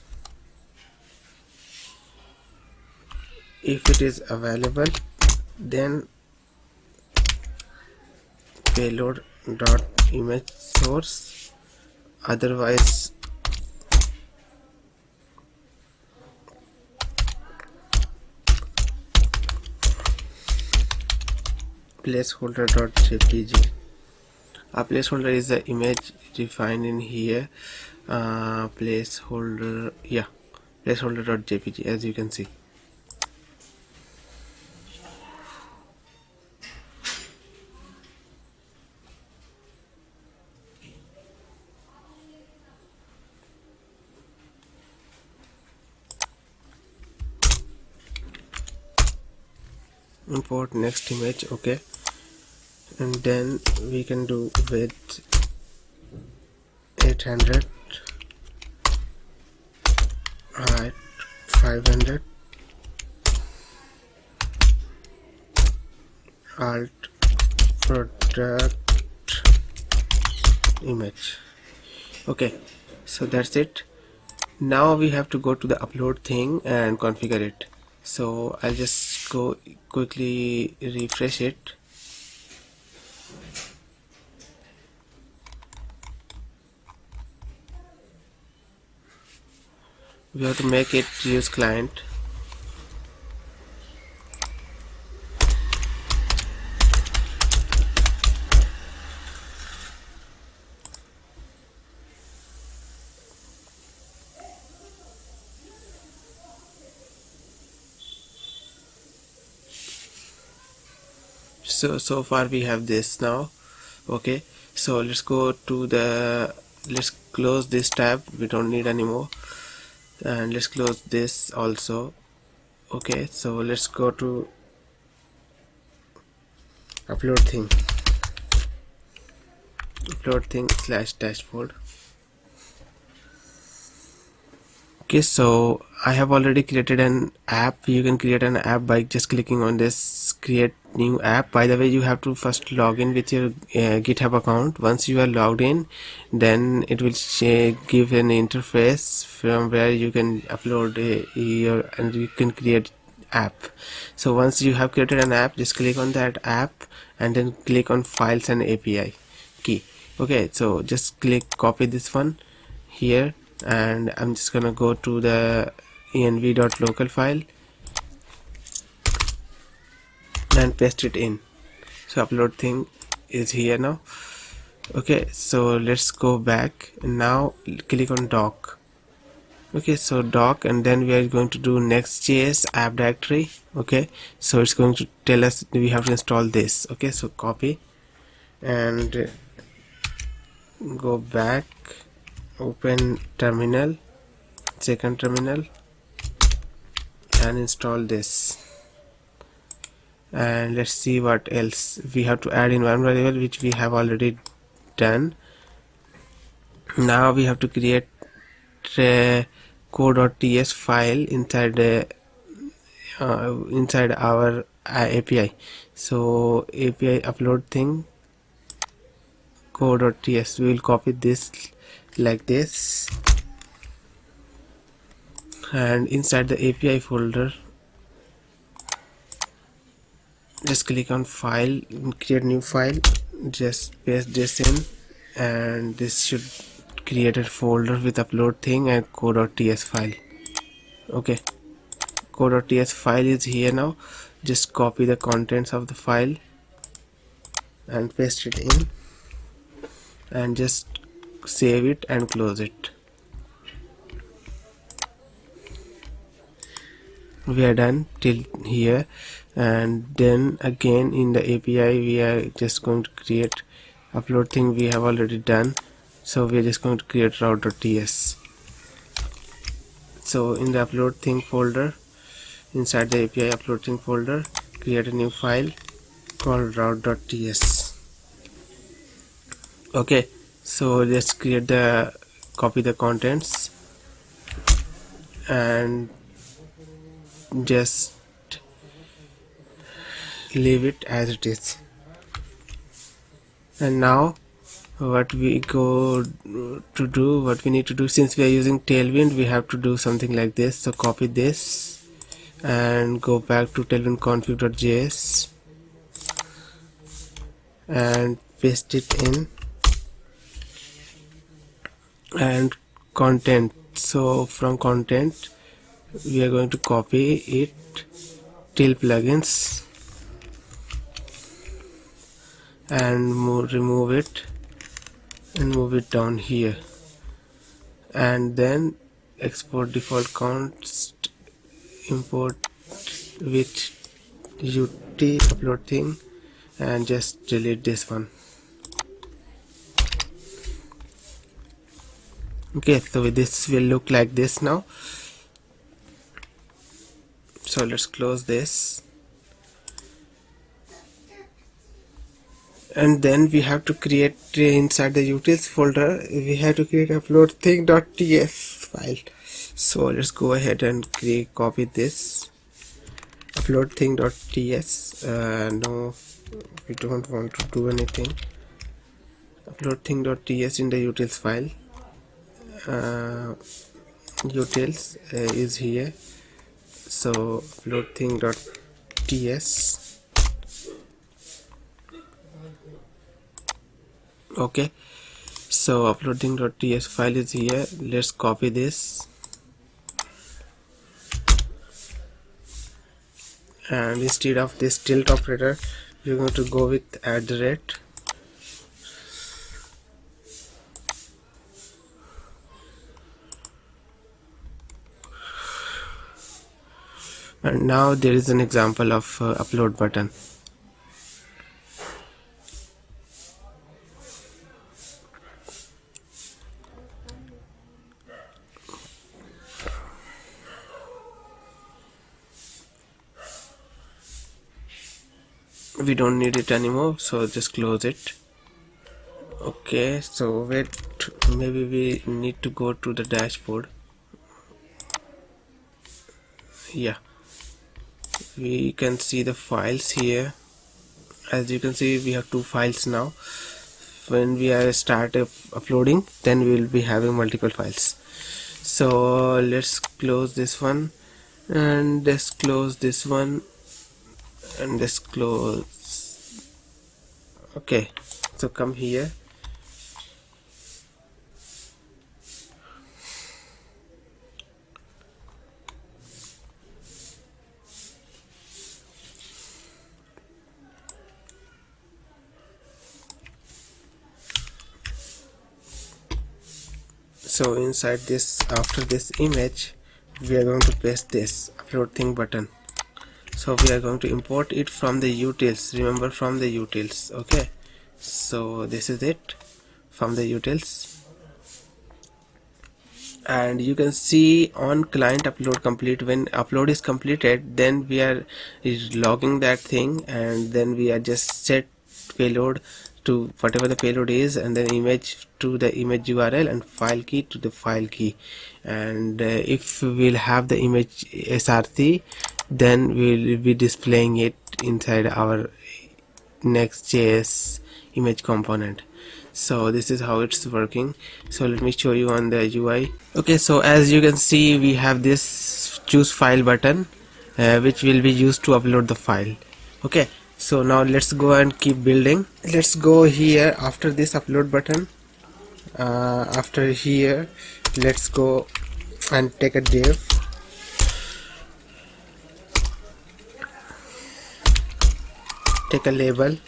If it is available, then payload dot image source, otherwise placeholder dot jpg. A placeholder is the image defined in here. Placeholder dot jpg, as you can see. Import next image. Okay, and then we can do width 800, height 500, alt product image. Okay, so that's it. Now we have to go to the upload thing and configure it. So I'll just go quickly refresh it. we have to make it use client. So far we have this now. Okay, so let's go to the, let's close this tab, we don't need anymore, and let's close this also. Okay, so let's go to Uploadthing / dashboard. Okay, so I have already created an app. You can create an app by just clicking on this create new app. By the way, you have to first log in with your GitHub account. Once you are logged in, then it will give an interface from where you can upload and you can create app. So once you have created an app, just click on that app and then click on files and API key. Okay, so just copy this one here, and I'm just gonna go to the env.local file and paste it in. So Uploadthing is here now. Okay, so let's go back and now click on doc. Okay, so doc, and then we are going to do Next.js app directory. Okay, so it's going to tell us we have to install this. Okay, so copy and go back, open terminal, second terminal, and install this. And let's see what else we have to add in one variable, which we have already done. Now we have to create a code.ts file inside our API. So API Uploadthing code.ts, we will copy this like this, and inside the API folder just click on file, create new file, just paste this in, and this should create a folder with Uploadthing and code.ts file. Okay, code.ts file is here now. Just copy the contents of the file and paste it in, and just save it and close it. We are done till here, and then again in the API we are just going to create Uploadthing. We have already done, so we are just going to create route.ts. So in the Uploadthing folder, inside the API Uploadthing folder, create a new file called route.ts. Okay, so let's copy the contents and just leave it as it is. And now what we need to do, since we are using Tailwind, we have to do something like this. So copy this and go back to tailwindconfig.js and paste it in, and content. So from content we are going to copy it till plugins and remove it and move it down here, and then export default const, import with ut Uploadthing, and just delete this one. Okay, so this will look like this now. So let's close this, and then we have to create inside the utils folder, we have to create uploadthing.ts file. So let's go ahead and copy this uploadthing.ts. No, we don't want to do anything. Uploadthing.ts in the utils file. Utils is here. So uploadthing.ts. Okay, so uploadthing.ts file is here. Let's copy this and instead of this tilde operator we're going to go with @. And now there is an example of upload button. We don't need it anymore, so just close it. Okay, so wait, maybe we need to go to the dashboard. Yeah, we can see the files here. As you can see, we have two files now. When we are start uploading, then we will be having multiple files. So let's close this one, and let's close this one, and let's close. Okay, so come here. So inside this, after this image, we are going to paste this Uploadthing button. So we are going to import it from the utils. Remember, from the utils. Okay, so this is it from the utils, and you can see on client upload complete. When upload is completed, then we are logging that thing, and then we are just set payload to whatever the payload is, and then image to the image URL, and file key to the file key. And if we'll have the image src, then we'll be displaying it inside our Next.js image component. So this is how it's working. So let me show you on the UI. Okay, so as you can see, we have this choose file button, which will be used to upload the file. Okay, so now let's go and keep building. Let's go here after this upload button. After here, let's go and take a div. Take a label.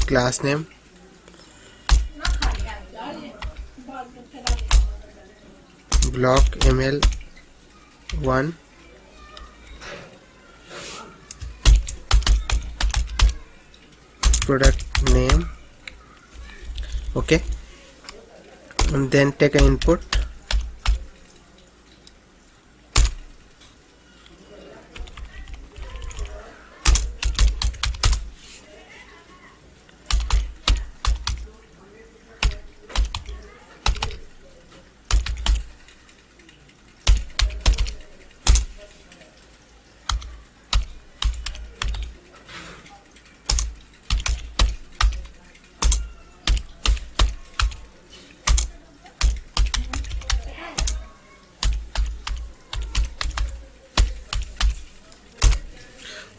Class name. Block ML1. Product name. Okay, and then take an input.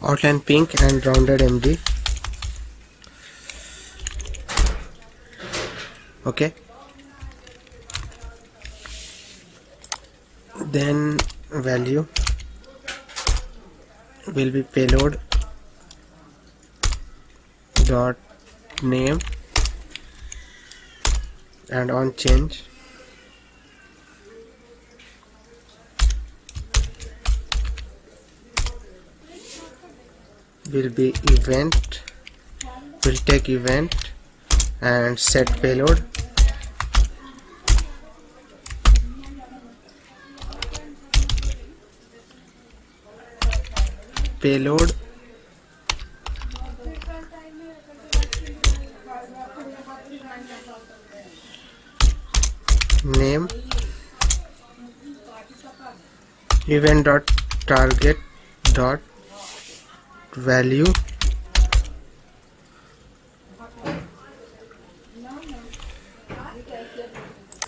Outline pink and rounded MD. Okay, then value will be payload dot name, and on change will be event. Will take event and set payload. Payload name event dot target dot value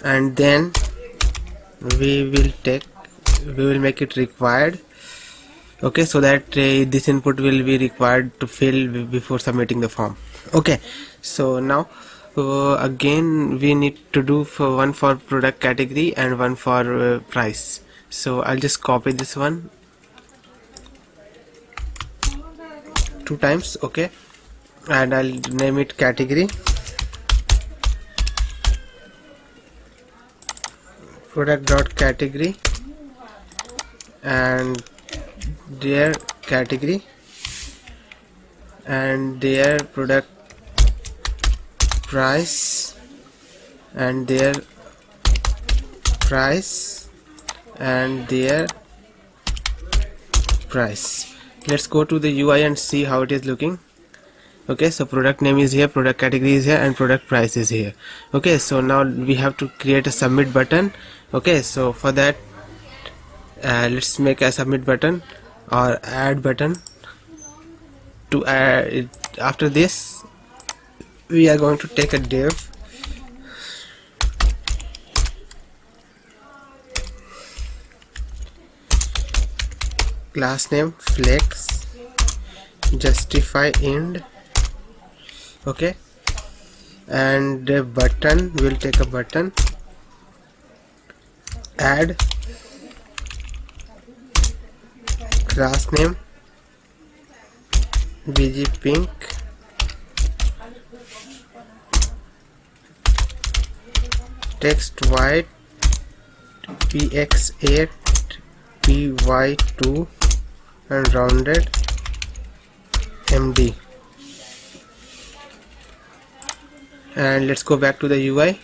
and then we will make it required. Okay, so that this input will be required to fill before submitting the form. Okay, so now again we need to do for one for product category and one for price. So I'll just copy this one 2 times, okay, and I'll name it category, product.category, and their category, and their product price, and their price, and their price. Let's go to the UI and see how it is looking. Okay, so product name is here, product category is here, and product price is here. Okay, so now we have to create a submit button. Okay, so for that let's make a submit button or add button. To add it, after this we are going to take a div, class name flex, justify end, okay, and the button, will take a button, add class name bg pink, text white, px8 py2 and rounded md. And let's go back to the UI,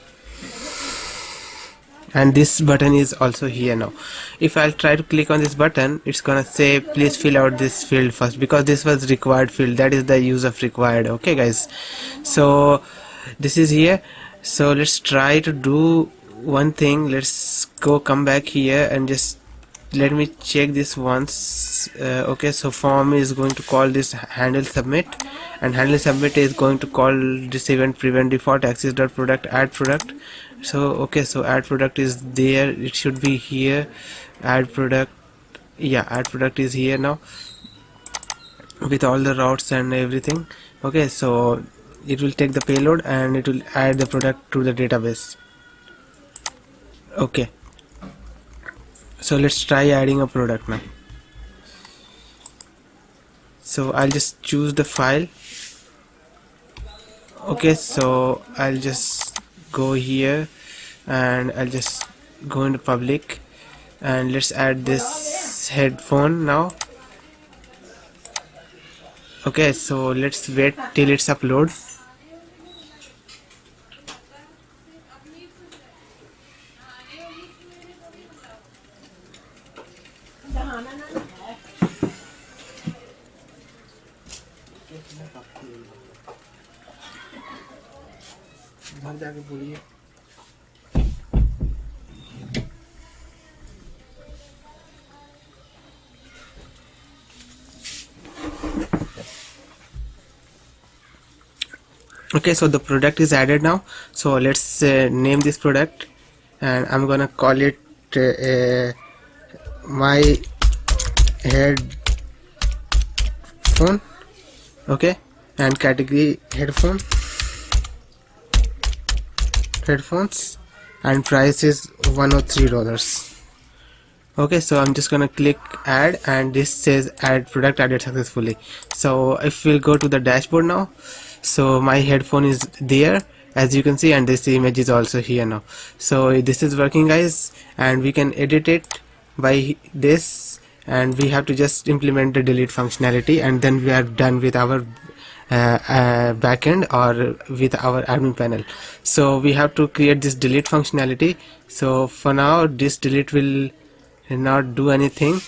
and this button is also here now. If I'll try to click on this button, it's gonna say please fill out this field first, because this was required field, that is the use of required. Okay guys, so this is here. So let's try to do one thing. Let's come back here and just let me check this once. Okay, so form is going to call this handle submit, and handle submit is going to call this event prevent default access dot product add product. So okay, so add product is there, it should be here, add product, yeah, add product is here now with all the routes and everything. Okay, so it will take the payload and it will add the product to the database. Okay, so let's try adding a product now. So I'll just choose the file. Okay, so I'll just go here and I'll just go into public, and let's add this headphone now. Okay, so let's wait till it's upload. Okay, so the product is added now. So let's name this product, and I'm gonna call it my headphone. Okay, and category headphones, and price is $103. Okay, so I'm just gonna click add, and this says add product added successfully. So if we'll go to the dashboard now, so my headphone is there as you can see, and this image is also here now. So this is working guys, and we can edit it by this, and we have to just implement the delete functionality, and then we are done with our backend or with our admin panel. So we have to create this delete functionality. So for now this delete will not do anything.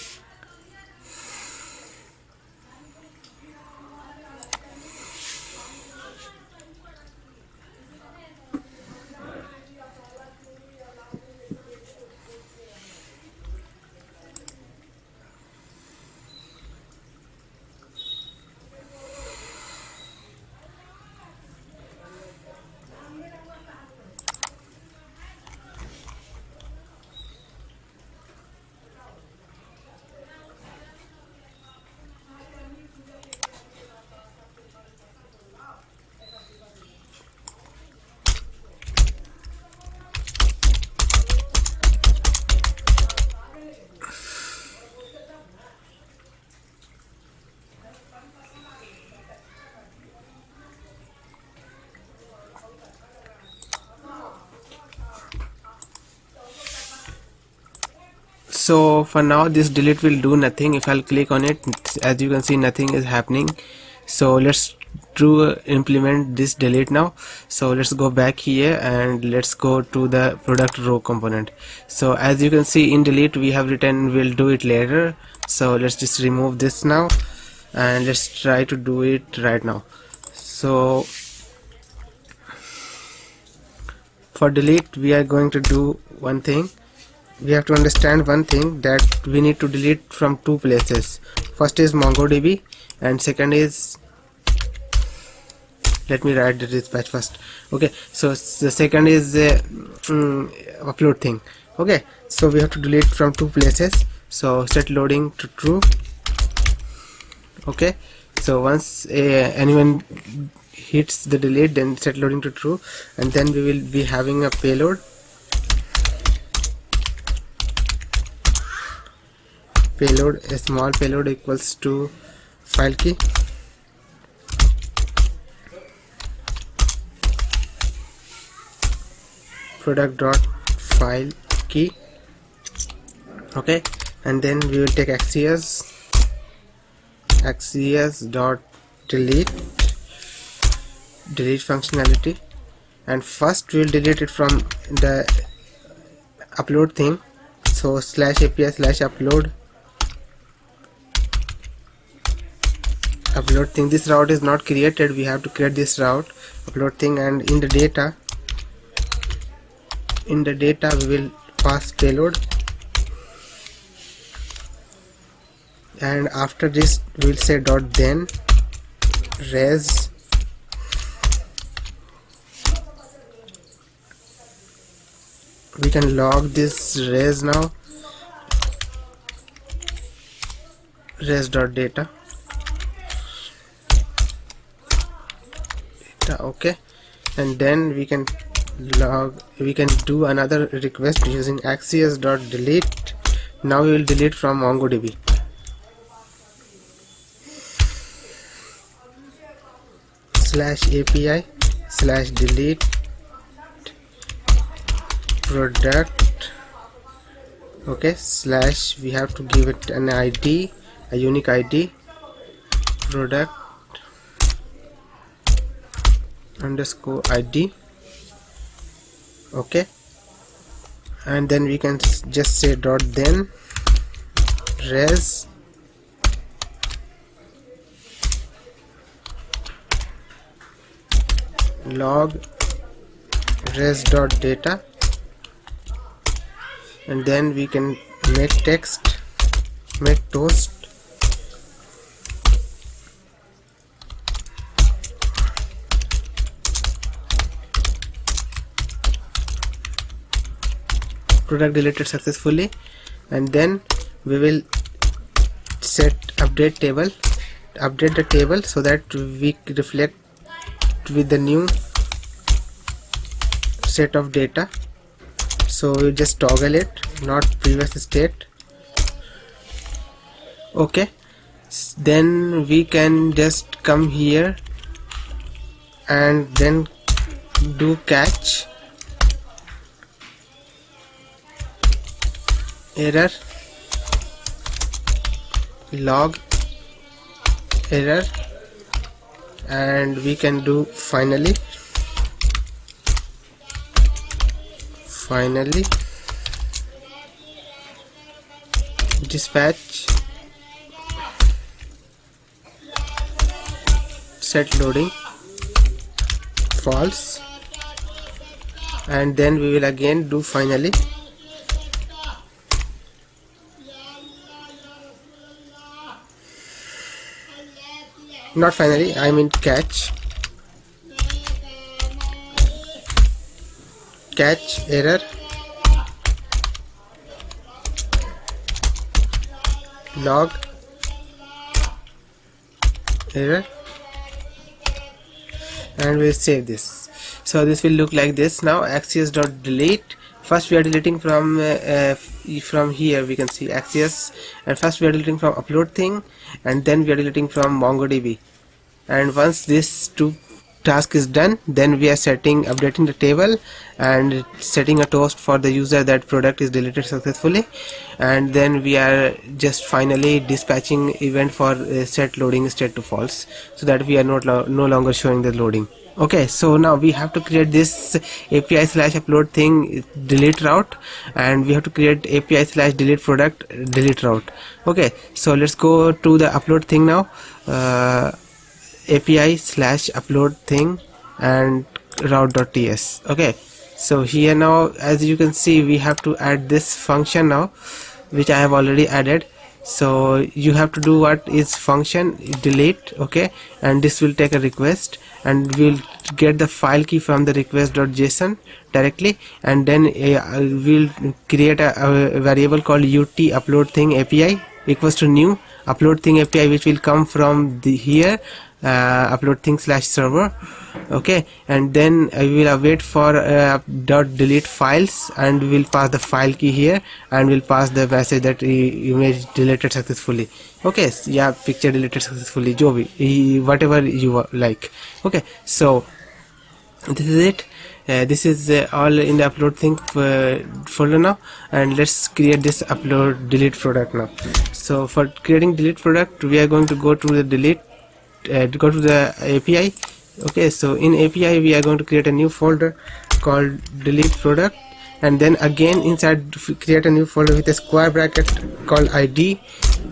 So for now this delete will do nothing. If I'll click on it, as you can see, nothing is happening. So let's implement this delete now. So let's go back here and let's go to the product row component. So as you can see in delete we have written we'll do it later. So let's just remove this now and let's try to do it right now. So for delete we are going to do one thing. We have to understand one thing, that we need to delete from two places. First is MongoDB and second is, let me write the dispatch first. Okay, so the second is Uploadthing. Okay, so we have to delete from two places. So set loading to true. Okay, so once anyone hits the delete, then set loading to true, and then we will be having a payload. A small payload equals to file key. Product dot file key. Okay, and then we will take axios dot delete functionality, and first we will delete it from the upload thing. So /API upload thing. This route is not created, we have to create this route, upload thing, and in the data we will pass payload, and after this we will say dot then res we can log this res now, res dot data. Okay, and then we can do another request using axios dot delete. Now we will delete from MongoDB. /API /delete product. Okay, slash, we have to give it an ID, a unique ID, product underscore ID. Okay, and then we can just say dot then res log res dot data, and then we can make text, make toast, product deleted successfully, and then we will set update the table so that we reflect with the new set of data. So we just toggle it, not previous state. Okay, then we can just come here and then do catch error, log error, and we can do finally dispatch set loading false, and then we will again do finally. Not finally, I mean catch error, log error, and we'll save this. So this will look like this. Now axios dot delete. First we are deleting from here we can see axios, and first we are deleting from upload thing, and then we are deleting from MongoDB. And once these two task is done, then we are updating the table and setting a toast for the user that product is deleted successfully, and then we are just finally dispatching event for set loading state to false, so that we are no longer showing the loading. Okay, so now we have to create this API/upload thing delete route, and we have to create API/delete product delete route. Okay, so let's go to the upload thing now. API/upload thing and route.ts. Okay, so here now, as you can see, we have to add this function now, which I have already added. So you have to do what is function delete. Okay, and this will take a request, and we'll get the file key from the request.json directly, and then we'll create a variable called ut upload thing API equals to new upload thing API, which will come from the here upload thing /server. Okay, and then I will await for dot delete files, and we'll pass the file key here, and we'll pass the message that image deleted successfully. Okay, yeah, picture deleted successfully, jo bhi, whatever you like. Okay, so this is it. This is all in the upload thing folder now, and let's create this upload delete product now. So for creating delete product, we are going to go to the delete, go to the API. Okay, so in API we are going to create a new folder called delete product, and then again inside create a new folder with a square bracket called ID,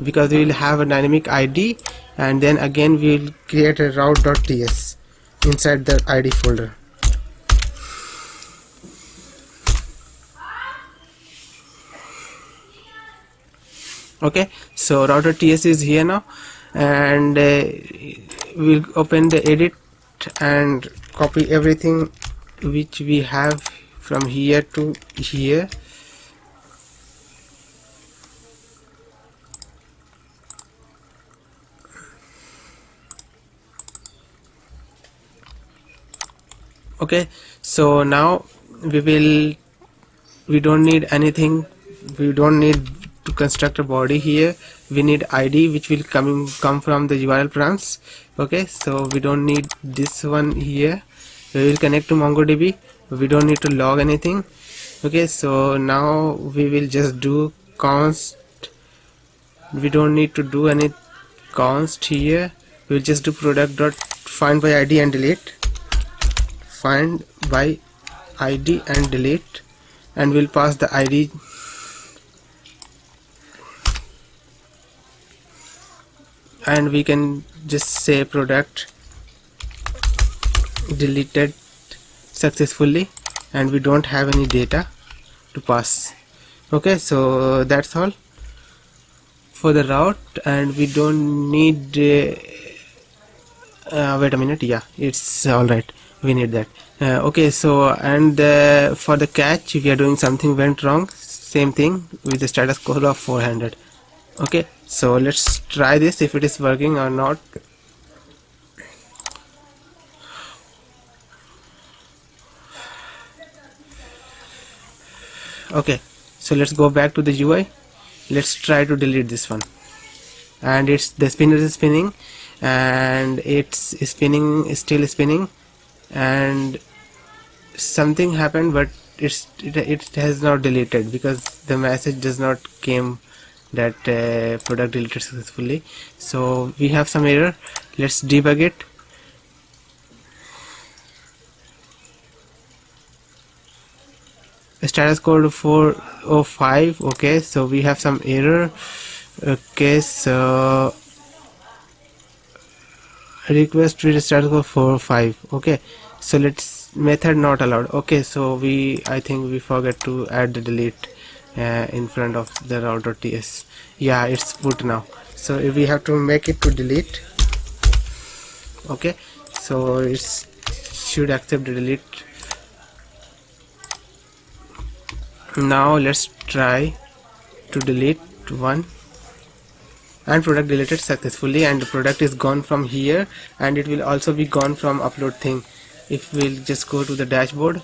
because we will have a dynamic ID, and then again we will create a route.ts inside the ID folder. Okay, so route.ts is here now, and we'll open the edit and copy everything which we have from here to here. Okay, so now we don't need anything, we don't need to construct a body here. We need ID, which will come from the URL params. Okay, so we don't need this one here. We will connect to MongoDB, we don't need to log anything. Okay, so now we will just do const, we don't need to do any const here. We'll just do product dot find by ID and delete, find by ID and delete, and we'll pass the ID, and we can just say product deleted successfully, and we don't have any data to pass. Okay, so that's all for the route, and we don't need wait a minute, yeah, it's all right, we need that. Okay, so and for the catch, we are doing something went wrong, same thing with the status code of 400. Okay, so let's try this if it is working or not. Okay, so let's go back to the UI. Let's try to delete this one, and it's the spinner is spinning, and it's spinning, still spinning, and something happened, but it has not deleted because the message does not came that product deleted successfully. So we have some error. Let's debug it. Status code 405. Okay, so we have some error. Okay, so request read status code 405. Okay, so let's method not allowed. Okay, so I think we forget to add the delete in front of the route.ts. Yeah, it's put now, so we have to make it to delete. Okay, so it should accept the delete. Now let's try to delete one, and product deleted successfully, and the product is gone from here, and it will also be gone from upload thing. If we'll just go to the dashboard,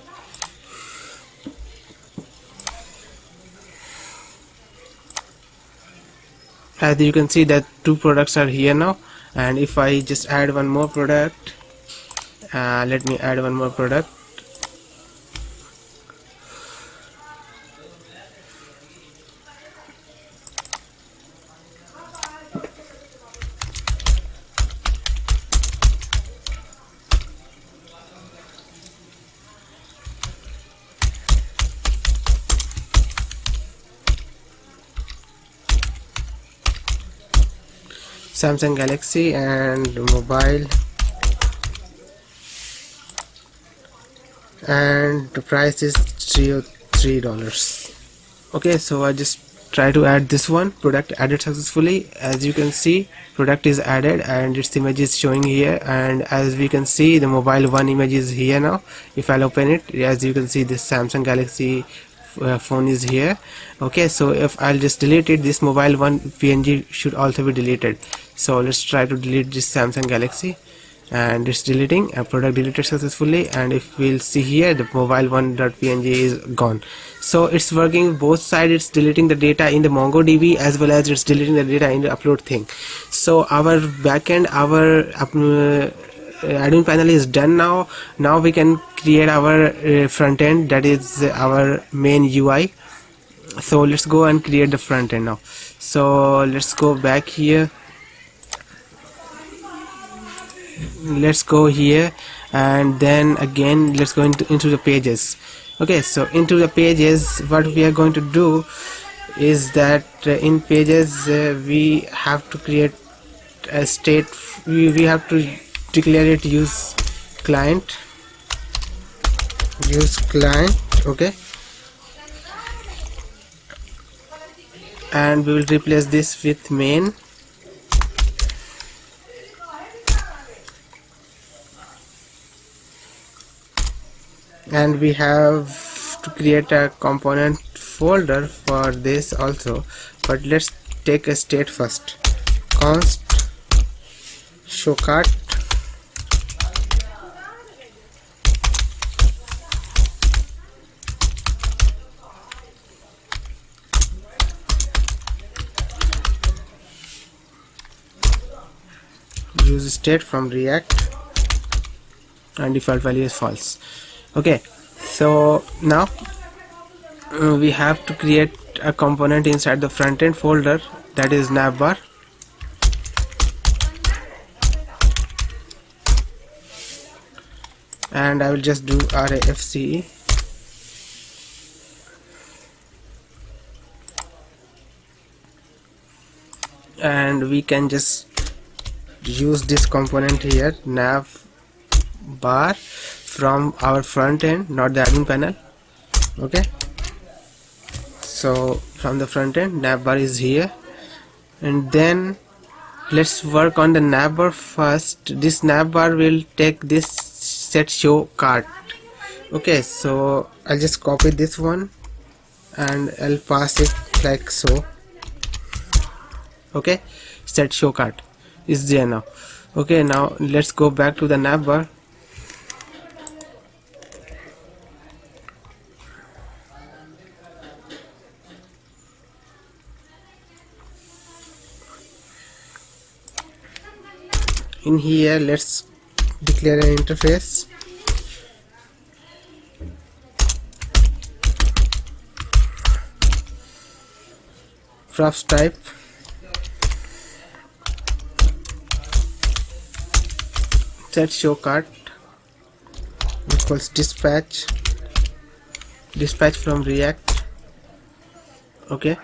as you can see that two products are here now, and if I just add one more product Let me add one more product. Samsung Galaxy and mobile, and the price is $3. Okay, so I just try to add this one. Product added successfully. As you can see, product is added and its image is showing here, and as we can see, the mobile one image is here now. If I'll open it, as you can see, this Samsung Galaxy phone is here. Okay, so if I'll just delete it, this mobile one PNG should also be deleted. So let's try to delete this Samsung Galaxy, and it's deleting. A product deleted successfully, and if we'll see here, the mobile one.png is gone. So it's working both sides. It's deleting the data in the MongoDB as well as it's deleting the data in the Uploadthing. So our backend, our admin panel is done now. Now we can create our front end, that is our main UI. So let's go and create the front end now. So let's go back here. Let's go here, and then again let's go into the pages. Okay, so into the pages, what we are going to do is that in pages we have to create a state. We have to declare it use client. Okay, and we will replace this with main. And we have to create a component folder for this also, but let's take a state first. Const show cart, use state from React, and default value is false. Okay, so now we have to create a component inside the frontend folder, that is navbar. And I will just do rafce, and we can just use this component here, nav bar, from our front end, not the admin panel. Okay, so from the front end, navbar is here, and then let's work on the navbar first. This navbar will take this set show cart. Okay, so I'll just copy this one and I'll pass it like so. Okay, set show cart is there now. Okay, now let's go back to the navbar. In here, let's declare an interface. Props type, set show cart equals dispatch from React. Okay,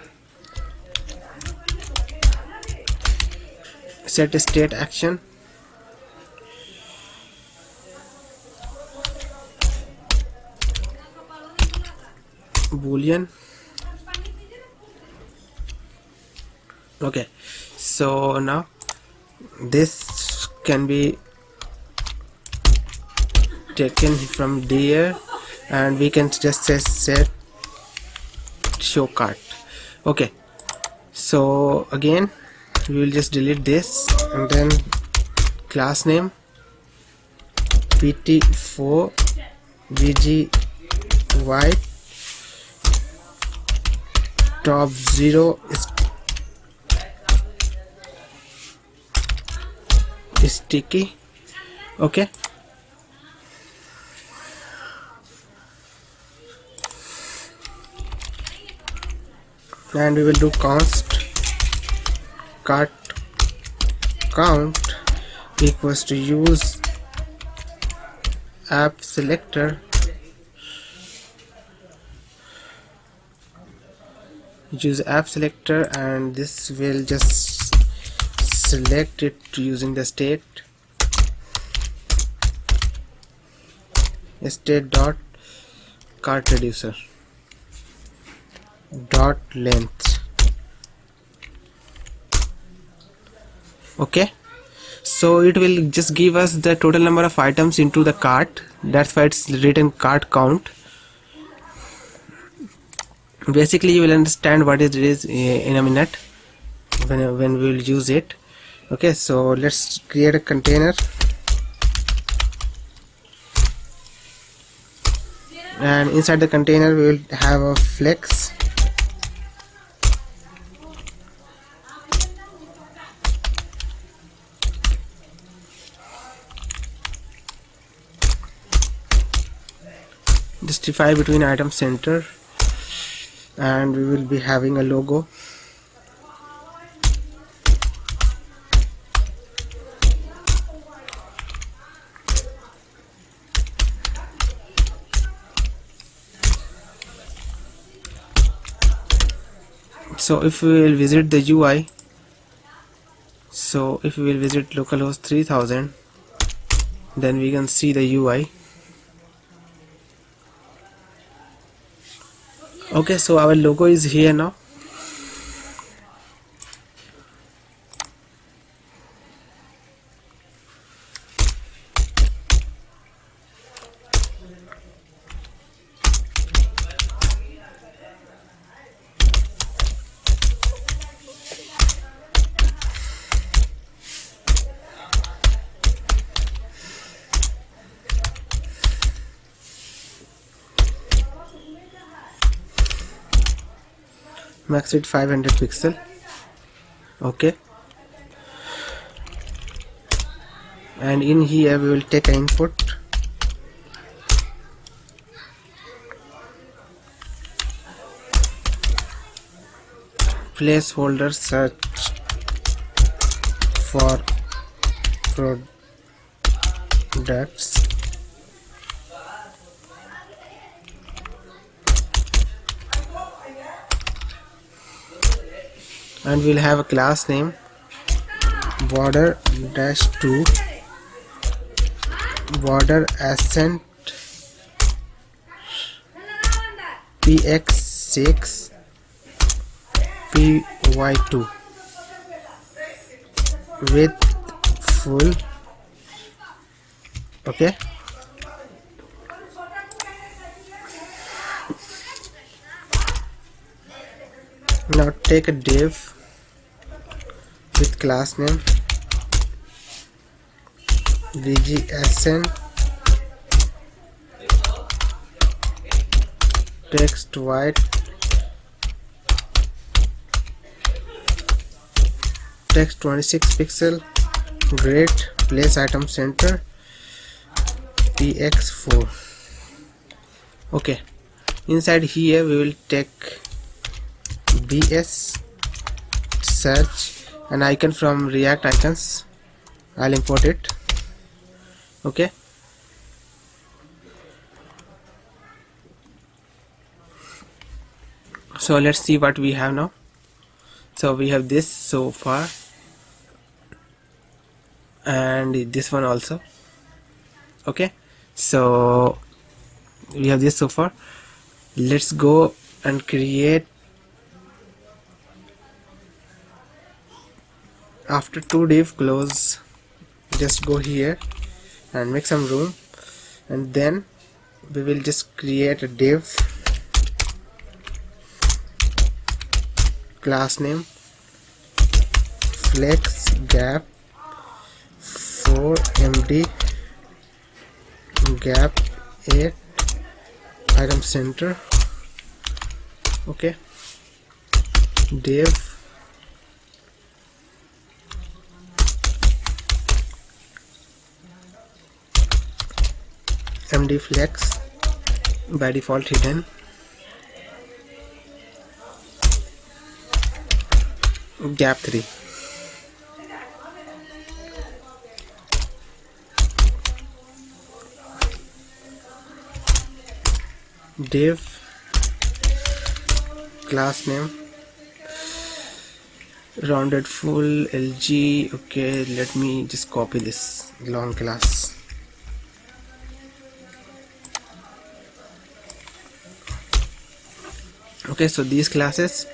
set state action, boolean. Okay, so now this can be taken from there, and we can just say set show cart. Okay, so again we will just delete this, and then class name pt4 bgy top 0 is sticky. Okay, and we will do const cart count equals to use app selector and this will just select it using the state dot cart reducer dot length. Okay, so it will just give us the total number of items into the cart. That's why it's written cart count. Basically you will understand what it is in a minute when we will use it. Okay, so let's create a container, and inside the container we will have a flex, justify between item center, and we will be having a logo. So if we will visit the UI, so if we will visit localhost 3000, then we can see the UI. Okay, so our logo is here now. Max it 500 pixel. Okay, and in here we will take an input, placeholder search for products, and we'll have a class name border -2 border ascent px6 py2 with full. Okay, now take a div with class name vgsn text white text 26 pixel, great, place item center px4. Okay, inside here we will take bs search an icon from React icons. I'll import it. Okay, so let's see what we have now. So we have this so far, and this one also. Okay, so we have this so far. Let's go and create. After to div close, just go here and make some room, and then we will just create a div class name flex gap 4md gap 8 item center. Okay, div md flex, by default hidden, gap 3. Div class name rounded full LG. Okay, let me just copy this long class. Okay, so these classes,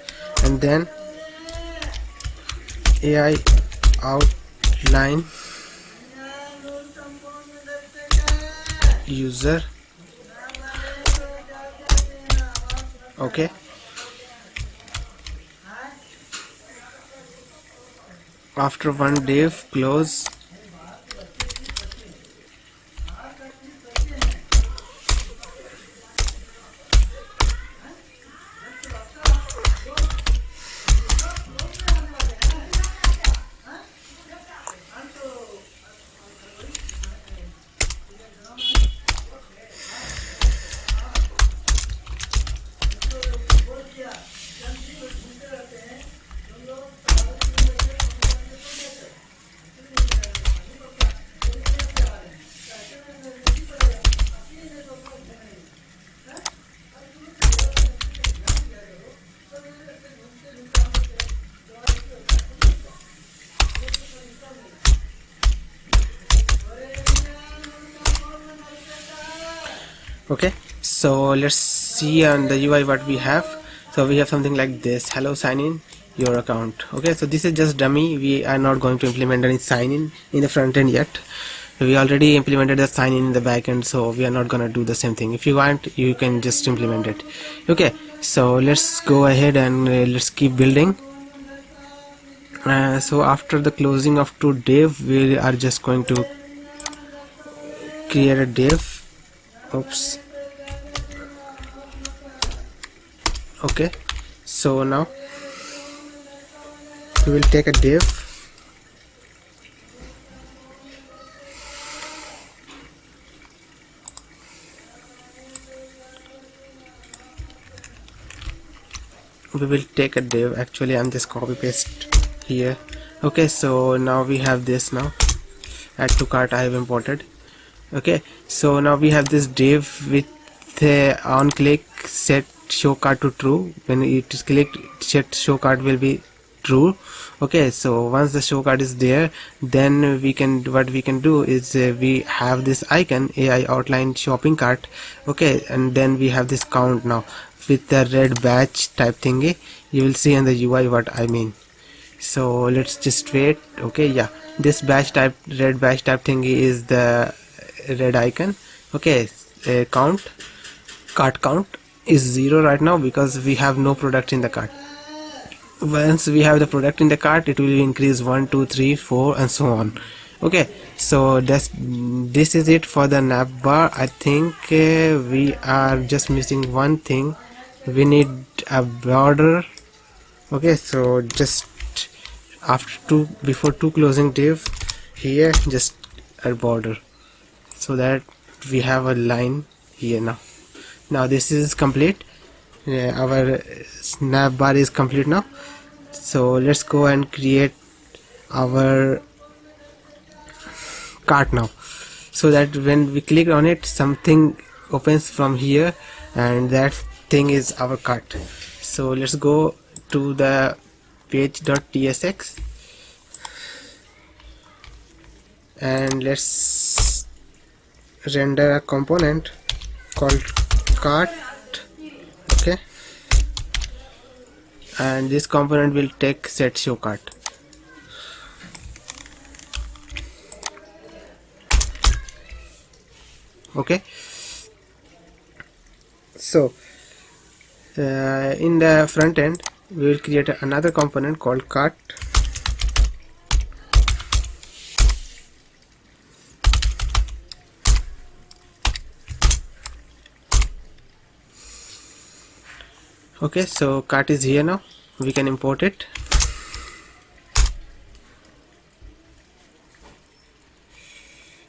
and then AI outline user. Okay, after one div close okay, so let's see on the UI what we have. So we have something like this: hello, sign in your account. Okay, so this is just dummy. We are not going to implement any sign in the front end yet. We already implemented the sign in the backend, so we are not gonna do the same thing. If you want, you can just implement it. Okay, so let's go ahead and let's keep building. So after the closing of two div, we are just going to create a div. Oops. Okay, so now we will take a div, actually I'm just copy paste here. Okay, so now we have this. Now add to cart I have imported. Okay, so now we have this div with on click set show cart to true. When it is clicked, set show cart will be true. Okay, so once the show cart is there, then what we can do is we have this icon AI outline shopping cart. Okay, and then we have this count now with the red badge type thingy. You will see in the UI what I mean. So let's just wait. Okay, yeah, this badge type, red badge type thingy is the red icon. Okay, cart count is 0 right now because we have no product in the cart. Once we have the product in the cart, it will increase 1 2 3 4 and so on. Okay, so this is it for the navbar. I think we are just missing one thing. We need a border. Okay, so just before two closing div here, just a border, so that we have a line here. Now this is complete. Our snap bar is complete now. So let's go and create our cart now, so that when we click on it, something opens from here, and that thing is our cart. So let's go to the page.tsx and let's render a component called cart. Okay, and this component will take set show cart. Okay, so in the front end we will create another component called cart. Okay, so cart is here now. We can import it.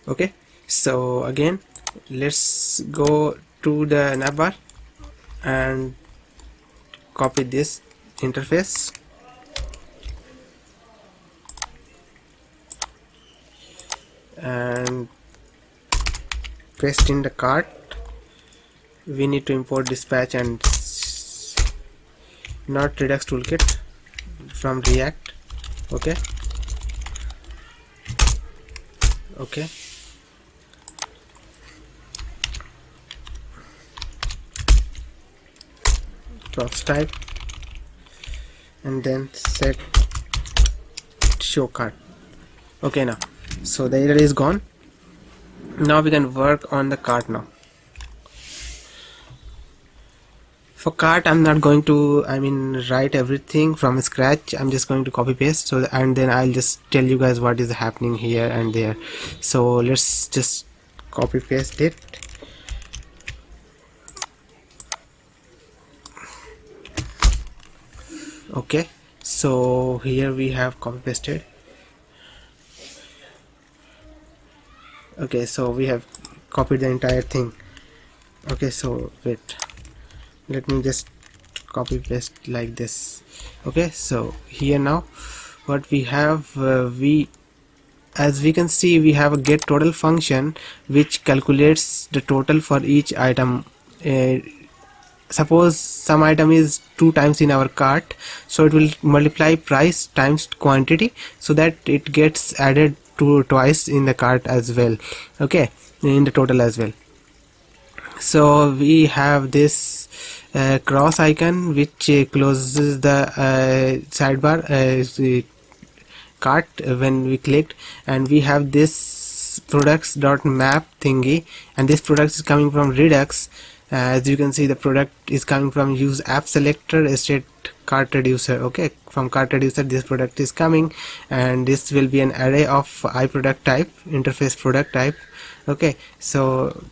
Okay, so again let's go to the navbar and copy this interface and paste in the cart. We need to import dispatch and not Redux toolkit from React. Okay, props type, and then set show cart. Okay, now so the error is gone. Now we can work on the cart now. For cart, I'm not going to write everything from scratch. I'm just going to copy paste, so and then I'll just tell you guys what is happening here and there. So let's just copy paste it. Okay, so here we have copy pasted. Okay, so we have copied the entire thing. Okay, so wait, let me just copy paste like this. Okay, so here now what we have, as we can see, we have a get total function which calculates the total for each item. Suppose some item is 2 times in our cart, so it will multiply price times quantity, so that it gets added to twice in the cart as well. Okay, in the total as well. So we have this cross icon which closes the sidebar cart when we clicked, and we have this products.map thingy, and this product is coming from Redux. As you can see, the product is coming from use app selector state cart reducer. Okay, from cart reducer this product is coming, and this will be an array of iProduct type, interface product type. Okay, so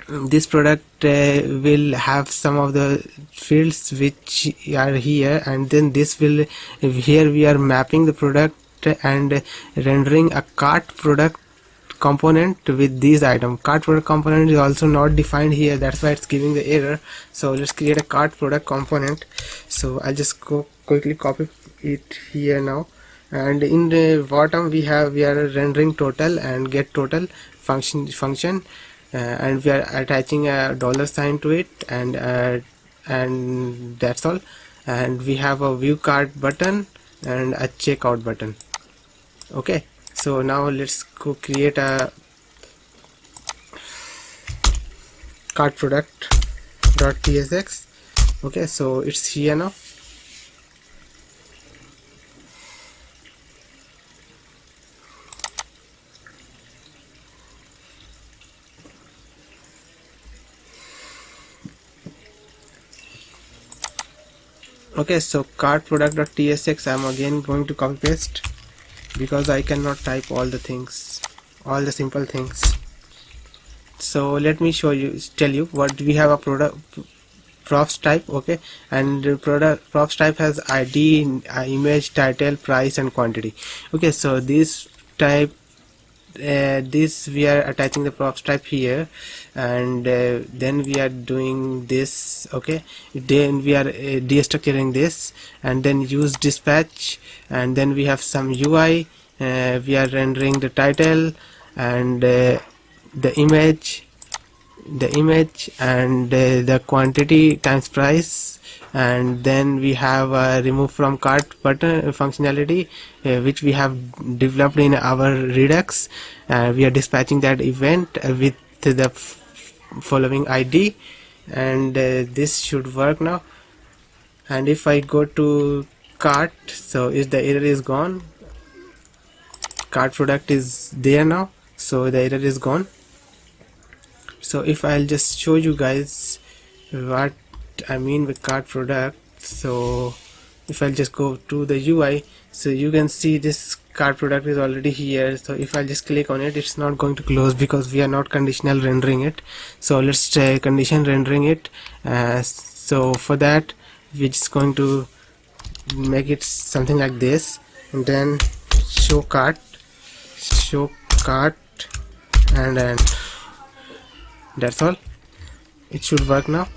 this product will have some of the fields which are here, and then this will, here we are mapping the product and rendering a cart product component with these items. Cart product component is also not defined here, that's why it's giving the error. So let's create a cart product component. So I'll just go quickly copy it here now, and in the bottom we are rendering total and get total function, and we are attaching a $sign to it, and that's all. And we have a view cart button and a checkout button. Okay, so now let's go create a cart product.tsx. okay, so it's here now. Okay, so cart product.tsx, I'm again going to copy paste because I cannot type all the things, all the simple things. So let me tell you what we have. A product props type. Okay, and the product props type has ID, image, title, price and quantity. Okay, so this type, this we are attaching the props type here, and then we are doing this. Okay, then we are destructuring this, and then use dispatch, and then we have some UI. We are rendering the title and the image and the quantity times price, and then we have a remove from cart button functionality which we have developed in our Redux. We are dispatching that event with the following ID, and this should work now. And if I go to cart, so if the error is gone, cart product is there now, so the error is gone. So if I'll just show you guys what I mean with cart product, so if I'll just go to the UI, so you can see this cart product is already here. So if I just click on it, it's not going to close because we are not conditional rendering it. So let's try condition rendering it. So for that we're just going to make it something like this, and then show cart, and then that's all. It should work now.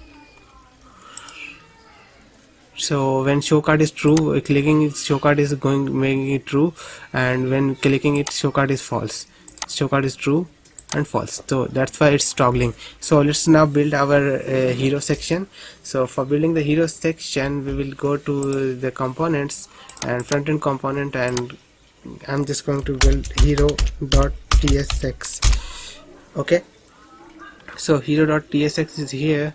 So when show cart is true, clicking it, show cart is making it true, and when clicking it, show cart is false. show card is true and false, so that's why it's toggling. So let's now build our hero section. So for building the hero section, we will go to the components and front-end component, and I'm just going to build hero.tsx. okay, so hero.tsx is here.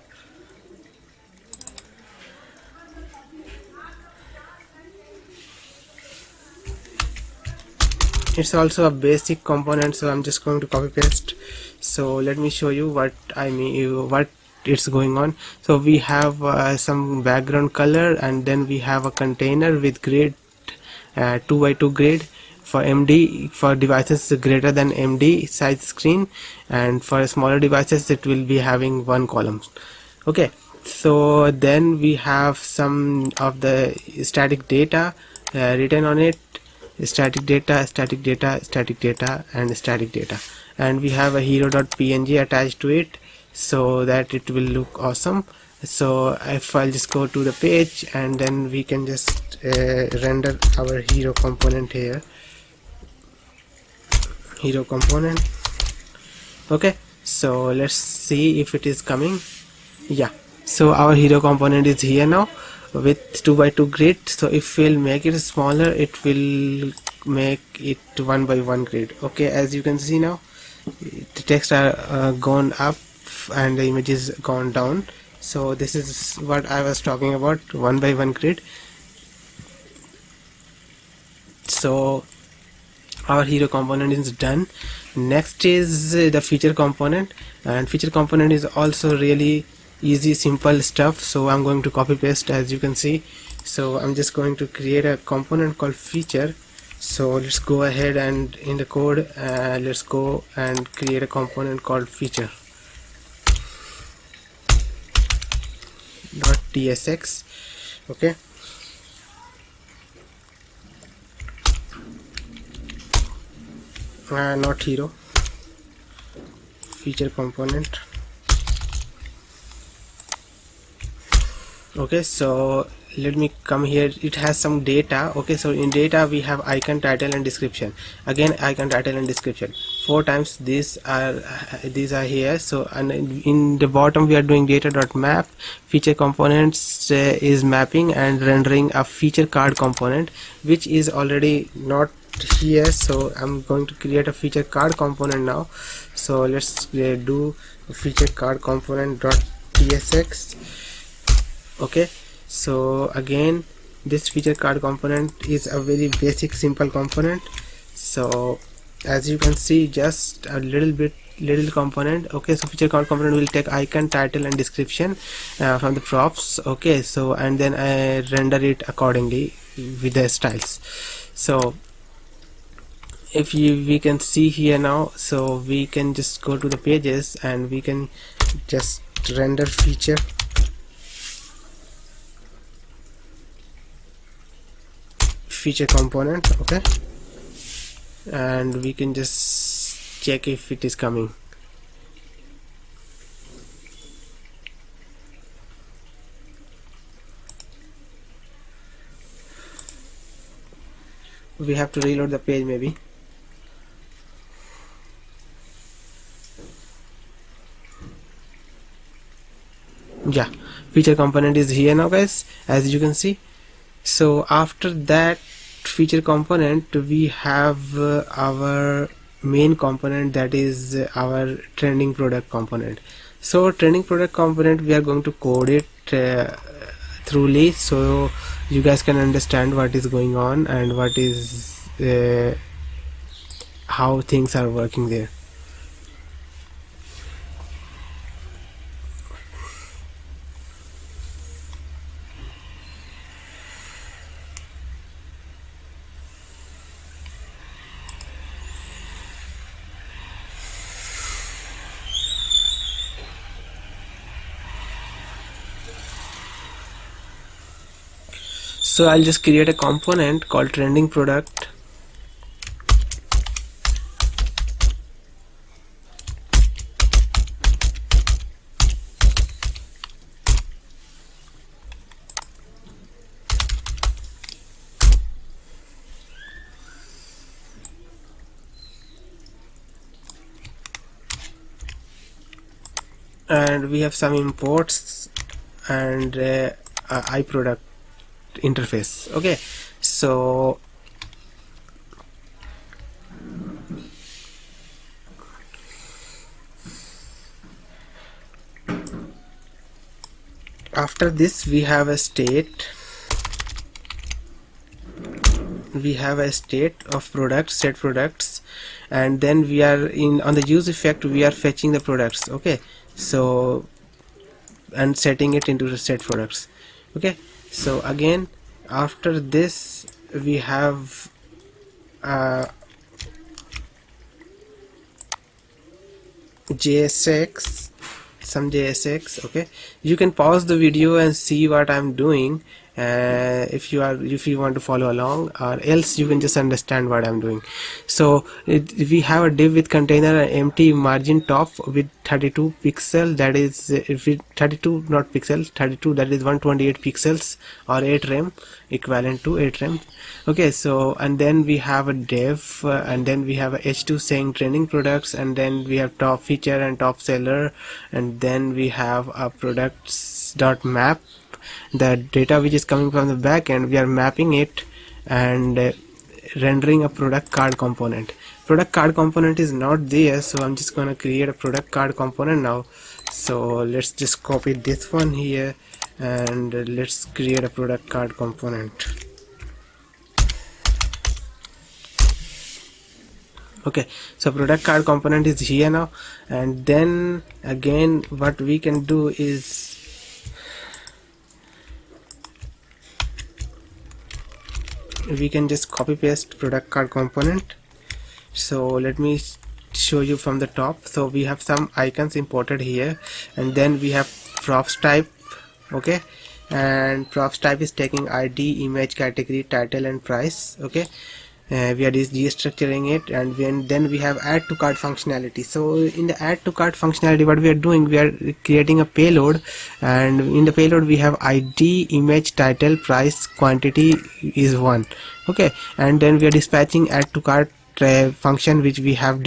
It's also a basic component, so I'm just going to copy paste. So let me show you what I mean, what it's going on. So we have some background color, and then we have a container with grid, 2x2 grid for MD, for devices greater than MD size screen, and for smaller devices it will be having one column. Okay, so then we have some of the static data written on it, static data, static data, static data, and static data, and we have a hero.png attached to it so that it will look awesome. So if I'll just go to the page, and then we can just render our hero component here, hero component. Okay, so let's see if it is coming. Yeah, so our hero component is here now with 2x2 grid. So if we'll make it smaller, it will make it 1x1 grid. Okay, as you can see now, the text are gone up and the image is gone down. So this is what I was talking about, 1x1 grid. So our hero component is done. Next is the feature component, and feature component is also really easy, simple stuff. So I'm going to copy paste, as you can see. So I'm just going to create a component called feature. So let's go ahead and in the code, let's go and create a component called feature .tsx. okay, not hero, feature component. Okay, so let me come here. It has some data. Okay, so in data we have icon, title, and description. Again, icon, title, and description 4 times. These are here. So, and in the bottom we are doing data.map. Feature components is mapping and rendering a feature card component, which is already not here. So I'm going to create a feature card component now. So let's do feature card component.tsx. okay, so again, this feature card component is a very basic, simple component. So as you can see, just a little component. Okay, so feature card component will take icon, title, and description from the props. Okay, so and then I render it accordingly with the styles. So if we can see here now, so we can just go to the pages and we can just render feature component. Okay, and we can just check if it is coming. We have to reload the page maybe. Yeah, feature component is here now, guys, as you can see. So after that feature component, we have our main component, that is our trending product component. So trending product component, we are going to code it thoroughly, so you guys can understand what is going on and what is how things are working there. So I'll just create a component called trending product. and we have some imports and iProduct interface. Okay, so after this we have a state of products, set products, and then we are on the use effect we are fetching the products. Okay, so and setting it into the set products. Okay, so again after this we have JSX, some JSX. Okay, you can pause the video and see what I'm doing if you want to follow along, or else you can just understand what I'm doing. So we have a div with container and empty margin top with 32 pixel, that is with 32 not pixel 32, that is 128 pixels or 8 rem, equivalent to 8 rem. Okay, so and then we have a div and then we have a h2 saying trending products, and then we have top feature and top seller, and then we have a products dot map, the data which is coming from the backend we are mapping it and rendering a product card component. Product card component is not there, so I'm just gonna create a product card component now. So let's just copy this one here and let's create a product card component. Okay, so product card component is here now, and then again what we can do is we can just copy paste product card component. So let me show you from the top. So we have some icons imported here, and then we have props type. Okay, and props type is taking ID, image, category, title and price. Okay, we are destructuring it, and then we have add to cart functionality. So in the add to cart functionality what we are doing, we are creating a payload, and in the payload we have ID, image, title, price, quantity is 1. Okay, and then we are dispatching add to cart function which we have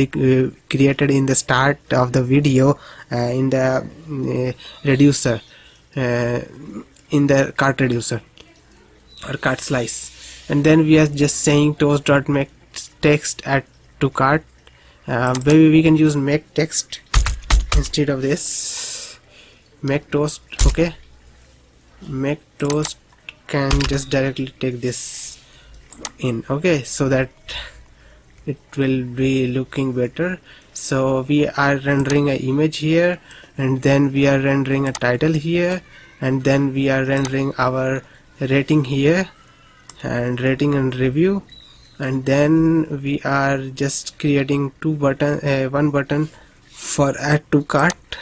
created in the start of the video in the reducer, in the cart reducer or cart slice. And then we are just saying toast.make text add to cart. Maybe we can use make text instead of this. Make toast. Okay, make toast can just directly take this in. Okay, so that it will be looking better. So we are rendering an image here, and then we are rendering a title here, and then we are rendering our rating here and rating and review, and then we are just creating one button for add to cart,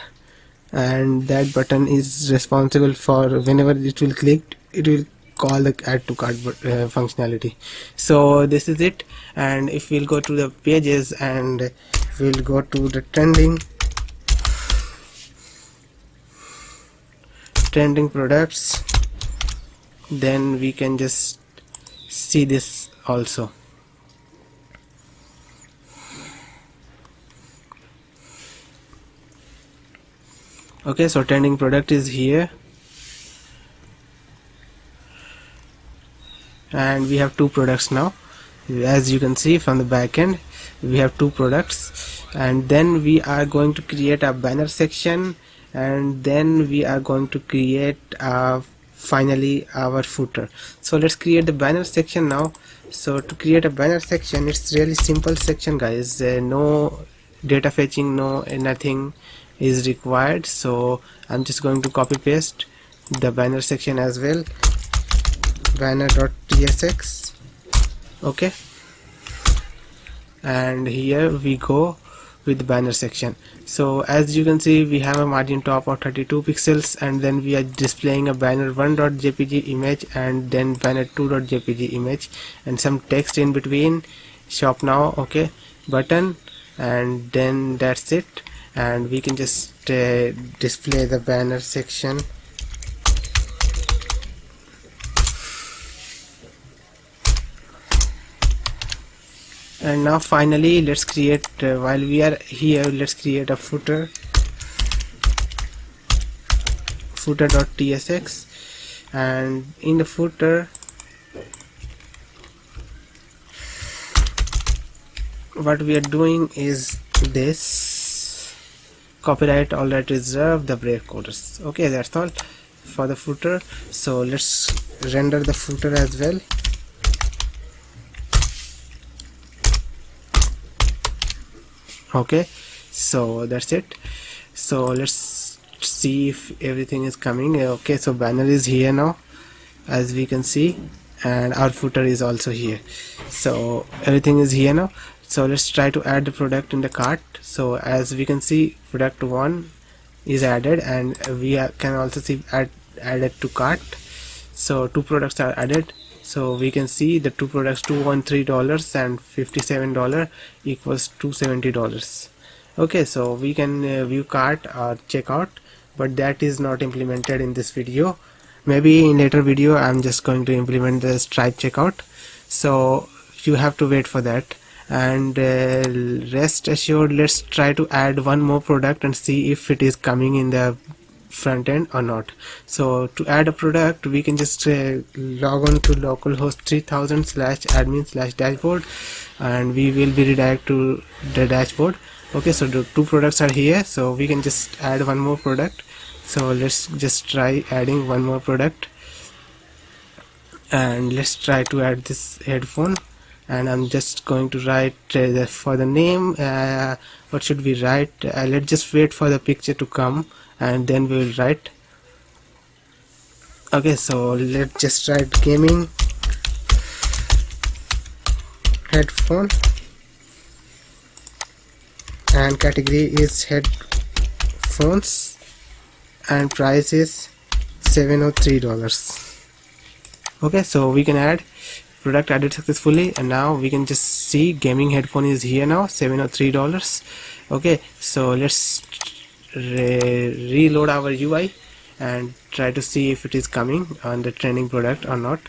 and that button is responsible for whenever it will click it will call the add to cart functionality. So this is it, and if we'll go to the pages and we'll go to the trending products, then we can just see this also. Okay, so trending product is here, and we have 2 products now. As you can see from the backend we have 2 products, and then we are going to create a banner section, and then we are going to create finally our footer. So let's create the banner section now. So to create a banner section, it's really simple section guys, no data fetching, no nothing is required. So I'm just going to copy paste the banner section as well, banner.tsx. okay, and here we go with the banner section. So as you can see we have a margin top of 32 pixels, and then we are displaying a banner1.jpg image and then banner2.jpg image and some text in between, shop now, okay, button, and then that's it. And we can just display the banner section. And now finally let's create while we are here, let's create a footer. footer.tsx, and in the footer what we are doing is this: copyright all right reserved, the break coders. Okay, that's all for the footer. So let's render the footer as well. Okay, so that's it. So let's see if everything is coming. Okay, so banner is here now, as we can see, and our footer is also here. So everything is here now. So let's try to add the product in the cart. So as we can see, product 1 is added, and we can also see added to cart. So 2 products are added. So we can see the 2 products, $213 and $57 equals $270. Okay, so we can view cart or checkout, but that is not implemented in this video. Maybe in later video I'm just going to implement the Stripe checkout, so you have to wait for that. And rest assured, let's try to add one more product and see if it is coming in the front end or not. So to add a product, we can just log on to localhost 3000/admin/dashboard, and we will be redirected to the dashboard. Okay, so the 2 products are here, so we can just add one more product. So let's just try adding one more product, and let's try to add this headphone. And I'm just going to write for the name, what should we write? Let's just wait for the picture to come and then we will write. Okay, so let's just write gaming headphone, and category is headphones, and price is $703. Okay, so we can add product added successfully, and now we can just see gaming headphone is here now, $703. Okay, so let's reload our UI and try to see if it is coming on the trending product or not.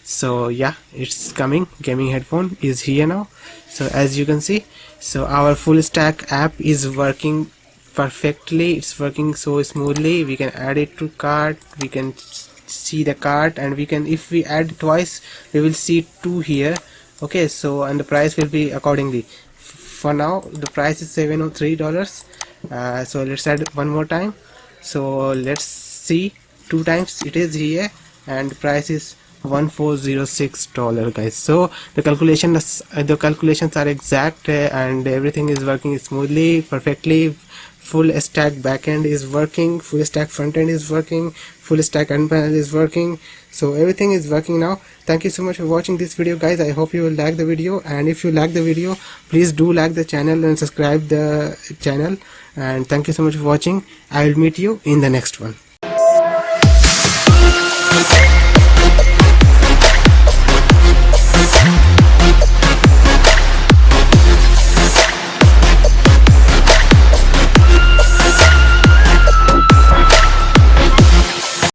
So yeah, it's coming. Gaming headphone is here now. So as you can see, so our full stack app is working perfectly. It's working so smoothly. We can add it to cart, we can see the cart, and we can, if we add twice, we will see 2 here. Okay, so and the price will be accordingly. For now the price is $703. So let's add one more time. So let's see 2 times, it is here, and the price is $1406, guys. So the calculations are exact, and everything is working smoothly, perfectly. Full stack backend is working, full stack frontend is working, full stack end panel is working. So everything is working now. Thank you so much for watching this video, guys. I hope you will like the video, and if you like the video, please do like the channel and subscribe the channel. And thank you so much for watching. I will meet you in the next one.